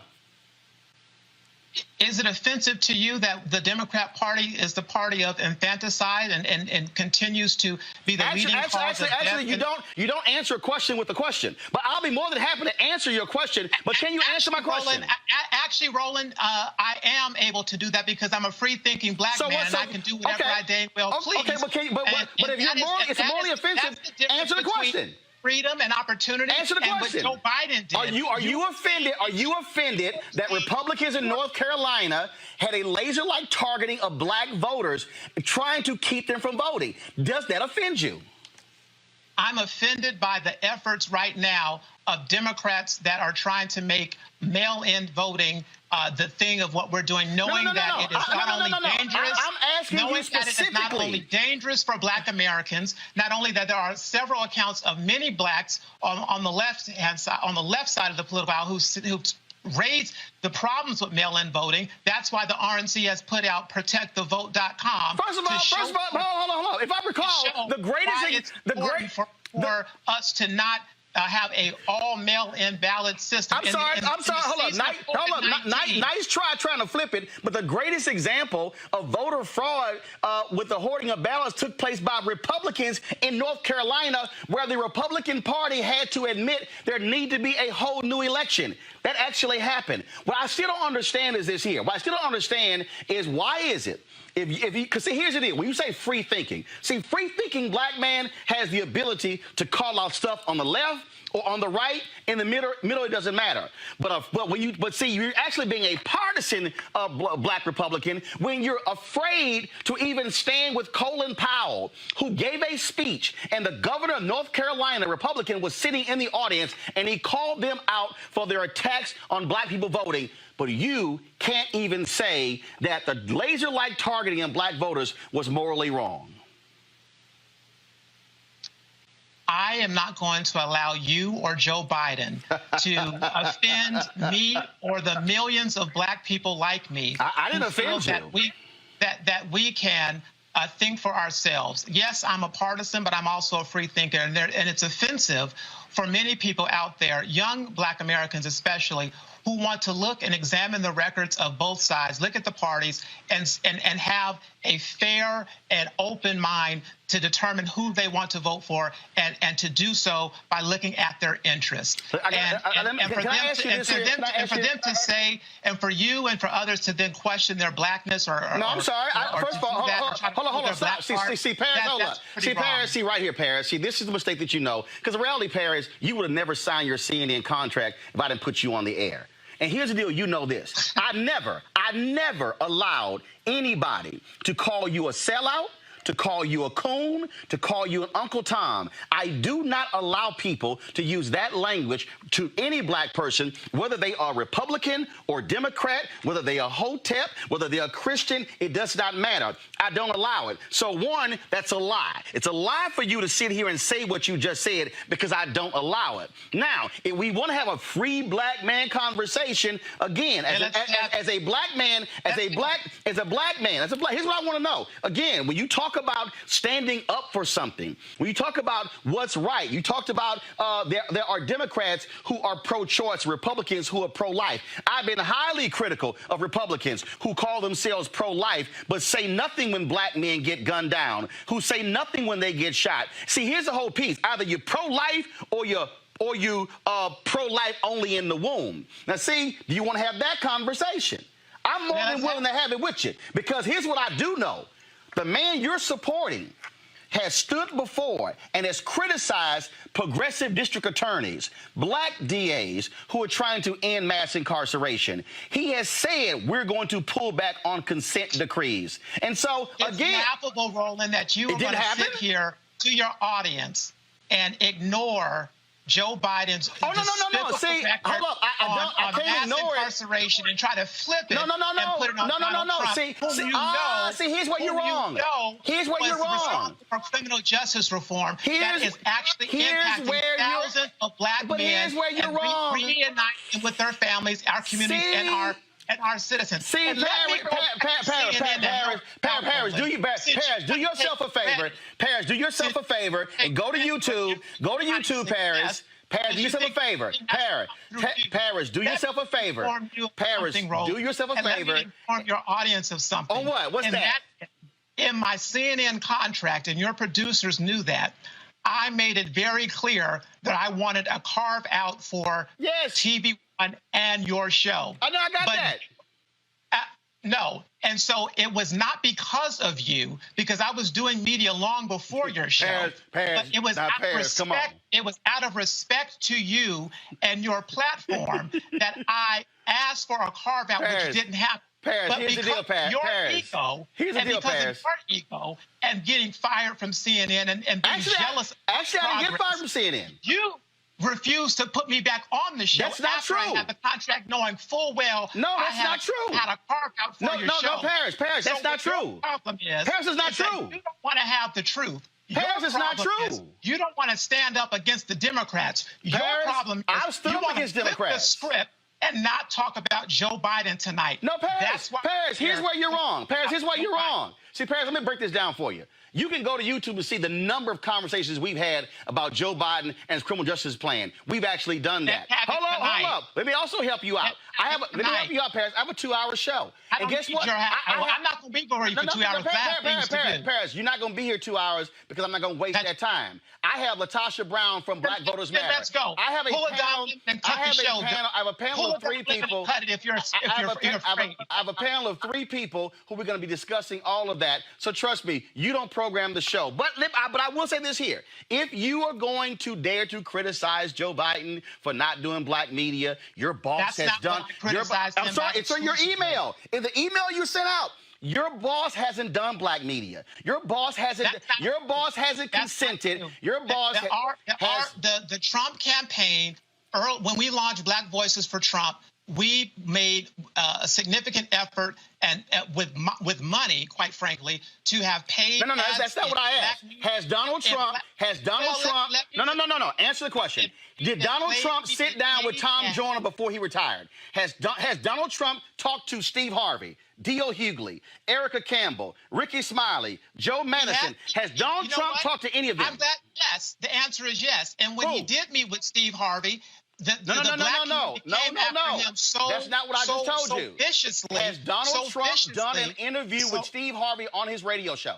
Is it offensive to you that the Democrat Party is the party of infanticide and continues to be the leading cause of death? Actually, you don't answer a question with a question. But I'll be more than happy to answer your question. But can you answer my question? Roland, I am able to do that because I'm a free-thinking black man, and I can do whatever I dang well please. Okay, but if it's morally offensive, answer the question. Freedom and opportunity. Answer the question. And what Joe Biden did. Are you offended? Are you offended that Republicans in North Carolina had a laser-like targeting of black voters, trying to keep them from voting? Does that offend you? I'm offended by the efforts right now of Democrats that are trying to make mail-in voting the thing of what we're doing, knowing that it is not only dangerous. I'm asking you specifically. That it is not only dangerous for black Americans, not only that there are several accounts of many blacks on the left-hand side, on the left side of the political aisle who raised the problems with mail-in voting. That's why the RNC has put out protectthevote.com. First of all, hold on. If I recall, for us to not have a all mail-in ballot system. I'm sorry. Hold on. Nice try trying to flip it, but the greatest example of voter fraud with the hoarding of ballots took place by Republicans in North Carolina, where the Republican Party had to admit there need to be a whole new election. That actually happened. What I still don't understand is this here. What I still don't understand is why is it? Because see, here's the deal. When you say free thinking, free-thinking black man has the ability to call out stuff on the left or on the right, in the middle it doesn't matter. But see, you're actually being a partisan black Republican when you're afraid to even stand with Colin Powell, who gave a speech, and the governor of North Carolina, Republican, was sitting in the audience, and he called them out for their attacks on black people voting. But you can't even say that the laser-like targeting of black voters was morally wrong. I am not going to allow you or Joe Biden to offend me or the millions of black people like me. I didn't offend you. That we can think for ourselves. Yes, I'm a partisan, but I'm also a free thinker, and it's offensive for many people out there, young black Americans especially, who want to look and examine the records of both sides, look at the parties, and have a fair and open mind to determine who they want to vote for, and to do so by looking at their interests. And for them to say, and for you and for others to then question their blackness or no, I'm sorry. First of all, hold on, stop. See, Paris, hold on. See, Paris, see right here, Paris. See, this is the mistake that you know. Because in reality, Paris, you would have never signed your CNN contract if I didn't put you on the air. And here's the deal, you know this. I never allowed anybody to call you a sellout, to call you a coon, to call you an Uncle Tom. I do not allow people to use that language to any black person, whether they are Republican or Democrat, whether they are Hotep, whether they are Christian, it does not matter. I don't allow it. So one, that's a lie. It's a lie for you to sit here and say what you just said because I don't allow it. Now, if we want to have a free black man conversation, again, as a black man, here's what I want to know. Again, when you talk about standing up for something, when you talk about what's right, you talked about there are Democrats who are pro-choice, Republicans who are pro-life. I've been highly critical of Republicans who call themselves pro-life but say nothing when black men get gunned down, who say nothing when they get shot. See, here's the whole piece. Either you're pro-life or you pro-life only in the womb. Now, see, do you want to have that conversation? I'm more than willing to have it with you, because here's what I do know. The man you're supporting has stood before and has criticized progressive district attorneys, black DAs who are trying to end mass incarceration. He has said we're going to pull back on consent decrees. And so, it's laughable, Roland, that you are going to sit here to your audience and ignore Joe Biden's no. See, hold up. I can't ignore it. Incarceration and try to flip it. No. And put it on Donald Trump, See, here's where you're wrong. Here's where you're wrong. For criminal justice reform that is actually impacting thousands of black men. Here's where you're wrong. Reuniting with their families, our communities, and our citizens. See, Paris, do yourself a favor. Paris, do yourself a favor and go to YouTube. Go to YouTube, Paris. Paris, do yourself a favor. Paris, do yourself a favor. Paris, do yourself a favor. Let me inform your audience of something. On what? What's that? In my CNN contract, and your producers knew that, I made it very clear that I wanted a carve out for TV and your show. I know, I got that. No. And so it was not because of you, because I was doing media long before your show. But it was out of respect. It was out of respect to you and your platform that I asked for a carve out, which didn't happen. But here's the deal, Paris. Here's the deal, Paris. Your ego and getting fired from CNN and being jealous. Actually, I didn't get fired from CNN. You refused to put me back on the show. That's not true. I had the contract knowing full well. No, that's not true. I had a carve out for your show. No, Paris, that's not true. Problem is, Paris is not true. You don't want to have the truth. Paris is not true. You don't want to stand up against the Democrats. Your problem is I've stood up against Democrats. The script and not talk about Joe Biden tonight. No, Paris. Paris, here's where you're wrong. Paris, here's where you're wrong. See, Paris, let me break this down for you. You can go to YouTube and see the number of conversations we've had about Joe Biden and his criminal justice plan. We've actually done that. Hold up. Let me also help you out. Let me help you out, Paris. I have a 2-hour show. And guess what? I'm not going to be going for 2 hours. Paris, you're not going to be here 2 hours because I'm not going to waste that time. I have Latasha Brown from Black Voters Matter. Let's go. I have a panel. I have a panel of 3 people. I have a panel of 3 people who we're going to be discussing all of that. So trust me, you don't program the show. But I will say this here. If you are going to dare to criticize Joe Biden for not doing black media, your boss has done. I'm sorry, it's on your email. In the email you sent out, your boss hasn't done black media. Your boss hasn't. Consented. Your boss has. The Trump campaign. When we launched Black Voices for Trump, we made a significant effort and with money, quite frankly, to have paid. No, that's not what I asked. Has Donald Trump? No. Answer the question. Did Donald Trump sit down with Tom Joyner before he retired? Has Donald Trump talked to Steve Harvey, D.O. Hughley, Erica Campbell, Ricky Smiley, Joe Madison? Has Donald Trump talked to any of them? Yes. The answer is yes. And when he did meet with Steve Harvey, No. That's not what I just told you. Viciously, has Donald Trump done an interview with Steve Harvey on his radio show?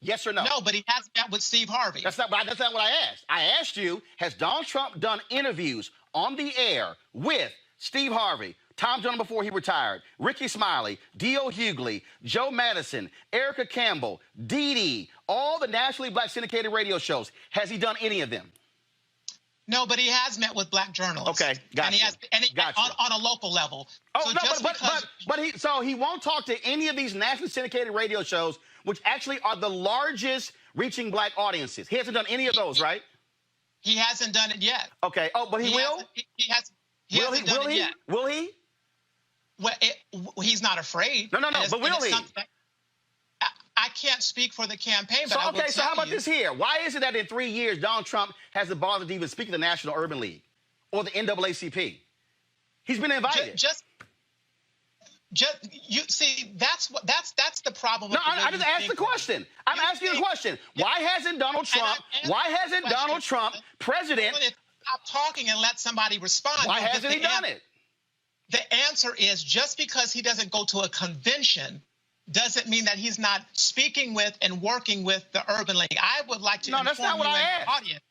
Yes or no? No, but he has met with Steve Harvey. That's not what I asked. I asked you, has Donald Trump done interviews on the air with Steve Harvey, Tom Joyner before he retired, Ricky Smiley, D.O. Hughley, Joe Madison, Erica Campbell, Dee Dee, all the nationally black syndicated radio shows? Has he done any of them? No, but he has met with black journalists. Okay, gotcha. On a local level. Oh, so so he won't talk to any of these nationally syndicated radio shows, which actually are the largest reaching black audiences. He hasn't done any of those, right? He hasn't done it yet. Okay. Oh, but he will? Hasn't done it yet. Will he? Well, he's not afraid. No, but will he? I can't speak for the campaign, but so how about this here? Why is it that in 3 years Donald Trump hasn't bothered to even speak to the National Urban League or the NAACP? He's been invited. You see, that's the problem. No, I just asked the question. I'm asking the question. Why hasn't Donald Trump? President? Stop talking and let somebody respond. Why hasn't he done it? The answer is just because he doesn't go to a convention doesn't mean that he's not speaking with and working with the Urban League. I would like to inform you and the audience.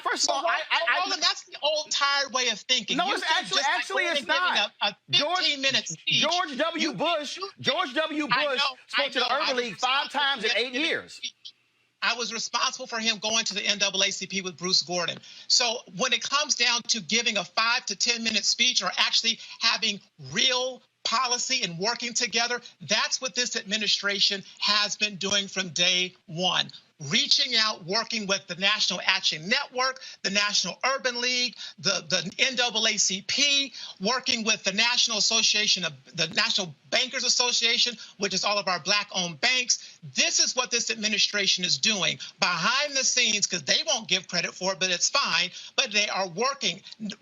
First of all, Roland, that's the old tired way of thinking. No, You it's think just actually like it's not. A 15-minute speech. George W. Bush spoke to the Urban League 5 times in 8 years. I was responsible for him going to the NAACP with Bruce Gordon. So when it comes down to giving a 5 to 10-minute speech or actually having real policy and working together, that's what this administration has been doing from day one. Reaching out, working with the National Action Network, the National Urban League, the NAACP, working with the National Bankers Association, which is all of our Black-owned banks. This is what this administration is doing behind the scenes, because they won't give credit for it, but it's fine. But they are working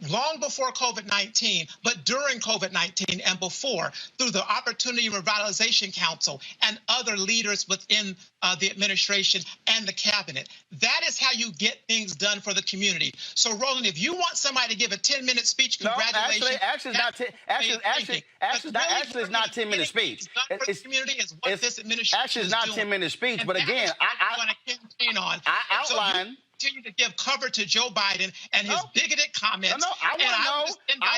long before COVID-19, but during COVID-19 and before, through the Opportunity Revitalization Council and other leaders within the administration and the cabinet. That is how you get things done for the community. So, Roland, if you want somebody to give a 10-minute speech, congratulations. No, actually, it's not 10-minute speech. It's community is what this administration actually, it's not 10-minute speech. And but again, I want to campaign on. I outlined. So continue to give cover to Joe Biden and his bigoted comments. I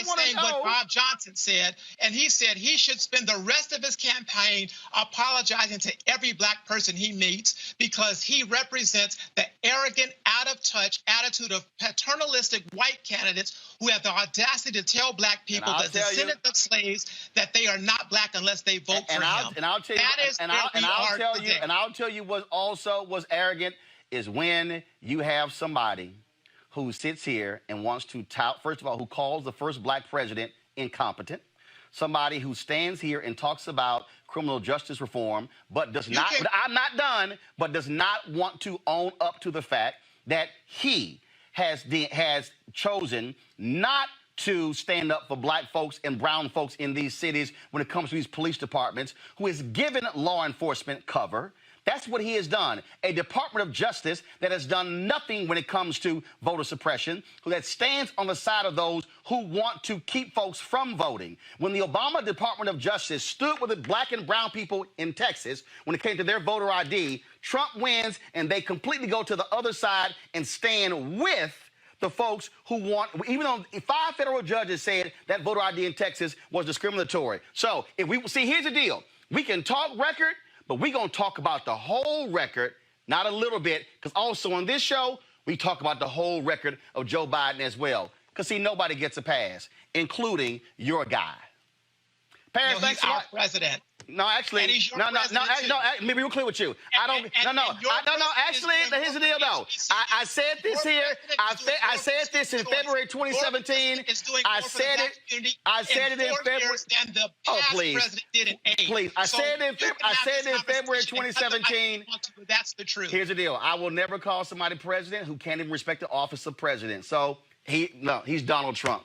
want to know what Bob Johnson said, and he said he should spend the rest of his campaign apologizing to every Black person he meets, because he represents the arrogant, out-of-touch attitude of paternalistic white candidates who have the audacity to tell Black people, the descendants of slaves, that they are not Black unless they vote for him. And I'll tell you what also was arrogant is when you have somebody who sits here and wants to tout, first of all, who calls the first Black president incompetent, somebody who stands here and talks about criminal justice reform, but does not, but I'm not done, but does not want to own up to the fact that he has chosen not to stand up for Black folks and brown folks in these cities when it comes to these police departments, who has given law enforcement cover. That's what he has done. A Department of Justice that has done nothing when it comes to voter suppression, that stands on the side of those who want to keep folks from voting. When the Obama Department of Justice stood with the Black and brown people in Texas when it came to their voter ID, Trump wins, and they completely go to the other side and stand with the folks who want, even though 5 federal judges said that voter ID in Texas was discriminatory. So if we see, here's the deal. We can talk record, but we're going to talk about the whole record, not a little bit, because also on this show, we talk about the whole record of Joe Biden as well. Because, see, nobody gets a pass, including your guy. Paris, he's our president. No, actually, no, let me be real clear with you. Actually, here's the deal, though. I said this here. I said this in February 2017. I said it in February. Oh, please. Please. I said it in February 2017. That's the truth. Here's the deal. I will never call somebody president who can't even respect the office of president. So he's Donald Trump.